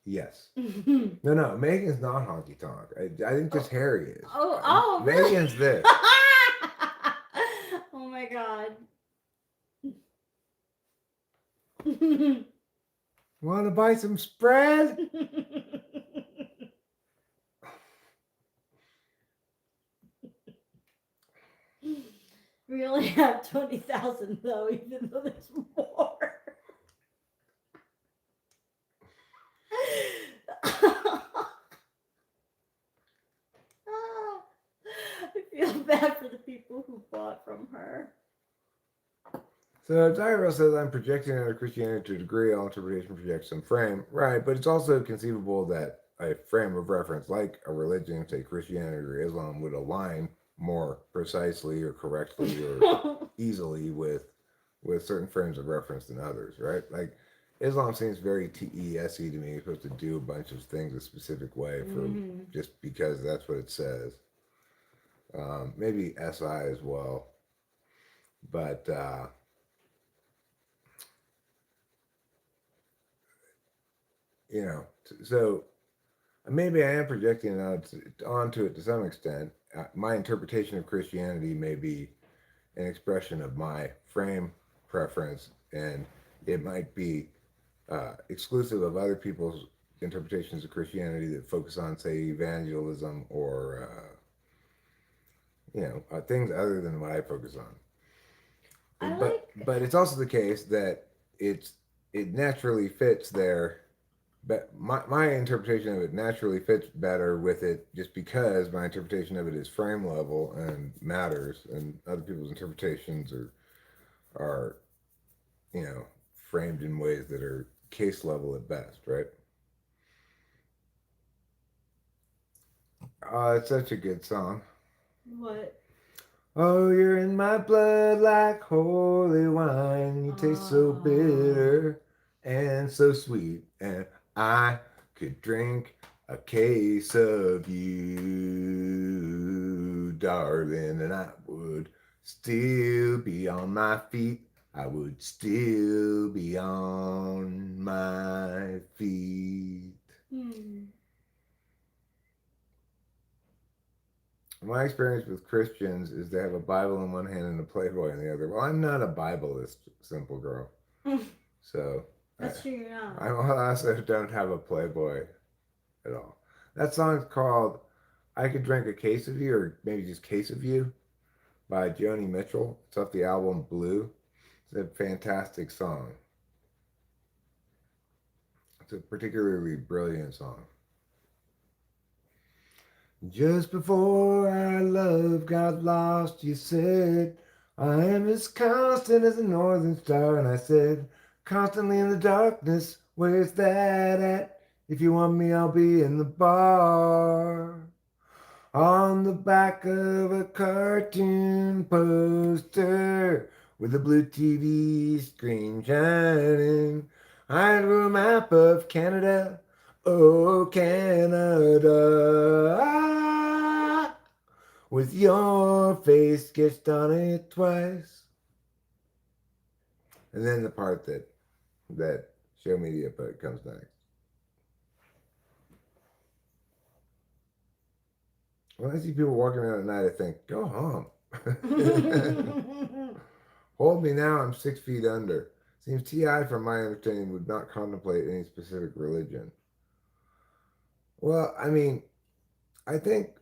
Yes. No, Megan's not honky tonk. I think just Harry is. Oh, Megan's this. Oh my god. Want to buy some spread? We only have 20,000 though, even though there's more. I feel bad for the people who bought from her. So Tyrell says I'm projecting out of Christianity to a degree. All interpretation projects some frame, right? But it's also conceivable that a frame of reference, like a religion, say Christianity or Islam, would align more precisely or correctly or easily with certain frames of reference than others, right? Like Islam seems very TESE to me. You're supposed to do a bunch of things a specific way for just because that's what it says. Maybe SI as well, but so maybe I am projecting onto it to some extent. My interpretation of Christianity may be an expression of my frame preference, and it might be exclusive of other people's interpretations of Christianity that focus on, say, evangelism or things other than what I focus on. I But it's also the case that it naturally fits there. But my interpretation of it naturally fits better with it just because my interpretation of it is frame level and matters, and other people's interpretations are framed in ways that are case level at best, right? It's such a good song. What? Oh, you're in my blood like holy wine. You taste so bitter and so sweet. And I could drink a case of you, darling, and I would still be on my feet. I would still be on my feet. My experience with Christians is they have a Bible in one hand and a Playboy in the other. Well, I'm not a Bibleist, simple girl. So That's true, you're not. I also don't have a Playboy at all. That song's called "I Could Drink a Case of You," or maybe just "Case of You" by Joni Mitchell. It's off the album Blue. It's a fantastic song. It's a particularly brilliant song. Just before our love got lost, you said, I am as constant as a northern star. And I said, constantly in the darkness, where's that at? If you want me, I'll be in the bar. On the back of a cartoon poster with a blue TV screen shining. I drew a map of Canada. Oh, Canada, with your face sketched on it twice. And then the part that Show Media put comes next. When I see people walking around at night, I think, go home. Hold me now, I'm 6 feet under. Seems T.I., from my understanding, would not contemplate any specific religion. Well, I mean, I think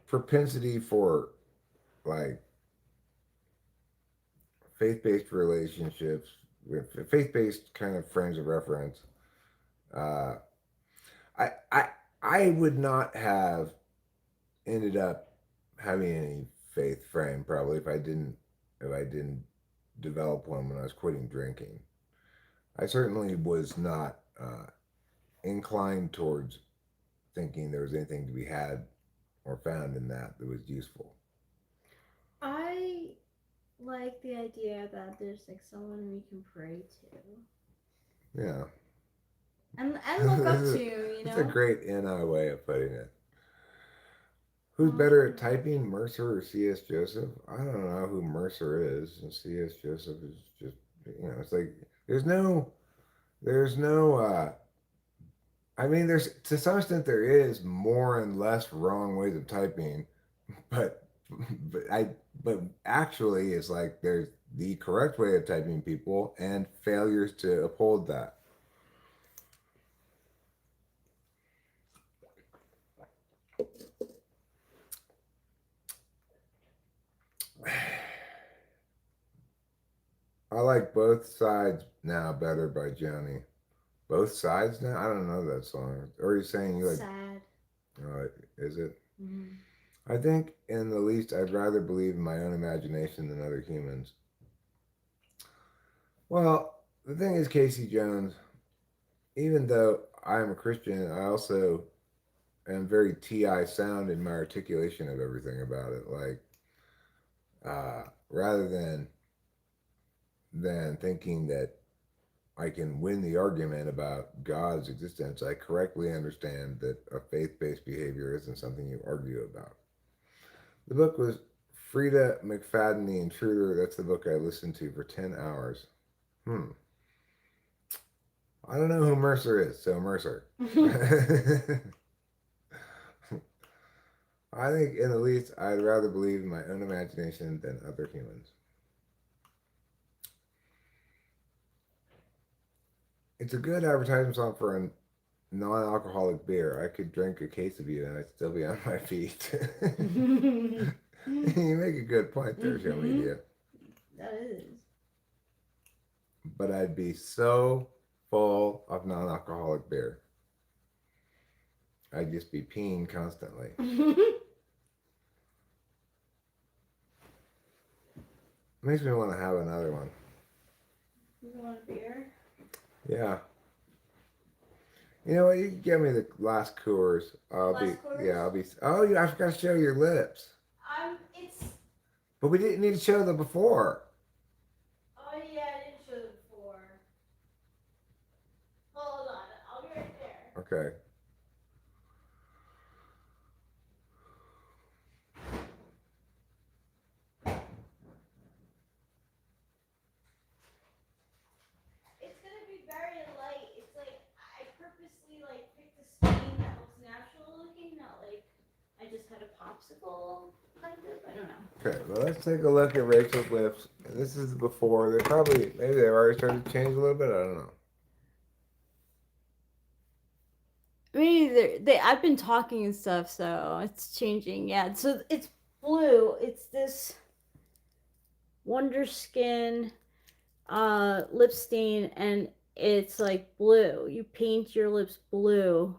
propensity for like faith-based relationships, faith-based kind of frames of reference. Uh, I I I would not have ended up having any faith frame probably if I didn't develop one when I was quitting drinking. I certainly was not inclined towards thinking there was anything to be had or found in that was useful. I like the idea that there's like someone we can pray to. Yeah. And look up to, you know. It's a great NI way of putting it. Who's better at typing, Mercer or C.S. Joseph? I don't know who Mercer is, and C.S. Joseph is just, it's like there's no. I mean, there's to some extent there is more and less wrong ways of typing, but but actually it's like there's the correct way of typing people and failures to uphold that. I like Both Sides Now better by Johnny. Both Sides Now? I don't know that song. Or are you saying you like. Sad. Is it? Mm-hmm. I think, in the least, I'd rather believe in my own imagination than other humans. Well, the thing is, Casey Jones, even though I am a Christian, I also am very TI sound in my articulation of everything about it. Like, rather than thinking that I can win the argument about God's existence, I correctly understand that a faith based behavior isn't something you argue about. The book was Frida McFadden, The Intruder. That's the book I listened to for 10 hours. I don't know who Mercer is, so Mercer. I think, in the least, I'd rather believe in my own imagination than other humans. It's a good advertisement song for a non-alcoholic beer. I could drink a case of you and I'd still be on my feet. You make a good point there, show media. That is. But I'd be so full of non-alcoholic beer. I'd just be peeing constantly. Makes me want to have another one. You want a beer? Yeah. You know what? You can give me the last Coors. Coors? I'll be. Oh, yeah, I forgot to show your lips. It's. But we didn't need to show them before. Oh yeah, I didn't show them before. Hold on, I'll be right there. Okay. It's gonna be very light. It's like I purposely picked a stain that looks natural looking, not like I just had a popsicle kind of. I don't know. Okay, well, let's take a look at Rachel's lips. This is before. Maybe they've already started to change a little bit. I don't know. Maybe I've been talking and stuff, so it's changing. Yeah, so it's blue. It's this Wonder Skin lip stain, and it's like blue. You paint your lips blue,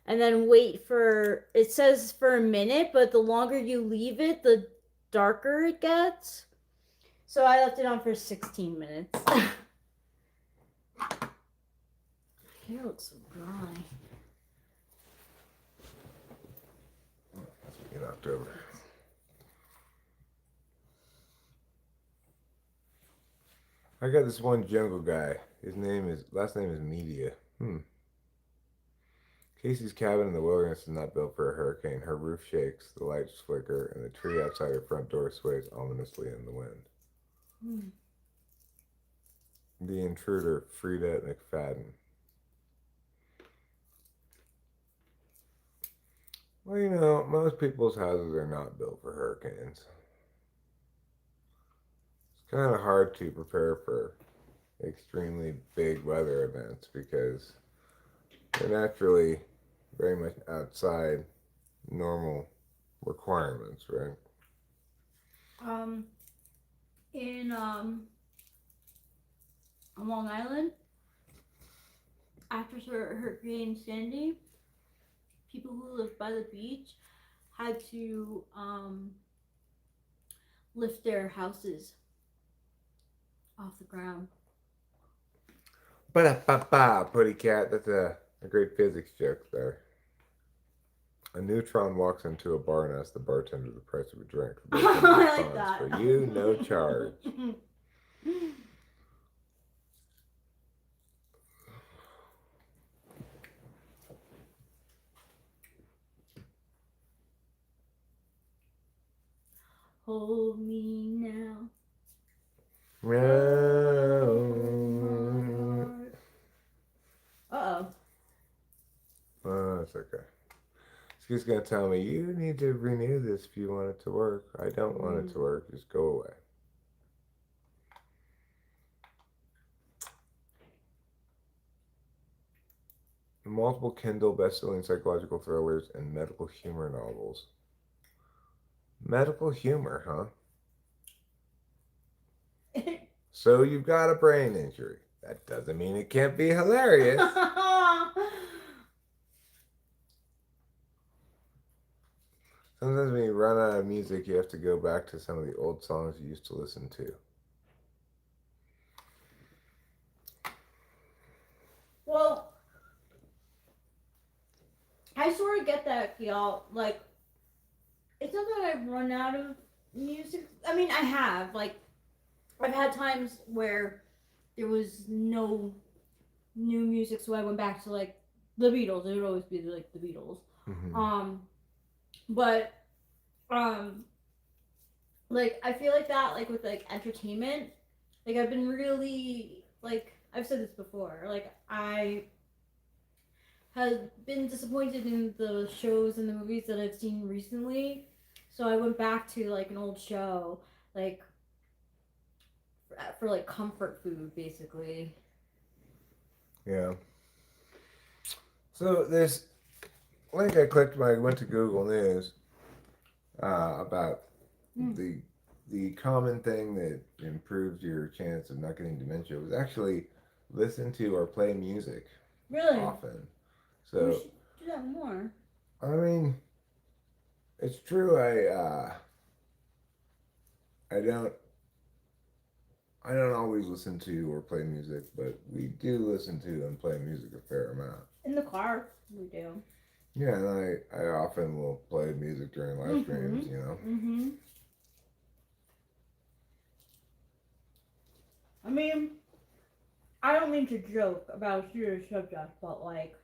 and then wait for. It says for a minute, but the longer you leave it, the darker it gets. So I left it on for 16 minutes. Hair looks so dry. In October. I got this one jungle guy. His last name is Media. Casey's cabin in the wilderness is not built for a hurricane. Her roof shakes, the lights flicker, and the tree outside her front door sways ominously in the wind. The Intruder, Frida McFadden. Well, you know, most people's houses are not built for hurricanes. It's kind of hard to prepare for extremely big weather events because they're naturally very much outside normal requirements, right? In on Long Island, after Hurricane Sandy, people who lived by the beach had to lift their houses off the ground. Ba-da-ba-ba, Putty Cat. That's a great physics joke there. A neutron walks into a bar and asks the bartender the price of a drink. I like that. For you, no charge. Hold me now. Uh-oh. It's okay. She's gonna tell me, you need to renew this if you want it to work. I don't want it to work. Just go away. Multiple Kindle best-selling psychological thrillers and medical humor novels. Medical humor, huh? So you've got a brain injury. That doesn't mean it can't be hilarious. Sometimes when you run out of music, you have to go back to some of the old songs you used to listen to. Well, I sort of get that, y'all. Like, it's not that I've run out of music. I mean, I have. Like, I've had times where there was no new music, so I went back to, like, the Beatles. It would always be, like, the Beatles. Mm-hmm. But, like, I feel like that, like, with, like, entertainment, like, I've been really, like, I've said this before, like, I have been disappointed in the shows and the movies that I've seen recently, so I went back to, like, an old show, like, for like, comfort food, basically. Yeah. So this link I clicked when I went to Google News about the common thing that improves your chance of not getting dementia was actually listen to or play music Really? often. We So should do that more. I mean, it's true. I don't always listen to or play music, but we do listen to and play music a fair amount. In the car, we do. Yeah, and I often will play music during live streams, you know. Mm-hmm. I mean, I don't mean to joke about a serious subject, but, like,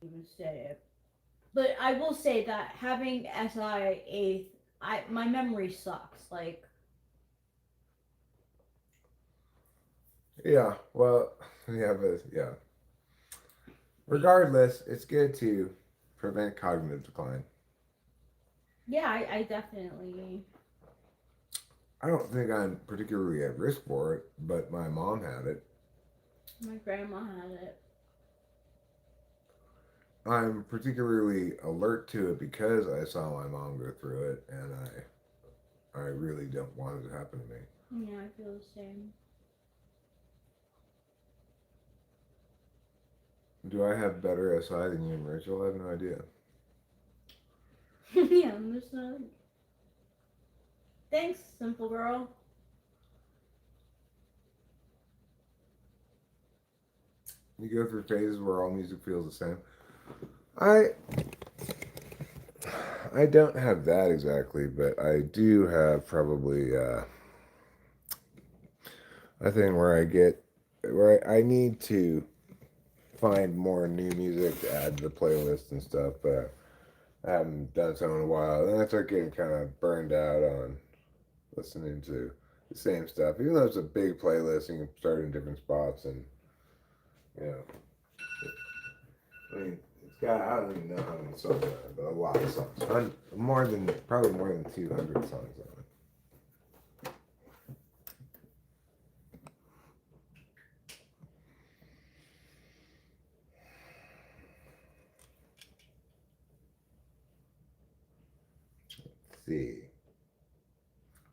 even say it. But I will say that having SIA, my memory sucks. Like, Yeah, well, yeah. Regardless, it's good to prevent cognitive decline. yeah, I definitely. I don't think I'm particularly at risk for it, but my mom had it. My grandma had it. I'm particularly alert to it because I saw my mom go through it, and I really don't want it to happen to me. Yeah, I feel the same. Do I have better SI than you and Rachel? I have no idea. Yeah, there's no. Thanks, simple girl. You go through phases where all music feels the same. I don't have that exactly, but I do have probably a thing where I need to find more new music to add to the playlist and stuff, but I haven't done so in a while. And I start getting kind of burned out on listening to the same stuff, even though it's a big playlist and you can start in different spots and you know. I mean, it's got, I don't even know how many songs on it, but a lot of songs. Probably more than 200 songs on it. Let's see.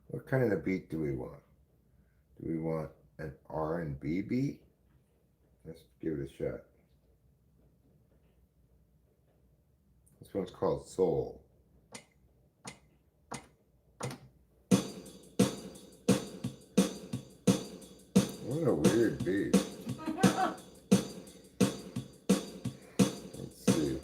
What kind of beat do we want? Do we want an R&B beat? Let's give it a shot. This one's called Soul. What a weird beat. Let's see.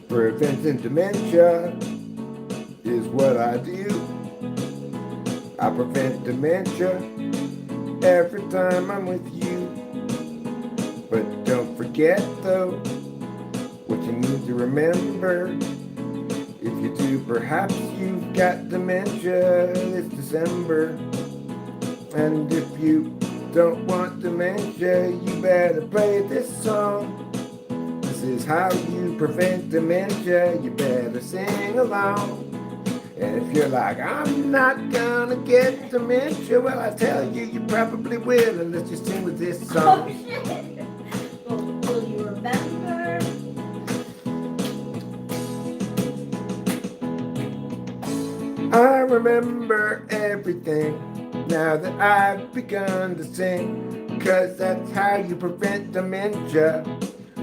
Preventing dementia is what I do. I prevent dementia every time I'm with you. But don't forget though, what you need to remember. If you do, perhaps you've got dementia this December. And if you don't want dementia, you better play this song. This is how you prevent dementia, you better sing along. And if you're like, I'm not gonna get dementia, well, I tell you, you probably will. And let's just sing with this song. Oh, shit. Will you remember? I remember everything now that I've begun to sing, 'cause that's how you prevent dementia.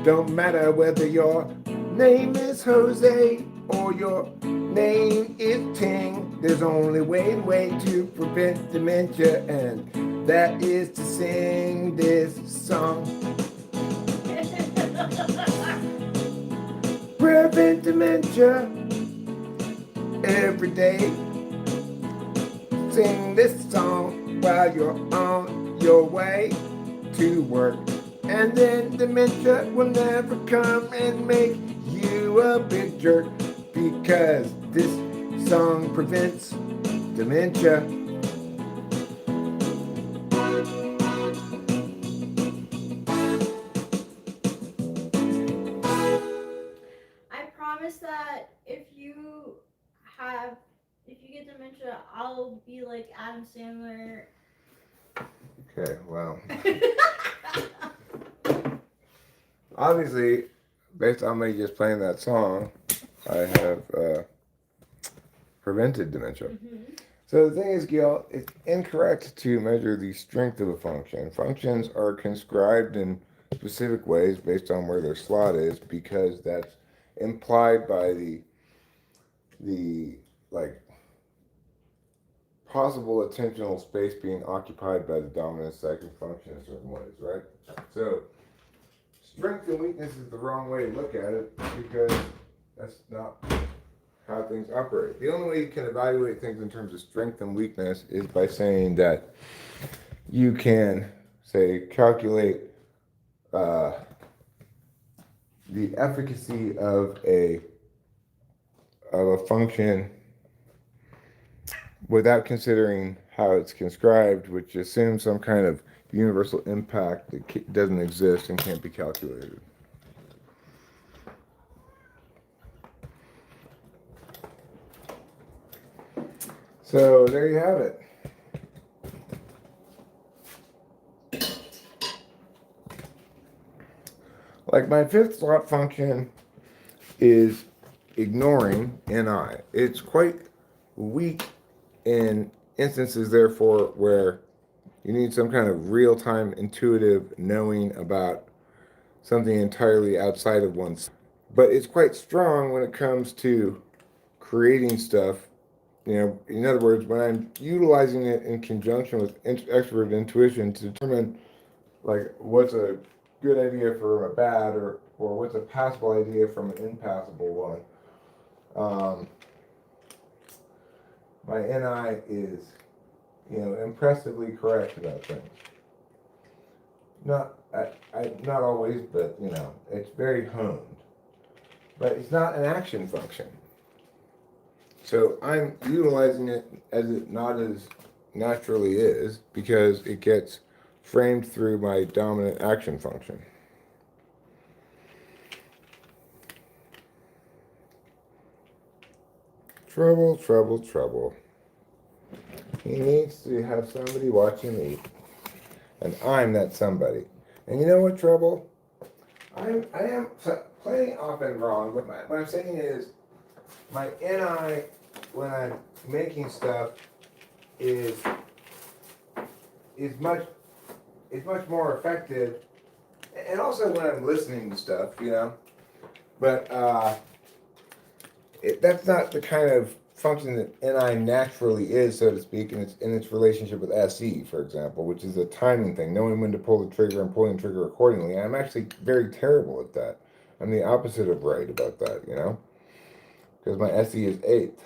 Don't matter whether your name is Jose or your name is Ting, there's only one way to prevent dementia, and that is to sing this song. Prevent dementia every day. Sing this song while you're on your way to work. And then dementia will never come and make you a big jerk, because this song prevents dementia. I promise that if you get dementia, I'll be like Adam Sandler. Okay, well, obviously, based on me just playing that song, I have prevented dementia. So the thing is, Gil, it's incorrect to measure the strength of a function. Functions are conscribed in specific ways based on where their slot is, because that's implied by the like possible attentional space being occupied by the dominant second function in certain ways, right? So strength and weakness is the wrong way to look at it, because that's not how things operate. The only way you can evaluate things in terms of strength and weakness is by saying that you can, say, calculate the efficacy of a function without considering how it's conscribed, which assumes some kind of universal impact that doesn't exist and can't be calculated. So there you have it. Like, my fifth slot function is ignoring NI. It's quite weak in instances, therefore, where you need some kind of real-time intuitive knowing about something entirely outside of one's. But it's quite strong when it comes to creating stuff. You know, in other words, when I'm utilizing it in conjunction with expert intuition to determine, like, what's a good idea from a bad, or what's a passable idea from an impassable one. My NI is, impressively correct about things. Not always, but it's very honed. But it's not an action function. So I'm utilizing it as it not as naturally is, because it gets framed through my dominant action function. Trouble, trouble, trouble. He needs to have somebody watch him eat. And I'm that somebody. And you know what, Trouble? I am playing often wrong, but what I'm saying is, my NI, when I'm making stuff, is much more effective, and also when I'm listening to stuff, but that's not the kind of function that NI naturally is, so to speak, in its relationship with SE, for example, which is a timing thing, knowing when to pull the trigger and pulling the trigger accordingly. And I'm actually very terrible at that. I'm the opposite of right about that, because my SE is 8th.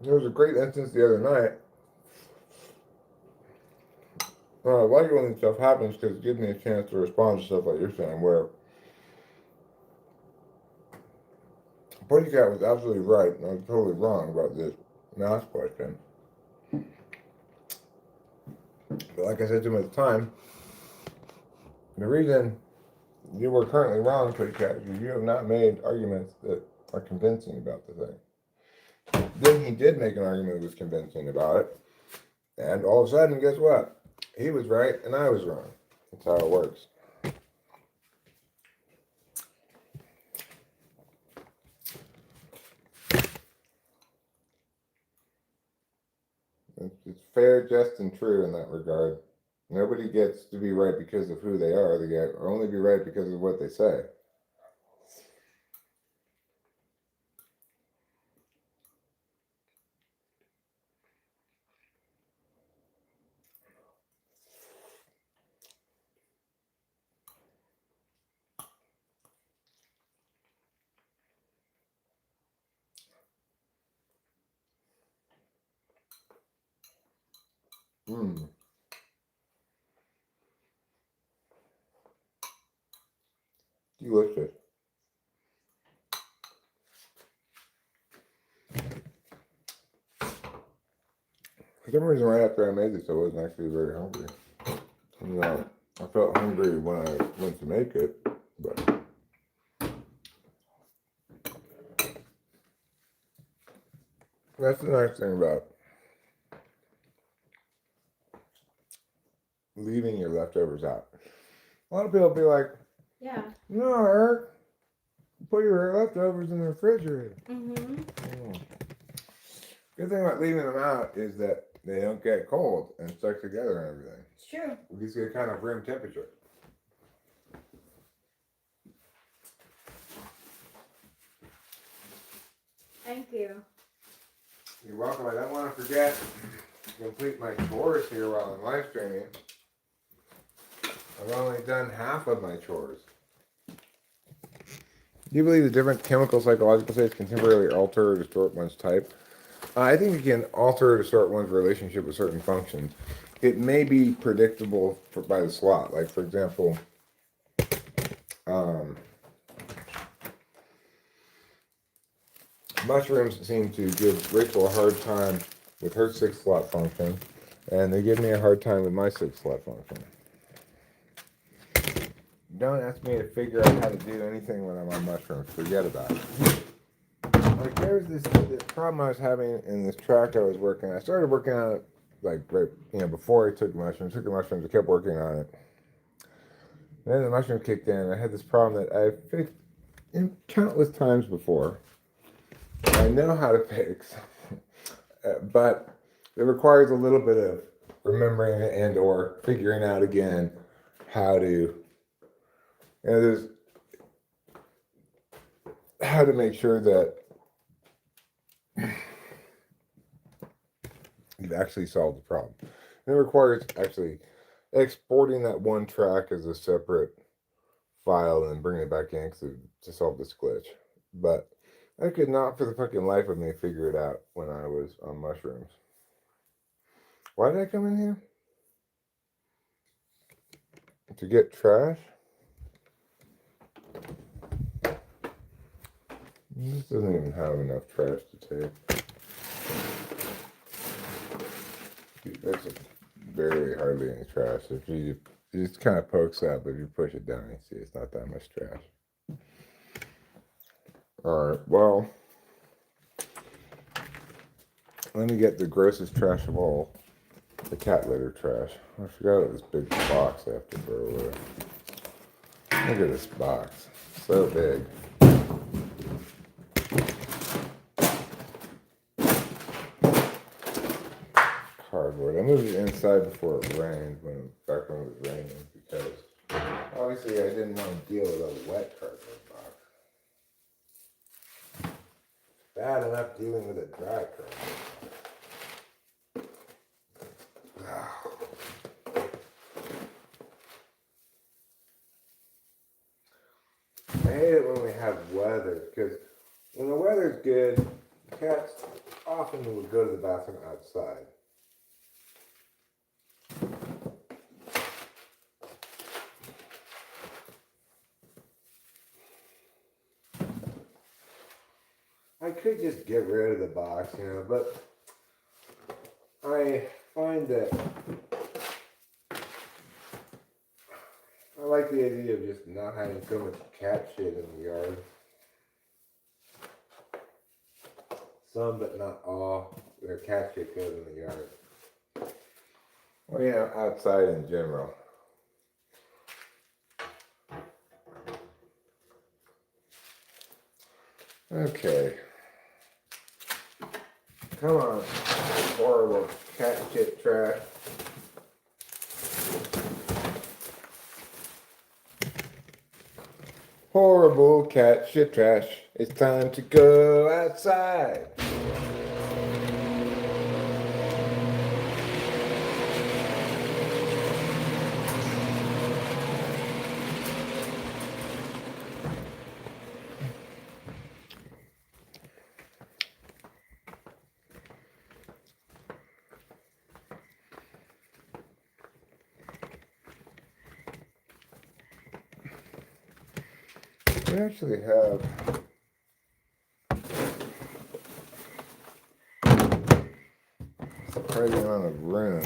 There was a great instance the other night. I like it when this stuff happens because it gives me a chance to respond to stuff like you're saying, where Pussycat was absolutely right and I was totally wrong about this math question. But like I said to him at the time, the reason you were currently wrong, Pussycat, is you have not made arguments that are convincing about the thing. Then he did make an argument that was convincing about it, and all of a sudden, guess what? He was right and I was wrong. That's how it works. It's fair, just, and true in that regard. Nobody gets to be right because of who they are. They get only be right because of what they say. Delicious. For some reason, right after I made this, I wasn't actually very hungry. You know, I felt hungry when I went to make it, but that's the nice thing about leaving your leftovers out. A lot of people be like, Yeah. "No, Eric, put your leftovers in the refrigerator." Mm-hmm. Good thing about leaving them out is that they don't get cold and stuck together and everything. It's true. These get kind of room temperature. Thank you. You're welcome. I don't want to forget to complete my chores here while I'm live streaming. I've only done half of my chores. Do you believe the different chemical psychological states can temporarily alter or distort one's type? I think it can alter or distort one's relationship with certain functions. It may be predictable by the slot. Like, for example, mushrooms seem to give Rachel a hard time with her 6 slot function, and they give me a hard time with my 6 slot function. Don't ask me to figure out how to do anything when I'm on mushrooms. Forget about it. Like, there's this problem I was having in this track I was working. I started working on it like right, before I took mushrooms. Took the mushrooms, I kept working on it. And then the mushroom kicked in. I had this problem that I fixed countless times before. I know how to fix, but it requires a little bit of remembering and or figuring out again how to. There's how to make sure that you've actually solved the problem. And it requires actually exporting that one track as a separate file and bringing it back in to solve this glitch. But I could not for the fucking life of me figure it out when I was on mushrooms. Why did I come in here? To get trash? This doesn't even have enough trash to take. There's barely hardly any trash. If you just kind of pokes up, but if you push it down, you see it's not that much trash. Alright, well, let me get the grossest trash of all. The cat litter trash. I forgot it was this big box I have to throw away. Look at this box. So big. Cardboard. I moved it inside before it rained, back when it was raining, because obviously I didn't want to deal with a wet cardboard box. Bad enough dealing with a dry cardboard box. I hate it when we have weather, because when the weather's good, cats often would go to the bathroom outside. I could just get rid of the box, but I find that I like the idea of just not having so much cat shit in the yard. Some, but not all, their cat shit goes in the yard. Well, outside in general. Okay. Come on, horrible cat shit trash. Horrible cat shit trash. It's time to go outside. We actually have a surprising amount of room.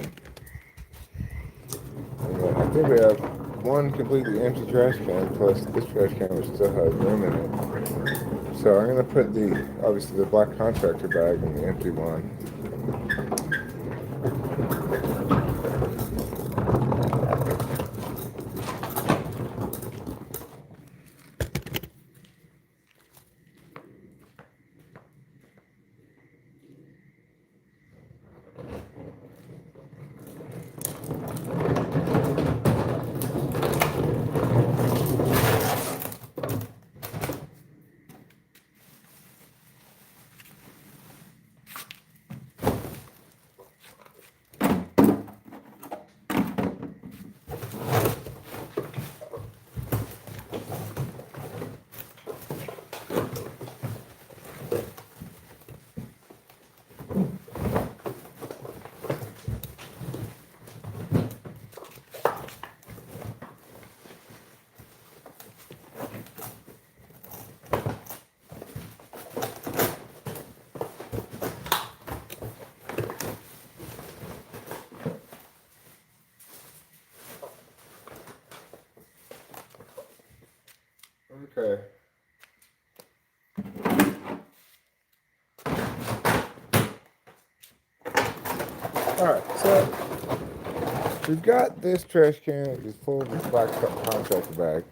I think we have one completely empty trash can, plus this trash can which still has room in it. So I'm going to put obviously the black contractor bag in the empty one. Okay. Alright, so we've got this trash can that is full of this black contractor bag.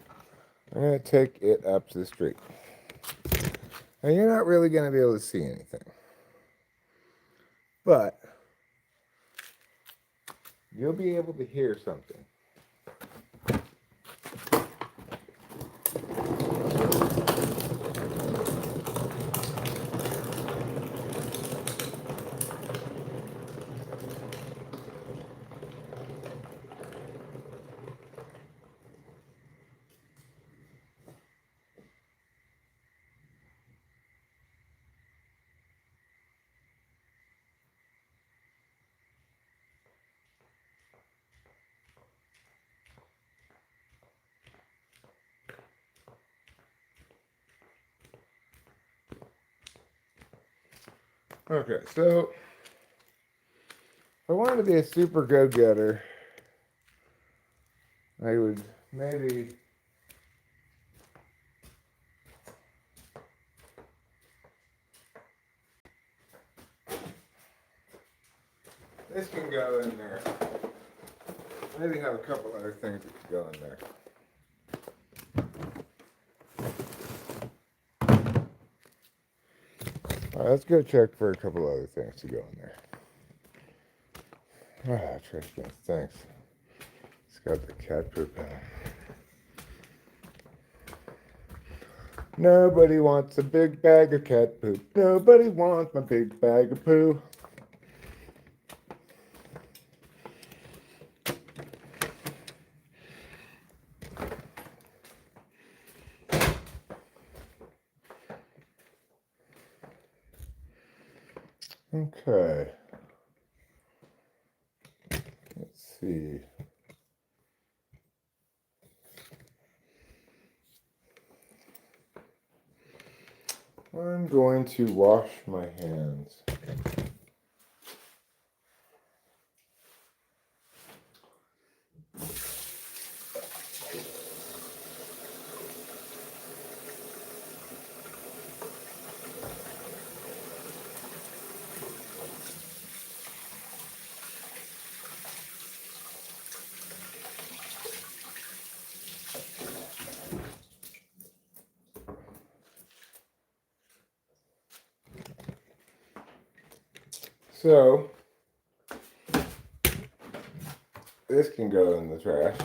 I'm going to take it up to the street. And you're not really going to be able to see anything. But you'll be able to hear something. Okay, so if I wanted to be a super go-getter, I would maybe this can go in there. Maybe have a couple other things that could go in there. All right, let's go check for a couple other things to go in there. Ah, trash can, thanks. It's got the cat poop in it. Nobody wants a big bag of cat poop. Nobody wants my big bag of poo. Okay. Let's see. I'm going to wash my hands. So, this can go in the trash.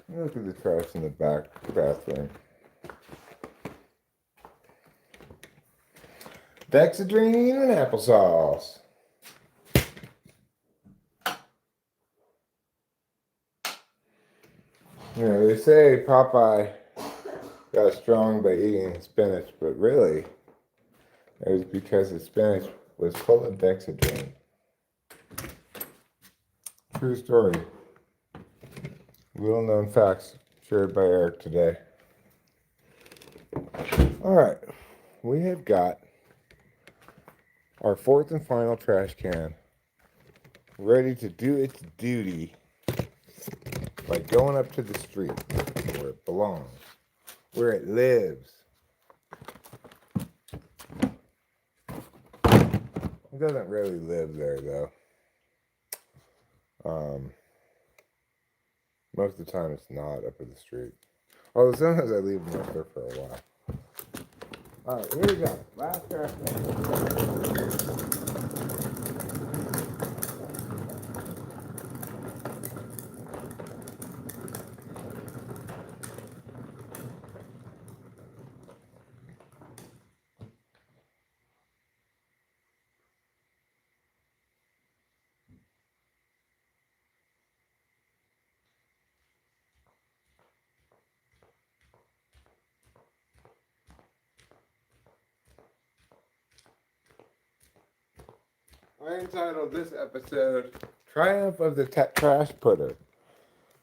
Look at the trash in the back bathroom. Dexedrine and applesauce. You know, they say Popeye got strong by eating spinach, but really, it was because the spinach was full of dexedrine. True story. Little known facts shared by Eric today. Alright, we have got our fourth and final trash can ready to do its duty by going up to the street where it belongs, where it lives. It doesn't really live there though. Most of the time it's not up at the street. Although sometimes I leave them up there for a while. Alright, here we go. Last trash can. I entitled this episode Triumph of the Trash Putter.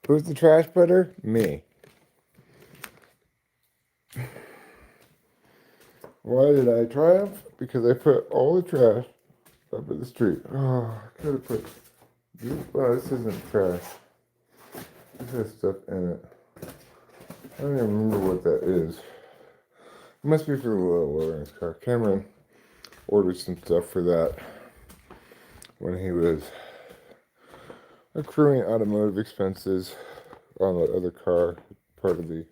Who's the trash putter? Me. Why did I triumph? Because I put all the trash up at the street. Oh, I could have put... Well, this isn't trash. This has stuff in it. I don't even remember what that is. It must be for the little Lawrence car. Cameron ordered some stuff for that when he was accruing automotive expenses on the other car, part of the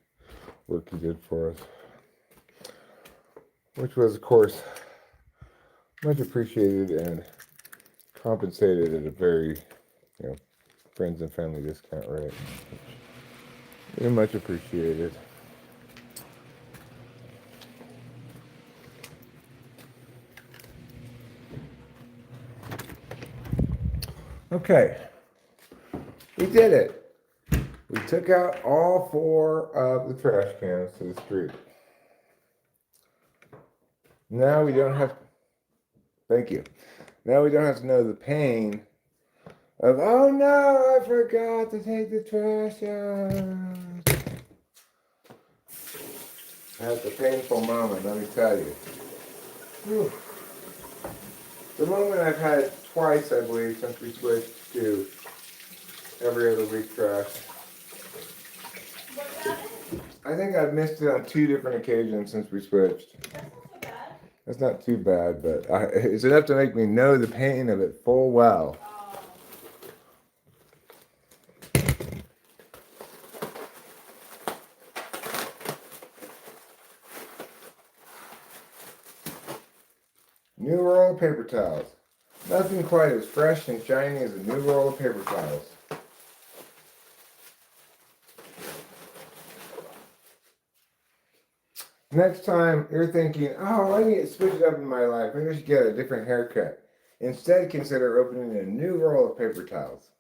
work he did for us. Which was, of course, much appreciated and compensated at a very, friends and family discount rate. Very much appreciated. Okay, we did it. We took out all 4 of the trash cans to the street. Now we don't have, thank you. Now we don't have to know the pain of, oh no, I forgot to take the trash out. That's a painful moment, let me tell you. Whew. The moment I've had twice, I believe, since we switched to every other week trash. What about it? I think I've missed it on 2 different occasions since we switched. That's not so bad. That's not too bad, but it's enough to make me know the pain of it full well. New roll of paper towels. Nothing quite as fresh and shiny as a new roll of paper towels. Next time you're thinking, oh, I need to switch it up in my life. Maybe I should get a different haircut. Instead, consider opening a new roll of paper towels.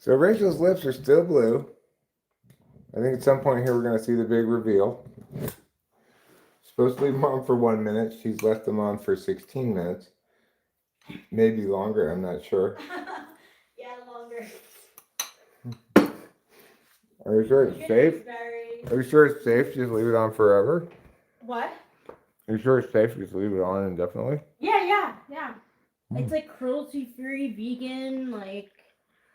So Rachel's lips are still blue. I think at some point here we're going to see the big reveal. Supposed to leave them on for 1 minute. She's left them on for 16 minutes. Maybe longer, I'm not sure. Yeah, longer. Are you sure it's safe? Are you sure it's safe to just leave it on forever? What? Are you sure it's safe to just leave it on indefinitely? Yeah. It's like cruelty-free, vegan. Like,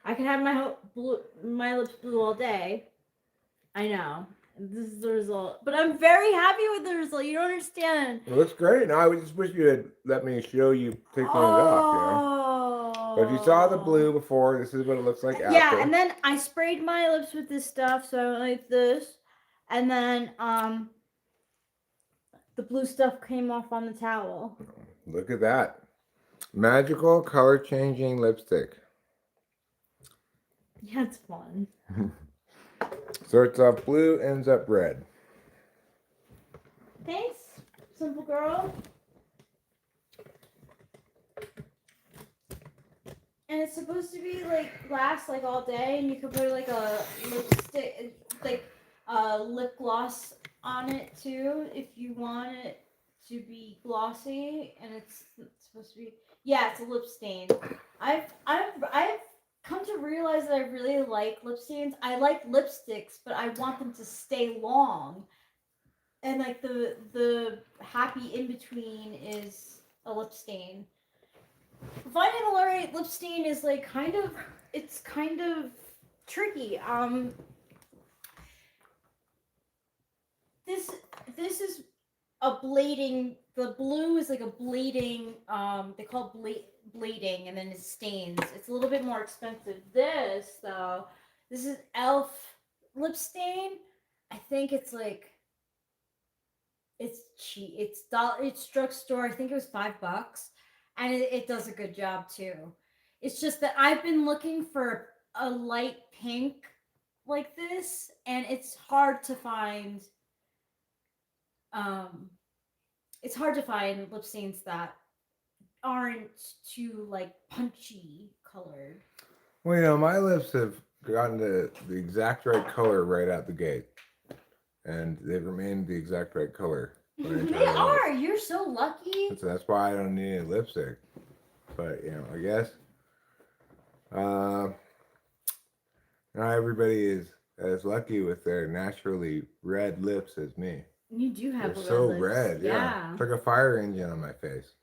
I can have my lips blue all day. I know. This is the result, but I'm very happy with the result. You don't understand. It looks great. Now I just wish you had let me show you taking it off. You know. But if you saw the blue before, this is what it looks like after. Yeah, and then I sprayed my lips with this stuff, so like this, and then the blue stuff came off on the towel. Look at that. Magical color changing lipstick. Yeah, it's fun. Starts off blue, ends up red. Thanks, simple girl. And it's supposed to be like last like all day, and you can put like a lipstick, like lip gloss on it too, if you want it to be glossy. And it's supposed to be, yeah, it's a lip stain. I've come to realize that I really like lip stains. I like lipsticks, but I want them to stay long. And like the happy in between is a lip stain. Finding a right lip stain is like kind of tricky. This is a blading. The blue is like a blading. They call it blading, and then it stains. It's a little bit more expensive. This though, this is Elf lip stain. I think it's like, it's cheap. It's drugstore. I think it was $5, and it does a good job too. It's just that I've been looking for a light pink like this, and it's hard to find. It's hard to find lip stains that aren't too like punchy colored. Well, you know, my lips have gotten the exact right color right out the gate, and they've remained the exact right color. They are. You're so lucky. So that's why I don't need any lipstick. But you know, I guess not everybody is as lucky with their naturally red lips as me. You do have They're red so lips. red, yeah. It's like a fire engine on my face.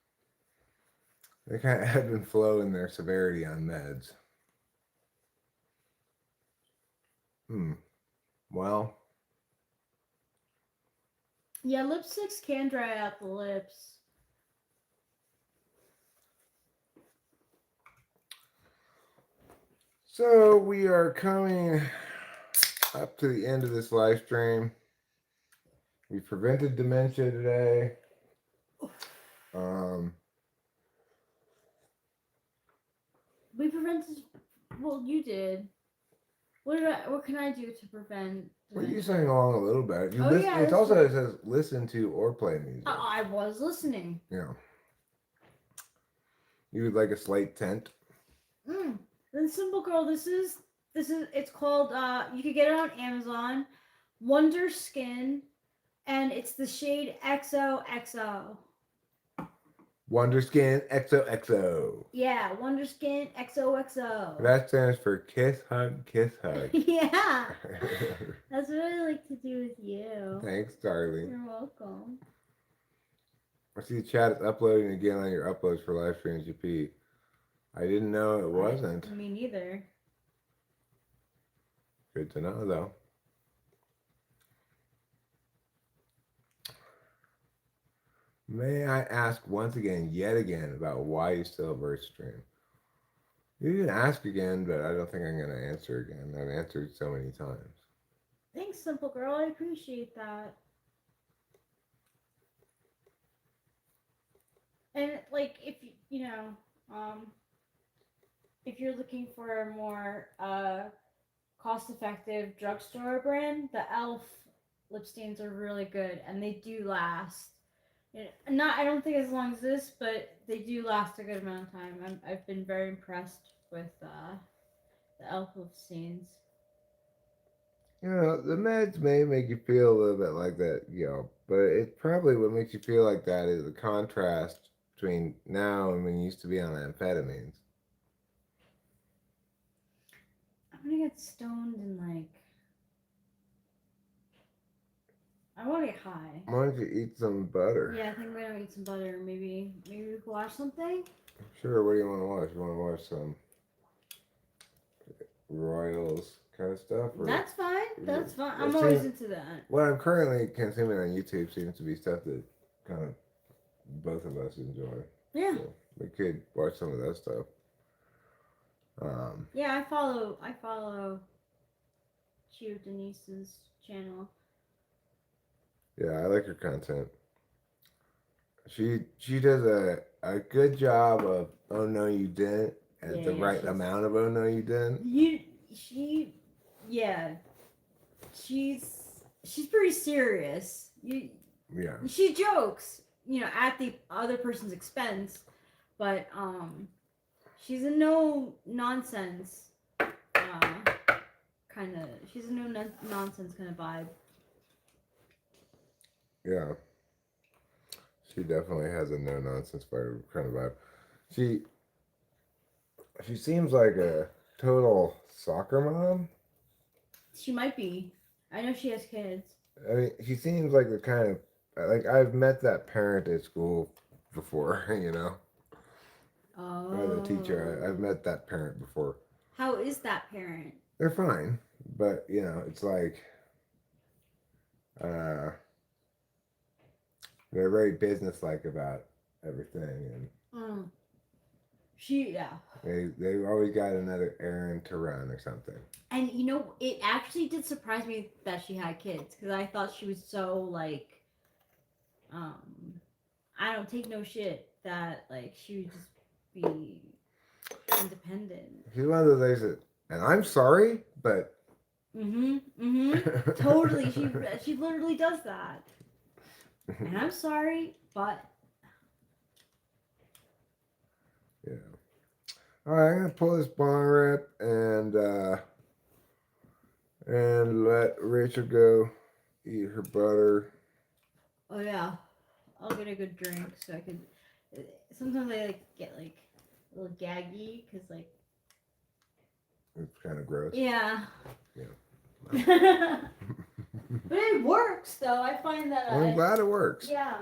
They kind of ebb and flow in their severity on meds. Well. Yeah, lipsticks can dry out the lips. So we are coming up to the end of this live stream. We prevented dementia today. We prevented. Well, you did. What can I do to prevent? Well, you sang along a little bit. Yeah, it also says listen to or play music. I was listening. Yeah. You would like a slight tint. Then simple girl, this is it's called you can get it on Amazon, Wonder Skin, and it's the shade XOXO. Wonder Skin XOXO. Yeah, Wonder Skin XOXO. That stands for kiss, hug, kiss, hug. Yeah. That's what I like to do with you. Thanks, darling. You're welcome. I see the chat is uploading again on your uploads for live streams, GP. I didn't know it wasn't. Me neither. Good to know, though. May I ask once again, yet again, about why you still have Earth Stream? You can ask again, but I don't think I'm going to answer again. I've answered so many times. Thanks, simple girl. I appreciate that. And like, if you know, if you're looking for a more cost-effective drugstore brand, the Elf lip stains are really good, and they do last. I don't think as long as this, but they do last a good amount of time. I've been very impressed with the alcohol scenes. You know, the meds may make you feel a little bit like that, but it probably what makes you feel like that is the contrast between now and when you used to be on amphetamines. I'm gonna get stoned and like I want to get high. Why don't you eat some butter? Yeah, I think we're gonna eat some butter. Maybe we could watch something. Sure, what do you want to watch? You want to watch some Royals kind of stuff? Or That's fine. That's fine. I'm It always seems- into that. what I'm currently consuming on YouTube seems to be stuff that kind of both of us enjoy. Yeah. So we could watch some of that stuff. Yeah, I follow Chio Denise's channel. Yeah, I like her content. She does a good job of oh no you didn't at the right amount of oh no you didn't. She's pretty serious. Yeah. She jokes, at the other person's expense, but she's a no nonsense kind of. She's a no nonsense kind of vibe. Yeah. She definitely has a no nonsense kind of vibe. She seems like a total soccer mom. She might be. I know she has kids. I mean, she seems like the kind of like I've met that parent at school before, Oh. Or the teacher. I've met that parent before. How is that parent? They're fine, but it's like they're very businesslike about everything, and they've always got another errand to run or something. And it actually did surprise me that she had kids because I thought she was so like, I don't take no shit that like she would just be independent. She's one of those ladies that, and I'm sorry, but Totally, she literally does that. And I'm sorry, but yeah. All right, I'm gonna pull this bong rip and let Rachel go eat her butter. oh yeah, I'll get a good drink so I can. Sometimes I like get like a little gaggy because like It's kind of gross. yeah. Yeah. But it works though. I find that I'm glad it works. yeah.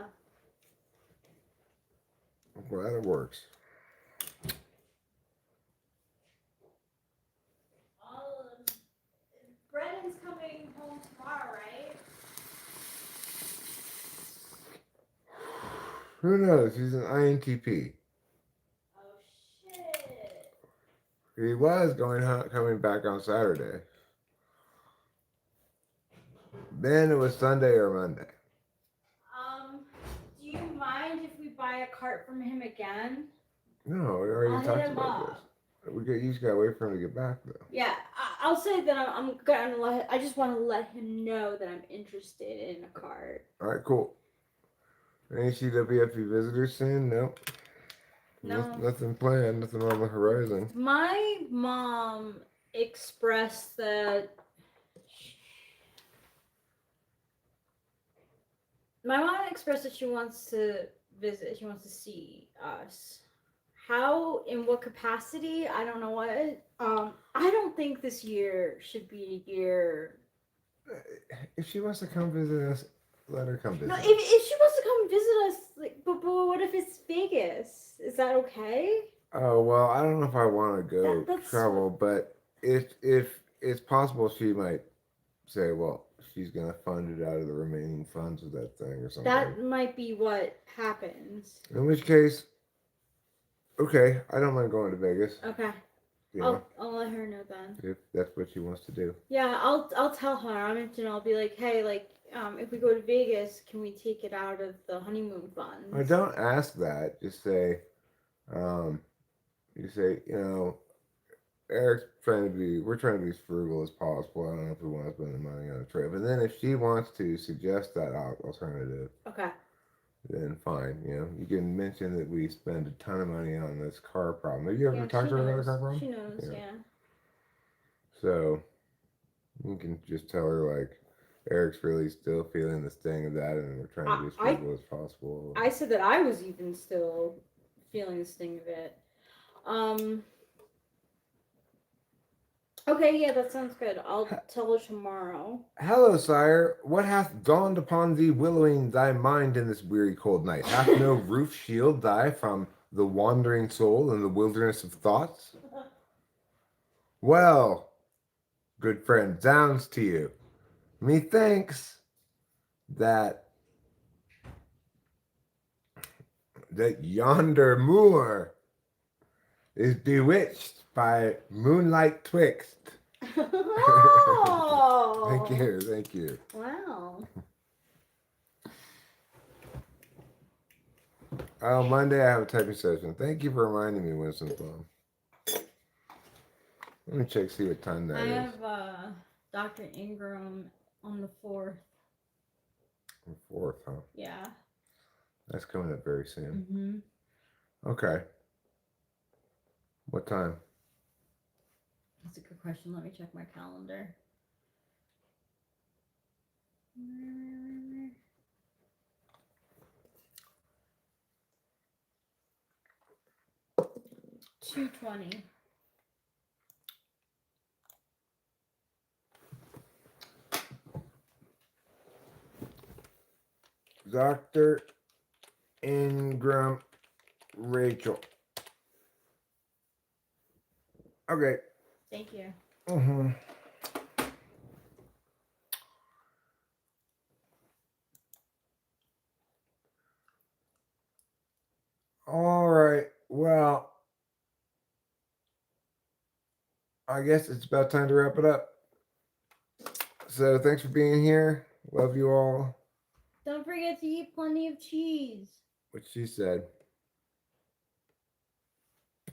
I'm glad it works. Brennan's coming home tomorrow, right? Who knows? He's an INTP. Oh shit. He was coming back on Saturday. Then it was Sunday or Monday. Do you mind if we buy a cart from him again? No, we I'll already hit talked him about up. this. You just gotta wait for him to get back, though. Yeah, I'll say that I'm gonna I just want to let him know that I'm interested in a cart. All right, cool. Any CWFE visitors soon? Nope. No. Nothing planned. Nothing on the horizon. My mom expressed that she wants to visit. She wants to see us. How, in what capacity? I don't know what. I don't think this year should be a year. If she wants to come visit us, let her come visit. No, if she wants to come visit us, like, but what if it's Vegas? Is that okay? Oh well, I don't know if I want to go That's travel, but if it's possible, she might say, well, she's gonna fund it out of the remaining funds of that thing or something. That might be what happens. In which case, okay, I don't mind going to Vegas. Okay. Yeah. I'll let her know then. If that's what she wants to do. Yeah, I'll tell her. I'll be like, hey, like, if we go to Vegas, can we take it out of the honeymoon funds? I don't ask that. Just say, you say, we're trying to be as frugal as possible. I don't know if we want to spend the money on a trip. And then if she wants to suggest that alternative, Okay. then fine. You can mention that we spend a ton of money on this car problem. Have you ever talked to her about a car problem? She knows, yeah. So you can just tell her like Eric's really still feeling the sting of that, and we're trying to be as stable as possible. I said that I was even still feeling the sting of it. Okay, yeah, that sounds good. I'll tell her tomorrow. Hello, sire. What hath dawned upon thee, willowing thy mind in this weary cold night? Hath no roof shield thy from the wandering soul in the wilderness of thoughts? Well, good friend, zounds to you. Methinks that yonder moor is bewitched by moonlight twixt. Oh! Thank you. Wow. Oh, Monday I have a typing session. Thank you for reminding me, Winston Plum. Let me check, see what time that I is. have Dr. Ingram on the 4th. The 4th, huh? Yeah. That's coming up very soon. Mm-hmm. Okay. What time? That's a good question. Let me check my calendar. 2:20. Dr. Ingram Rachel. Okay. Thank you. Mm-hmm. All right. Well, I guess it's about time to wrap it up. So thanks for being here. Love you all. Don't forget to eat plenty of cheese. What she said.